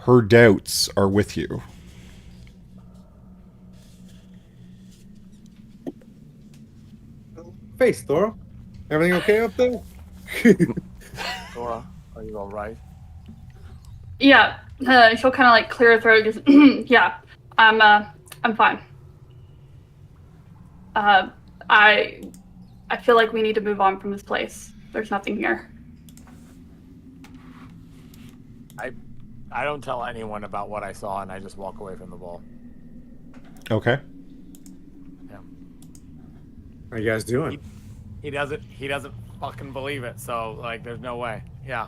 her doubts are with you. Face, Thora. Everything okay up there? Dora, are you all right? Yeah, she'll kind of like clear her throat. Just yeah, I'm fine. I feel like we need to move on from this place. There's nothing here. I don't tell anyone about what I saw, and I just walk away from the ball. Okay. Yeah. How you guys doing? He doesn't fucking believe it. So like, there's no way. Yeah.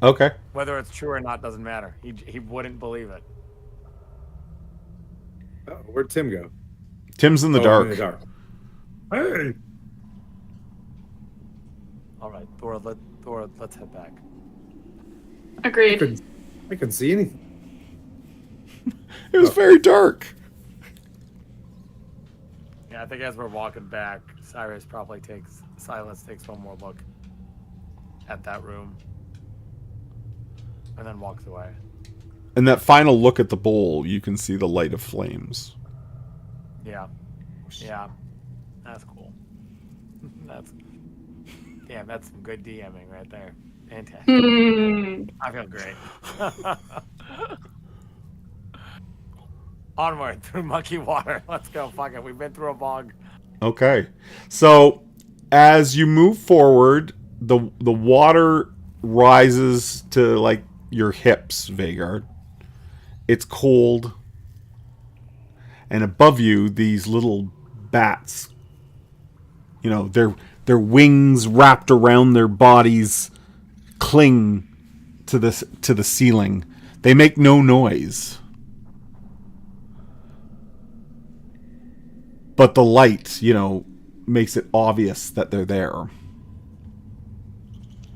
Okay. Whether it's true or not doesn't matter. He wouldn't believe it. Oh, where'd Tim go? Tim's in the dark. In the dark. Hey. All right, Thora, let's head back. Agreed. I couldn't see anything. It was very dark. Yeah, I think as we're walking back, Silas takes one more look at that room and then walks away. And that final look at the bowl, you can see the light of flames. Yeah. That's cool. That's some good DMing right there. Fantastic. I feel great. Onward through mucky water. Let's go. Fuck it. We've been through a bog. Okay. So as you move forward, the water rises to like your hips, Vhagar. It's cold. And above you, these little bats, you know, their wings wrapped around their bodies cling to the ceiling. They make no noise. But the light, you know, makes it obvious that they're there.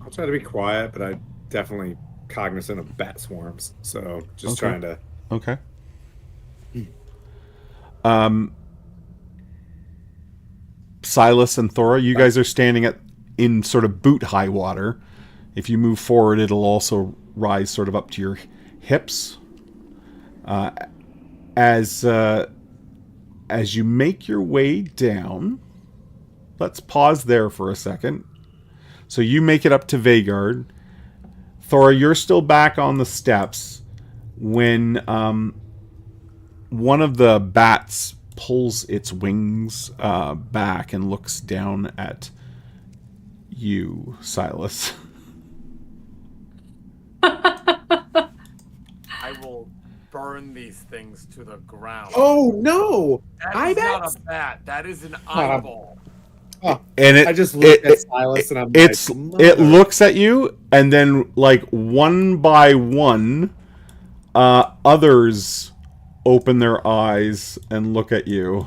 I'll try to be quiet, but I'm definitely cognizant of bat swarms. So just trying to. Okay. Silas and Thora, you guys are standing in sort of boot high water. If you move forward, it'll also rise sort of up to your hips. As you make your way down, let's pause there for a second. So you make it up to Vhagar. Thora, you're still back on the steps when one of the bats pulls its wings back and looks down at you, Silas. I will burn these things to the ground. Oh no! That is not a bat. That is an eyeball. And I just looked at Silas and I'm it looks at you, and then like one by one, others open their eyes and look at you.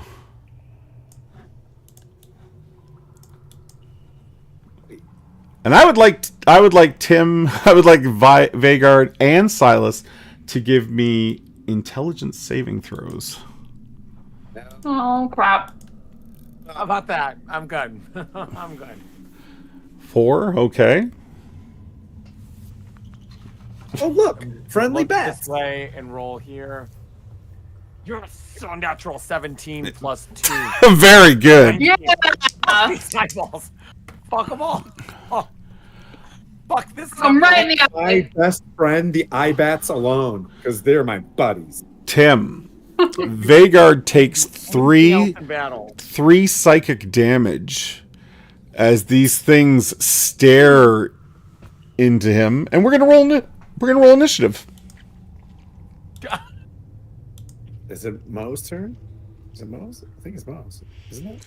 And I would like Vhagar and Silas to give me intelligence saving throws. Oh crap! How about that? I'm good. I'm good. 4, okay. Oh look, friendly Look bats. this way and roll here. You're a natural 17 plus 2. Very good. Yeah. These eyeballs. Fuck them all. Oh. Fuck this. I'm right in the eye. My best friend, the eye bats alone, because they're my buddies. Tim, Vhagar takes Anything else in battle? 3 psychic damage as these things stare into him, and we're gonna roll initiative. Is it Mo's turn? Is it Mo's? I think it's Mo's. Isn't it?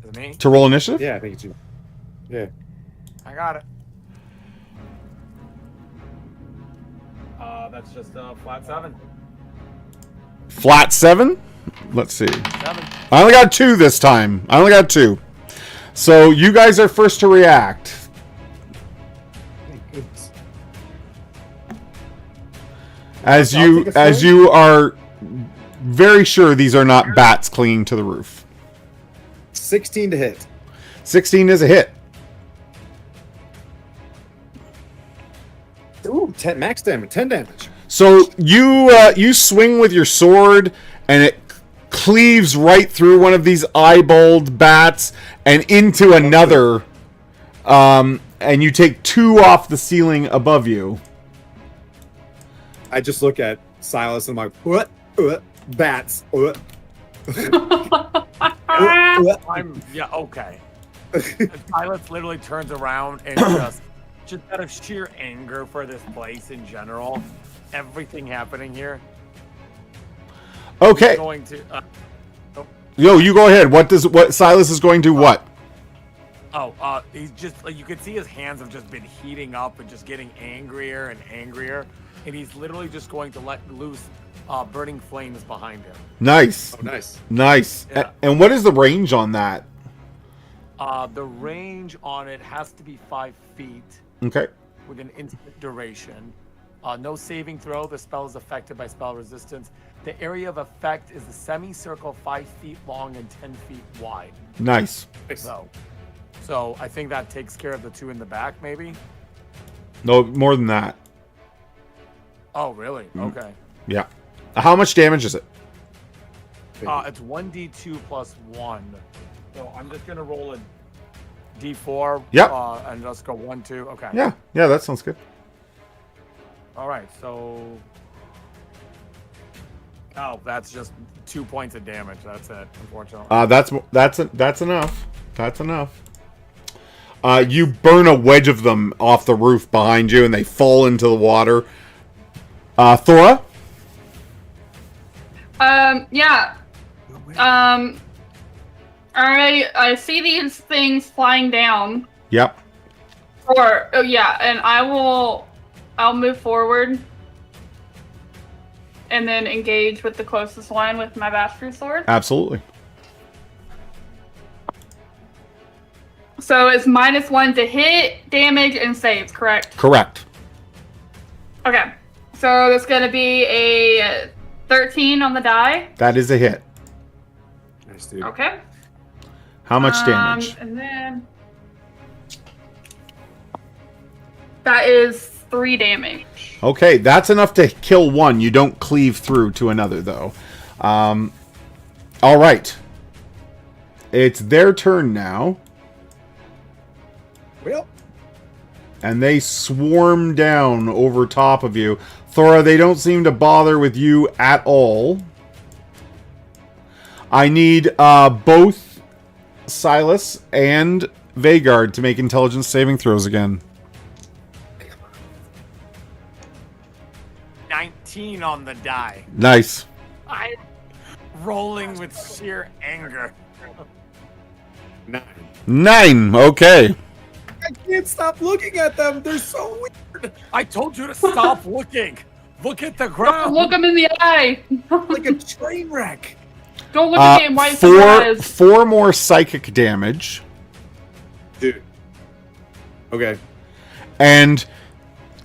Is it me? To roll initiative? Yeah, I think it's you. Yeah. I got it. That's just flat 7. Flat 7? Let's see. 7. I only got 2 this time. So you guys are first to react. Thank goodness. As I'll you take a swing. are very sure these are not bats clinging to the roof. 16 to hit. 16 is a hit. Ooh, 10 max damage, 10 damage. So you swing with your sword, and it cleaves right through one of these eyeballed bats and into another. And you take 2 off the ceiling above you. I just look at Silas and I'm like, what? Bats. Okay. And Silas literally turns around and just out of sheer anger for this place in general, everything happening here. Okay. Going to. Yo, you go ahead. What Silas is going to what? He's just like, you can see his hands have just been heating up and just getting angrier and angrier, and he's literally just going to let loose burning flames behind him. Nice. Oh, nice. Nice. Yeah. And what is the range on that? The range on it has to be 5 feet Okay. with an instant duration. No saving throw. The spell is affected by spell resistance. The area of effect is a semicircle 5 feet long and 10 feet wide. Nice. So I think that takes care of the 2 in the back, maybe? No, more than that. Oh, really? Okay. Yeah. How much damage is it? It's 1d2 plus 1. So I'm just going to roll a d4. Yep. And just go 1, 2. Okay. Yeah, that sounds good. All right, so... Oh, that's just 2 points of damage. That's it, unfortunately. That's enough. That's enough. You burn a wedge of them off the roof behind you, and they fall into the water. Thora? Yeah. I see these things flying down. Yep. And I'll move forward and then engage with the closest one with my Bastard Sword. Absolutely. So it's -1 to hit, damage, and saves, correct? Correct. Okay. So it's going to be a 13 on the die. That is a hit. Nice, dude. Okay. How much damage? And then that is 3 damage. Okay, that's enough to kill one. You don't cleave through to another, though. All right. It's their turn now. Well, And they swarm down over top of you. Thora, they don't seem to bother with you at all. I need both Silas and Vagard to make intelligence saving throws again. 19 on the die. Nice. I'm rolling with sheer anger. 9. 9. Okay. I can't stop looking at them. They're so weird. I told you to stop looking. Look at the ground. Look him in the eye. Like a train wreck. Don't look at me and wipe your eyes. 4 more psychic damage. Dude. Okay. And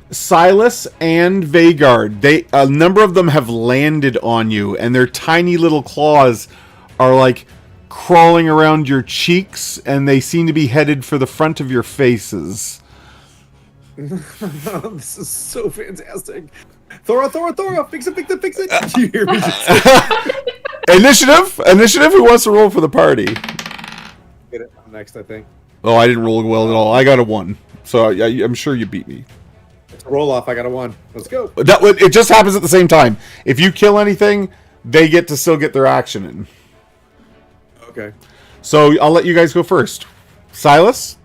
Silas and Vagard, a number of them have landed on you, and their tiny little claws are like crawling around your cheeks, and they seem to be headed for the front of your faces. This is so fantastic. Thora, fix it. You hear me just Initiative, who wants to roll for the party? get it next, I think. Oh, I didn't roll well at all. I got a 1, so I'm sure you beat me. It's a roll off. I got a 1. Let's go. It just happens at the same time. If you kill anything, they get to still get their action in. Okay. So I'll let you guys go first. Silas?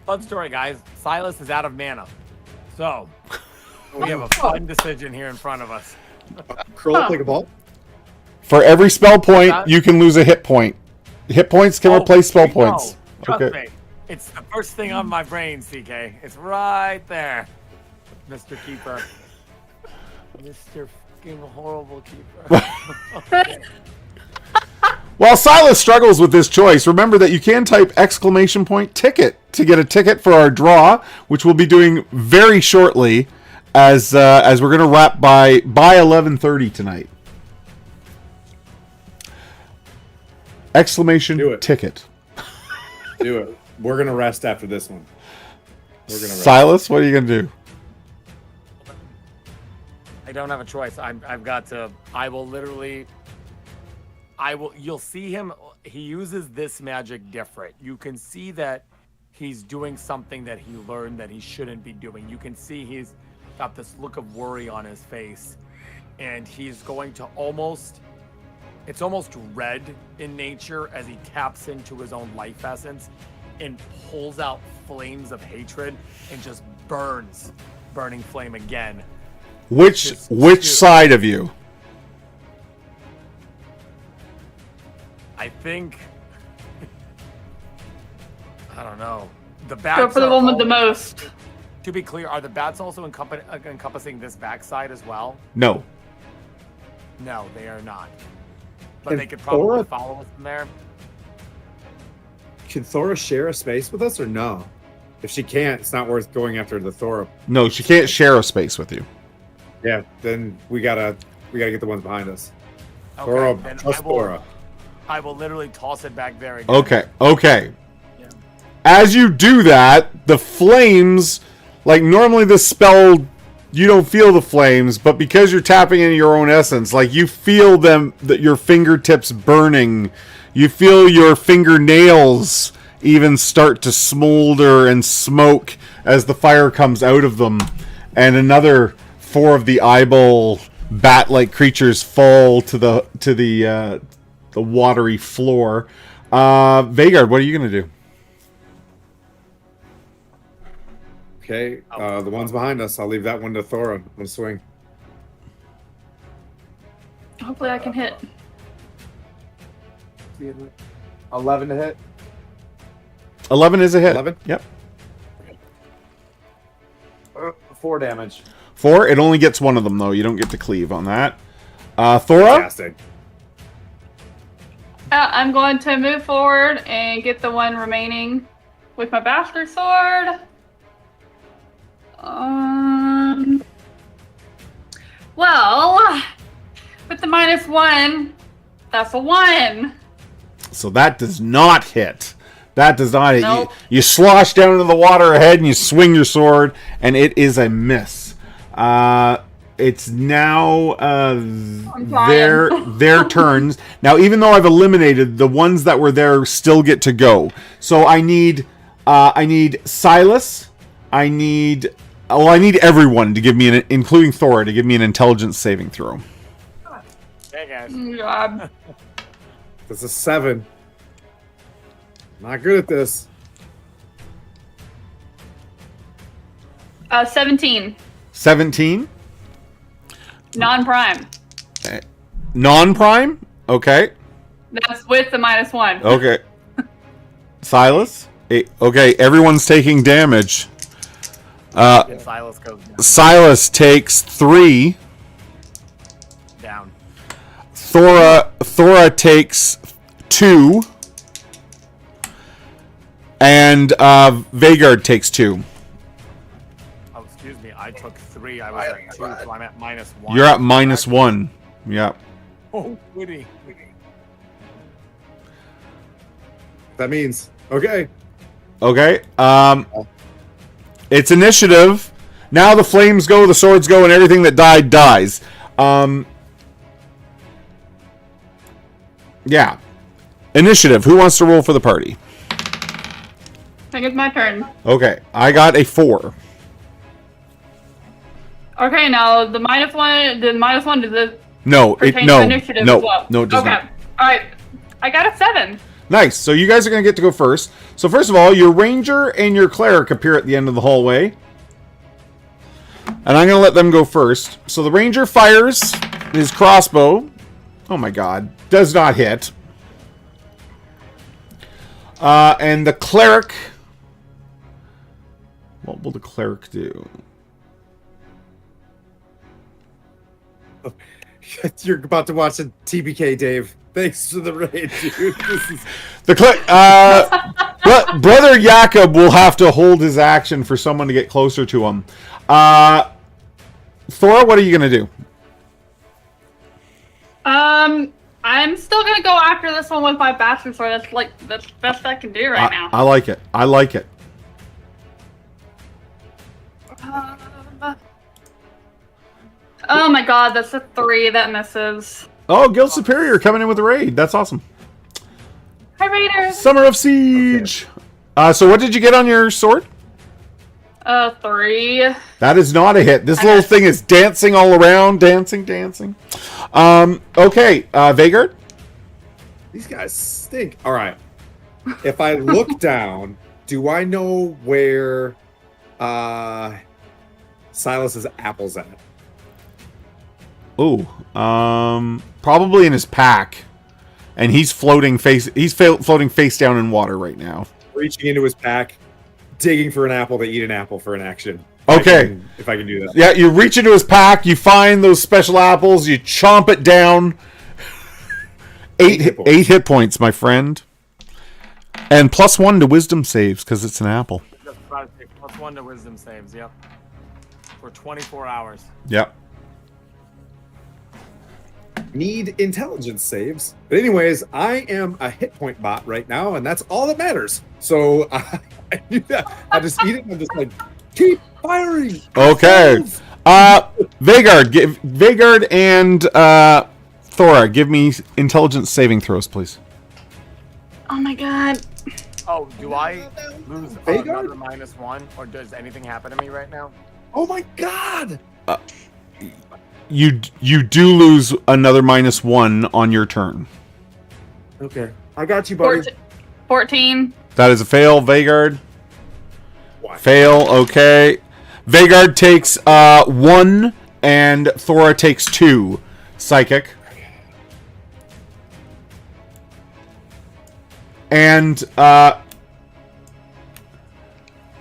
Fun story, guys. Silas is out of mana. So, we have a fun decision here in front of us. Curl up like a ball. For every spell point, you can lose a hit point. Hit points can replace spell No, points. Trust me. It's the first thing on my brain, CK. It's right there. Mr. Keeper. Mr. fucking horrible keeper. While Silas struggles with this choice, remember that you can type !ticket to get a ticket for our draw, which we'll be doing very shortly, as we're going to wrap by 11:30 tonight. !ticket. Do it. We're gonna rest after this one. We're gonna rest. Silas, what are you going to do? I don't have a choice. I've got to. You'll see him. He uses this magic different. You can see that he's doing something that he learned that he shouldn't be doing. You can see he's got this look of worry on his face, and he's going to it's almost red in nature as he taps into his own life essence and pulls out flames of hatred and just burning flame again. Which side of you? I think I don't know. The bats Go for the are one with the all- most. To be clear, are the bats also encompassing this backside as well? No. No, they are not. But Can they could probably Thora- follow us from there. Can Thora share a space with us or no? If she can't, it's not worth going after the Thora. No, she can't share a space with you. Yeah, then we gotta get the ones behind us. Okay, Thora, then trust Thora. I will literally toss it back there again. Okay. Yeah. As you do that, the flames, like normally the spell, you don't feel the flames, but because you're tapping into your own essence, like you feel them, that your fingertips burning, you feel your fingernails even start to smolder and smoke as the fire comes out of them, and another 4 of the eyeball bat-like creatures fall to the watery floor. Vhagar, what are you gonna do? Okay, the ones behind us. I'll leave that one to Thora. I'm gonna swing. Hopefully I can hit. 11 to hit. 11 is a hit. 11? Yep. 4 damage. 4. It only gets one of them though. You don't get to cleave on that. Thora. Fantastic. I'm going to move forward and get the one remaining with my bastard sword. Well, with the -1, that's a 1. So that does not hit. That does not hit. Nope. You slosh down into the water ahead and you swing your sword, and it is a miss. It's now their turns. Now, even though I've eliminated the ones that were there, still get to go. So I need Silas. I need everyone to give me including Thora, to give me an intelligence saving throw. Hey guys. God. That's a 7. Not good at this. 17. 17. Non-prime. Non-prime. Okay. That's with the -1. Okay. Silas. Okay. Everyone's taking damage. Silas goes down. Silas takes 3. Down. Thora takes 2. And Vhagar takes 2. Oh, excuse me. I took 3. I was at 2, so I'm at -1. You're at -1. Yeah. Oh, goody. That means okay. Okay. It's initiative. Now the flames go, the swords go, and everything that died dies. Yeah. Initiative. Who wants to roll for the party? I think it's my turn. Okay. I got a 4. Okay, now the -1, does it No, pertain no, to initiative no, as well? no, it does okay. not. Alright. I got a 7. Nice. So you guys are going to get to go first. So first of all, your ranger and your cleric appear at the end of the hallway. And I'm going to let them go first. So the ranger fires his crossbow. Oh my god. Does not hit. And the cleric... What will the cleric do? You're about to watch a TBK, Dave. Thanks for the raid, dude. This is... Brother Jakob will have to hold his action for someone to get closer to him. Thor, what are you going to do? I'm still gonna go after this one with my bastard sword. That's the best I can do right now. I like it. I like it. Oh my god, that's a 3 that misses. Oh, Guild Superior coming in with a raid. That's awesome. Hi, Raiders. Summer of Siege. So what did you get on your sword? 3. That is not a hit. This little thing is dancing all around. Dancing. Okay, Vhagar? These guys stink. All right. If I look down, do I know where Silas's apple's at? Ooh, probably in his pack, and he's floating face down in water right now. Reaching into his pack, digging for an apple to eat an apple for an action. Okay, if I can do that. Yeah, you reach into his pack, you find those special apples, you chomp it down. 8 hit points, my friend, and +1 to wisdom saves because it's an apple. Just about to +1 to wisdom saves, yep. For 24 hours. Yep. Need intelligence saves. But anyways, I am a hit point bot right now, and that's all that matters. So I do that. I just eat it and I'm just like, keep firing. Okay. Vagard and Thora, give me intelligence saving throws, please. Oh my god. Oh, do I lose Vagard? another -1, or does anything happen to me right now? Oh my god. You do lose another -1 on your turn. Okay. I got you, buddy. 14. That is a fail, Vagard. Why? Fail, okay. Vagard takes 1, and Thora takes 2. Psychic. And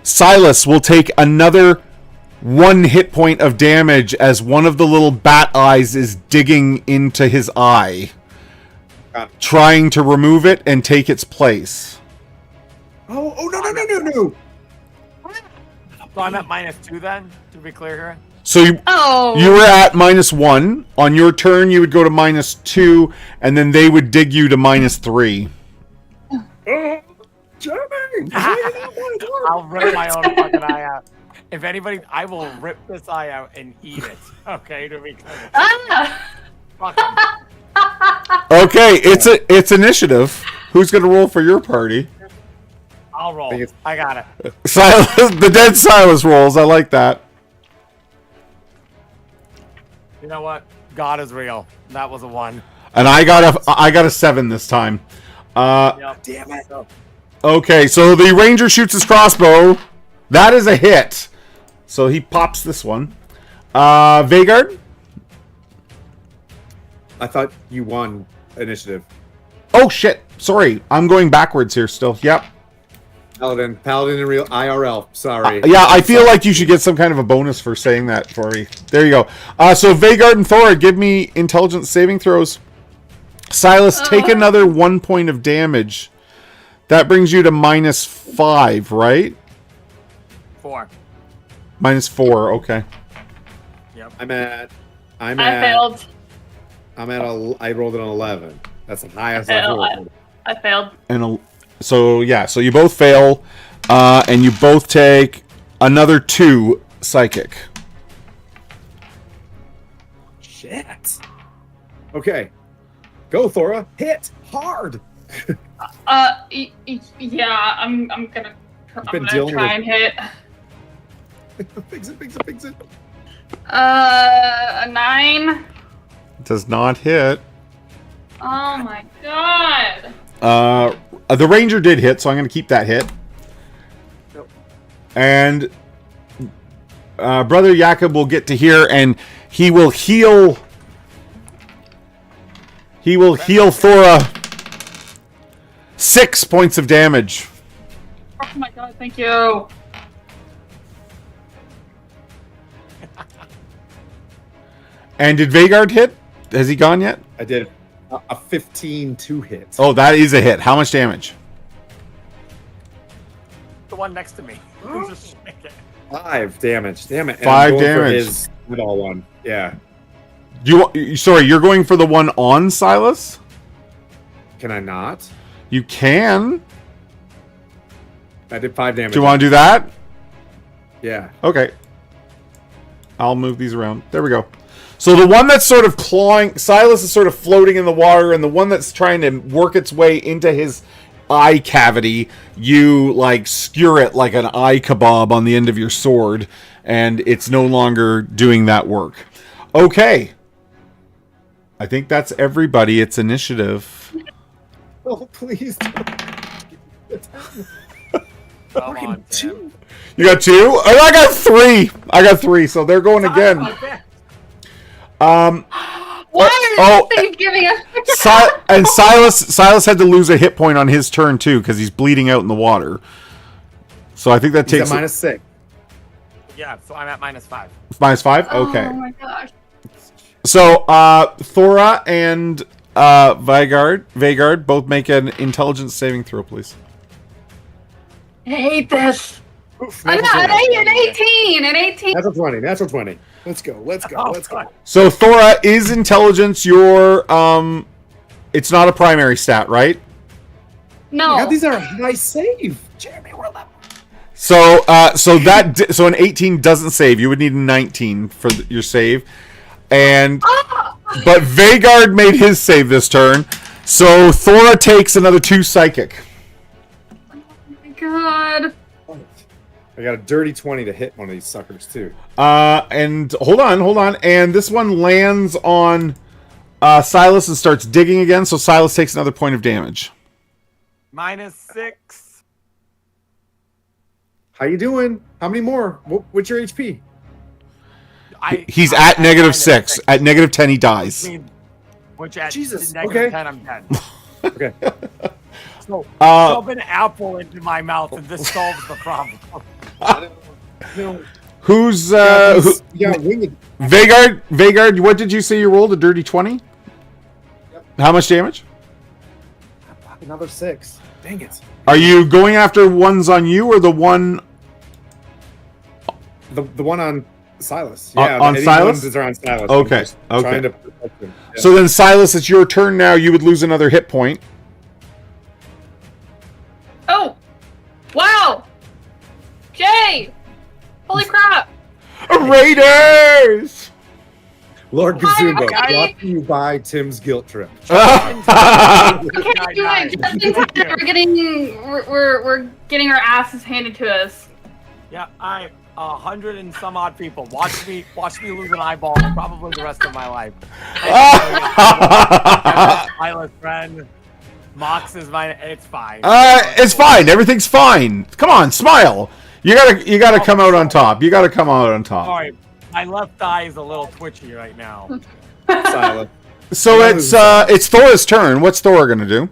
Silas will take another 1 hit point of damage as one of the little bat eyes is digging into his eye, trying to remove it and take its place. Oh, no. So I'm at -2 then, to be clear here? So you were at -1. On your turn, you would go to -2, and then they would dig you to -3. Jeremy! I'll rip my own fucking eye out. If anybody, I will rip this eye out and eat it. Okay, to be clear. Fuck 'em. Okay, it's initiative. Who's gonna roll for your party? I'll roll. I got it. Silas, the dead Silas rolls. I like that. You know what? God is real. That was a 1. And I got a 7 this time. Yep. Damn it. Okay, so the ranger shoots his crossbow. That is a hit. So he pops this one. Vagard? I thought you won initiative. Oh shit. Sorry. I'm going backwards here still. Yep. Paladin in real IRL. Sorry. Yeah, I feel like you should get some kind of a bonus for saying that for me. There you go. So Vagard and Thora, give me intelligence saving throws. Silas, take another 1 point of damage. That brings you to -5, right? 4. -4, okay. Yep. I failed. I rolled an 11. That's the highest I I've failed. rolled. I failed. And so you both fail, and you both take another 2 psychic. Shit. Okay. Go, Thora. Hit hard. Yeah, I'm gonna try and hit. Fix it. A 9. Does not hit. Oh my god. The ranger did hit, so I'm going to keep that hit. Nope. And Brother Jakob will get to here, and he will heal. He will heal Thora 6 points of damage. Oh my god, thank you. And did Vagard hit? Has he gone yet? I did a 15 to hit. Oh, that is a hit. How much damage? The one next to me. Who's just shaking. 5 damage. Damn it. And 5 I'm going for damage. his middle one. Yeah. Sorry, you're going for the one on Silas? Can I not? You can. I did 5 damage. Do you want to do that? Yeah. Okay. I'll move these around. There we go. So the one that's sort of clawing, Silas is sort of floating in the water, and the one that's trying to work its way into his eye cavity, you like skewer it like an eye kebab on the end of your sword, and it's no longer doing that work. Okay. I think that's everybody. It's initiative. Oh, please. Come on, Sam. You got 2? Oh, I got 3. I got 3, so they're going again. Why are these giving us? And Silas had to lose a hit point on his turn too because he's bleeding out in the water. So I think that He's takes at -6. Yeah, so I'm at -5. -5. Okay. Oh my gosh. So Thora and Vagard both make an intelligence saving throw, please. I hate this. Oof, An natural 20. 18. An 18. Natural 20. Natural 20. Let's go. Let's go. Oh, Let's go. So Thora, is intelligence your it's not a primary stat, right? No. God, these are a high save. Jeremy, we're level. So so an 18 doesn't save. You would need a 19 for your save. And but Vhagar made his save this turn. So Thora takes another 2 psychic. Oh my god. I got a dirty 20 to hit one of these suckers too. And hold on. And this one lands on Silas and starts digging again, so Silas takes another point of damage. -6. How you doing? How many more? What's your HP? He's at -6. At -10 he dies. Which at Jesus, -10 okay. I'm dead. Okay. So shove an apple into my mouth and this solves the problem. No. Who's Yeah, winged. Vhagar, what did you say you rolled? A dirty 20? Yep. How much damage? Another 6. Dang it. Are you going after ones on you or the one The one on Silas. On- Yeah, on any Silas? ones that are on Silas. Okay, I'm just okay. Trying to protect him. Yeah. So then Silas, it's your turn now. You would lose another hit point. Oh. Wow. Jay. Holy crap. Raiders! Lord Kazumba, Hi. brought to you by Tim's Guilt Trip. Okay, do it. Just in time. We're getting our asses handed to us. Yeah, 100 and some odd people. Watch me lose an eyeball probably the rest of my life. Pilot friend. Mox is mine. It's fine. It's fine. Everything's fine. Come on, smile. You gotta come out on top. You gotta come out on top. Sorry, my left eye is a little twitchy right now. Silas. So it's Thora's turn. What's Thora gonna do?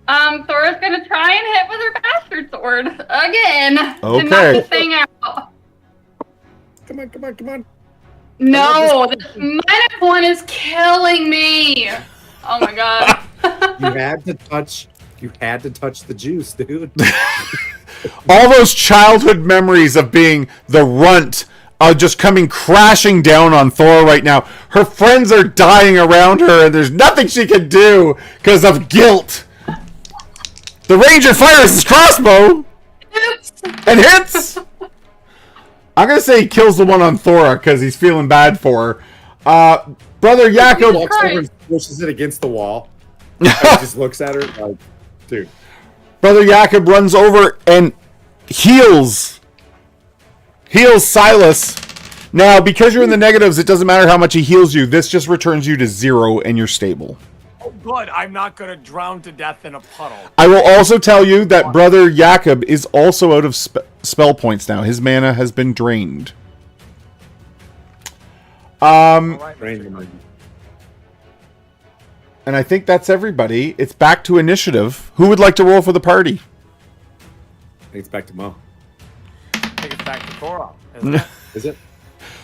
Thora's gonna try and hit with her bastard sword again. Okay. To knock the thing out. Come on. No, this -1 is killing me. Oh my god. You had to touch the juice, dude. All those childhood memories of being the runt are just coming crashing down on Thora right now. Her friends are dying around her, and there's nothing she can do because of guilt. The ranger fires his crossbow and hits. I'm gonna say he kills the one on Thora because he's feeling bad for her. Brother Jakob Walks over and pushes it against the wall. And he just looks at her like, dude. Brother Jakob runs over and heals Silas. Now, because you're in the negatives, it doesn't matter how much he heals you. This just returns you to 0 and you're stable. Oh, good. I'm not gonna drown to death in a puddle. I will also tell you that Brother Jakob is also out of spell points now. His mana has been drained. All right, And I think that's everybody. It's back to initiative. Who would like to roll for the party? I think it's back to Mo. take it back to Thora. Isn't it? Is it?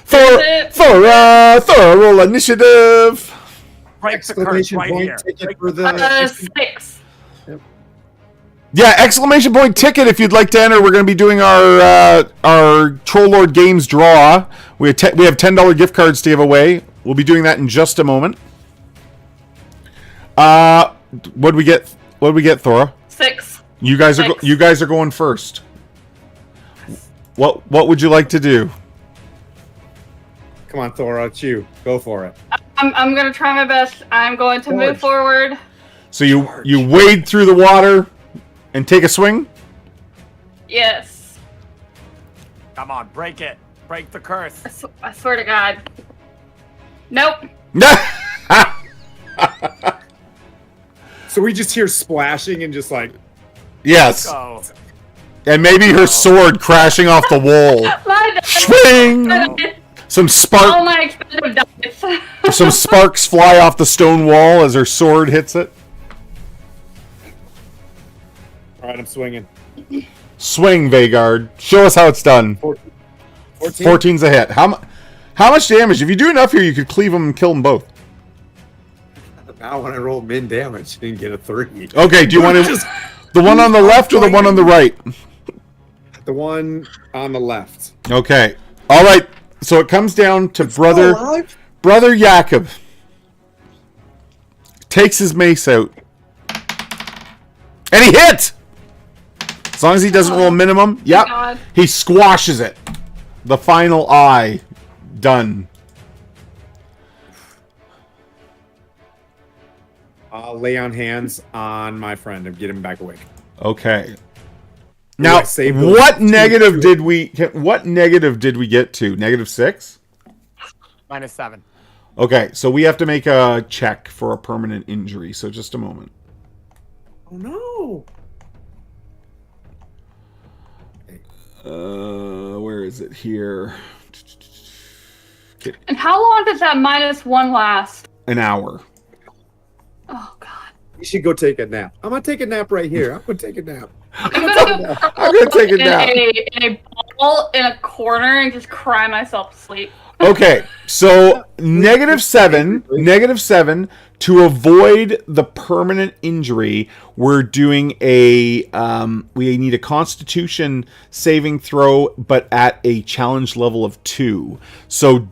Thora, roll initiative. Break the curse Exclamation right point here. ticket for the 6. Yeah, exclamation point ticket if you'd like to enter. We're going to be doing our Troll Lord Games draw. We have $10 gift cards to give away. We'll be doing that in just a moment. What'd we get? What'd we get, Thora? 6. You guys are Six. you guys are going first. What would you like to do? Come on, Thora, it's you. Go for it. I'm gonna try my best. I'm going to move Charge. forward. So you wade through the water and take a swing? Yes. Come on, break it. Break the curse. I swear to God. Nope. So we just hear splashing and just like, Yes. Go. And maybe her sword crashing off the wall. My Swing! Some All my expensive dice. some sparks fly off the stone wall as her sword hits it. all right, I'm swinging. Swing, Vhagar. Show us how it's done. 14. 14's a hit. How much damage? If you do enough here, you could cleave them and kill them both. Now when I roll min damage, I didn't get a 3. Okay, do you want to... The one on the left or the one on the right? The one on the left. Okay. All right. So it comes down to brother Jakob. Takes his mace out. And he hit! As long as he doesn't roll minimum. Yep. God. He squashes it. The final eye. Done. I'll lay on hands on my friend and get him back awake. Okay. Now, I saved those what two- negative did we get to? -6? -7. Okay, so we have to make a check for a permanent injury. So just a moment. Oh no! Where is it here? And how long does that -1 last? An hour. Oh God. You should go take a nap. I'm gonna take a nap right here. I'm gonna take a nap. I'm gonna take a nap. in a ball in a corner and just cry myself to sleep. Okay, so -7 to avoid the permanent injury. We're doing we need a Constitution saving throw, but at a challenge level of 2. So,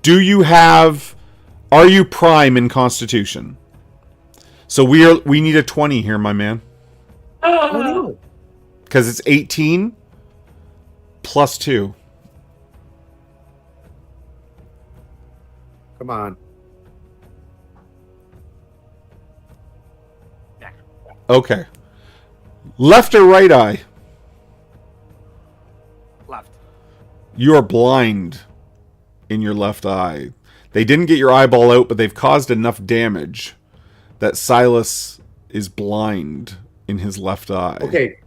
are you prime in Constitution? So we need a 20 here, my man, Oh no! because it's 18 plus 2. Come on. Okay. Left or right eye? Left. You are blind in your left eye. They didn't get your eyeball out, but they've caused enough damage that Silas is blind in his left eye. Okay.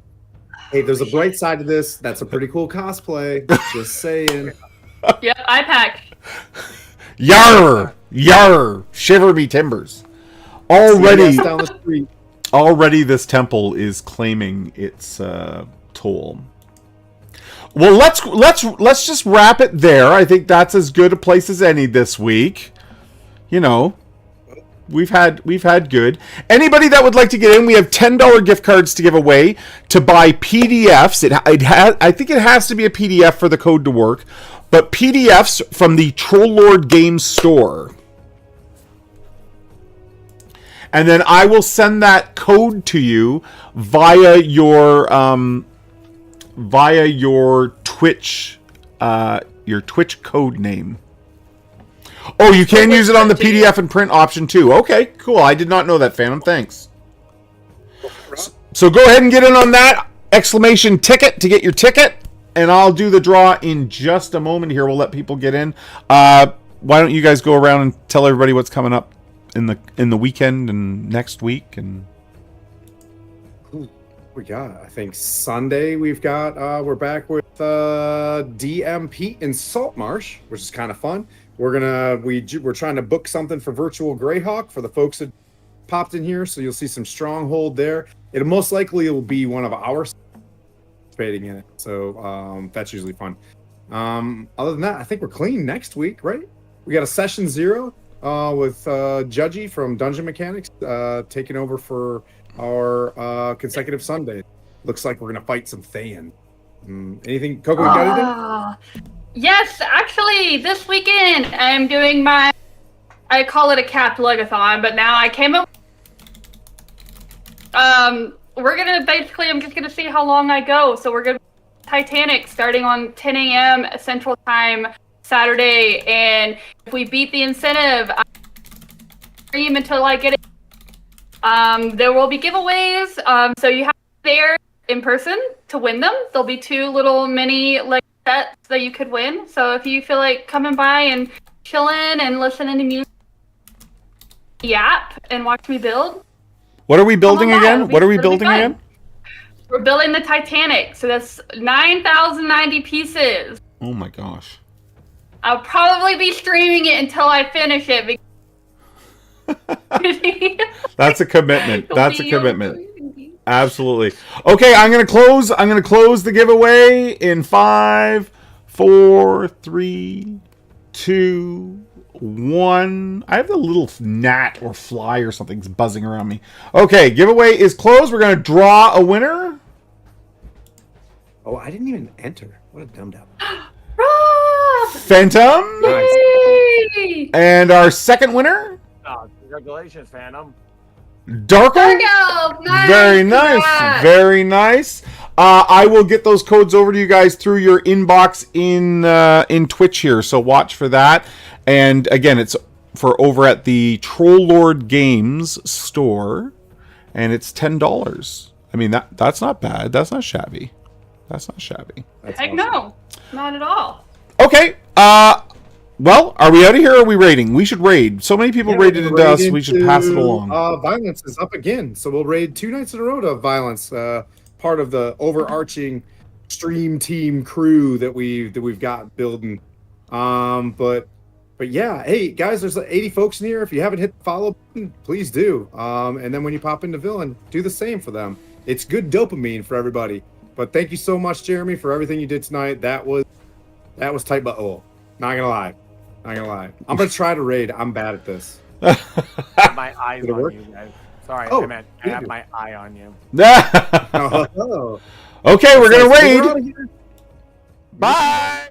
Hey, there's a bright side to this. That's a pretty cool cosplay. Just saying. Yep, eye pack. Yarr! Yarr! Shiver me timbers. CVS down the street. Already this temple is claiming its toll. Well, let's just wrap it there. I think that's as good a place as any this week. You know, we've had good. Anybody that would like to get in, we have $10 gift cards to give away to buy PDFs. I think it has to be a PDF for the code to work, but PDFs from the Troll Lord Games store. And then I will send that code to you via your Twitch code name. Oh, you can use it on the PDF and print option too. Okay, cool. I did not know that, Phantom. Thanks. So go ahead and get in on that exclamation ticket to get your ticket, and I'll do the draw in just a moment here. We'll let people get in. Why don't you guys go around and tell everybody what's coming up in the weekend and next week? And We got, I think Sunday we've got we're back with DM Pete in Saltmarsh, which is kind of fun. We're trying to book something for Virtual Greyhawk for the folks that popped in here, so you'll see some Stronghold there. It most likely will be one of our participating in it, so that's usually fun. Other than that, I think we're clean next week, right? We got a session 0 with Judgy from Dungeon Mechanics taking over for our consecutive Sunday. Looks like we're gonna fight some Thayan. Anything, Coco? You got anything? Yes, actually, this weekend I'm doing I call it a capped legathon, but now I came up. We're gonna I'm just gonna see how long I go. So we're gonna Titanic starting on 10 a.m. Central Time Saturday, and if we beat the incentive, I stream until I get it. There will be giveaways, so you have to be there in person to win them. There'll be 2 little mini sets that you could win. So if you feel like coming by and chilling and listening to music, the app, and watch me build. what are we building Come on by. again? What are we building fun. again? We're building the Titanic, so that's 9,090 pieces. Oh my gosh. I'll probably be streaming it until I finish it. That's a commitment. That's a commitment. Absolutely. Okay, I'm gonna close the giveaway in 5, 4, 3, 2, 1. I have a little gnat or fly or something's buzzing around me. Okay, giveaway is closed. We're gonna draw a winner. Oh, I didn't even enter. What a dum dum. Rob! Phantom. Nice. Yay! And our second winner, Congratulations, Phantom. Darko. Darko! Nice! Very nice. Congrats. Very nice. I will get those codes over to you guys through your inbox in Twitch here, so watch for that. And again, it's for over at the Troll Lord Games store, and it's $10. I mean, that's not bad. That's not shabby. That's not shabby. That's Heck awesome. no, not at all. Okay. Well, are we out of here or are we raiding? We should raid. So many people Yeah, raided we'll to raid us. We should pass it into, along. Violence is up again, so we'll raid 2 nights in a row to Violence. Part of the overarching stream team crew that we've got building. But yeah, hey guys, there's like 80 folks in here. If you haven't hit the follow button, please do. And then when you pop into Villain, do the same for them. It's good dopamine for everybody. But thank you so much, Jeremy, for everything you did tonight. That was tight but oh, not gonna lie. I'm gonna try to raid. I'm bad at this. I have my eyes Did it on work? you guys. Sorry, Oh, I meant I have my eye on you. Oh. Okay, we're gonna We're raid. out of here. Bye.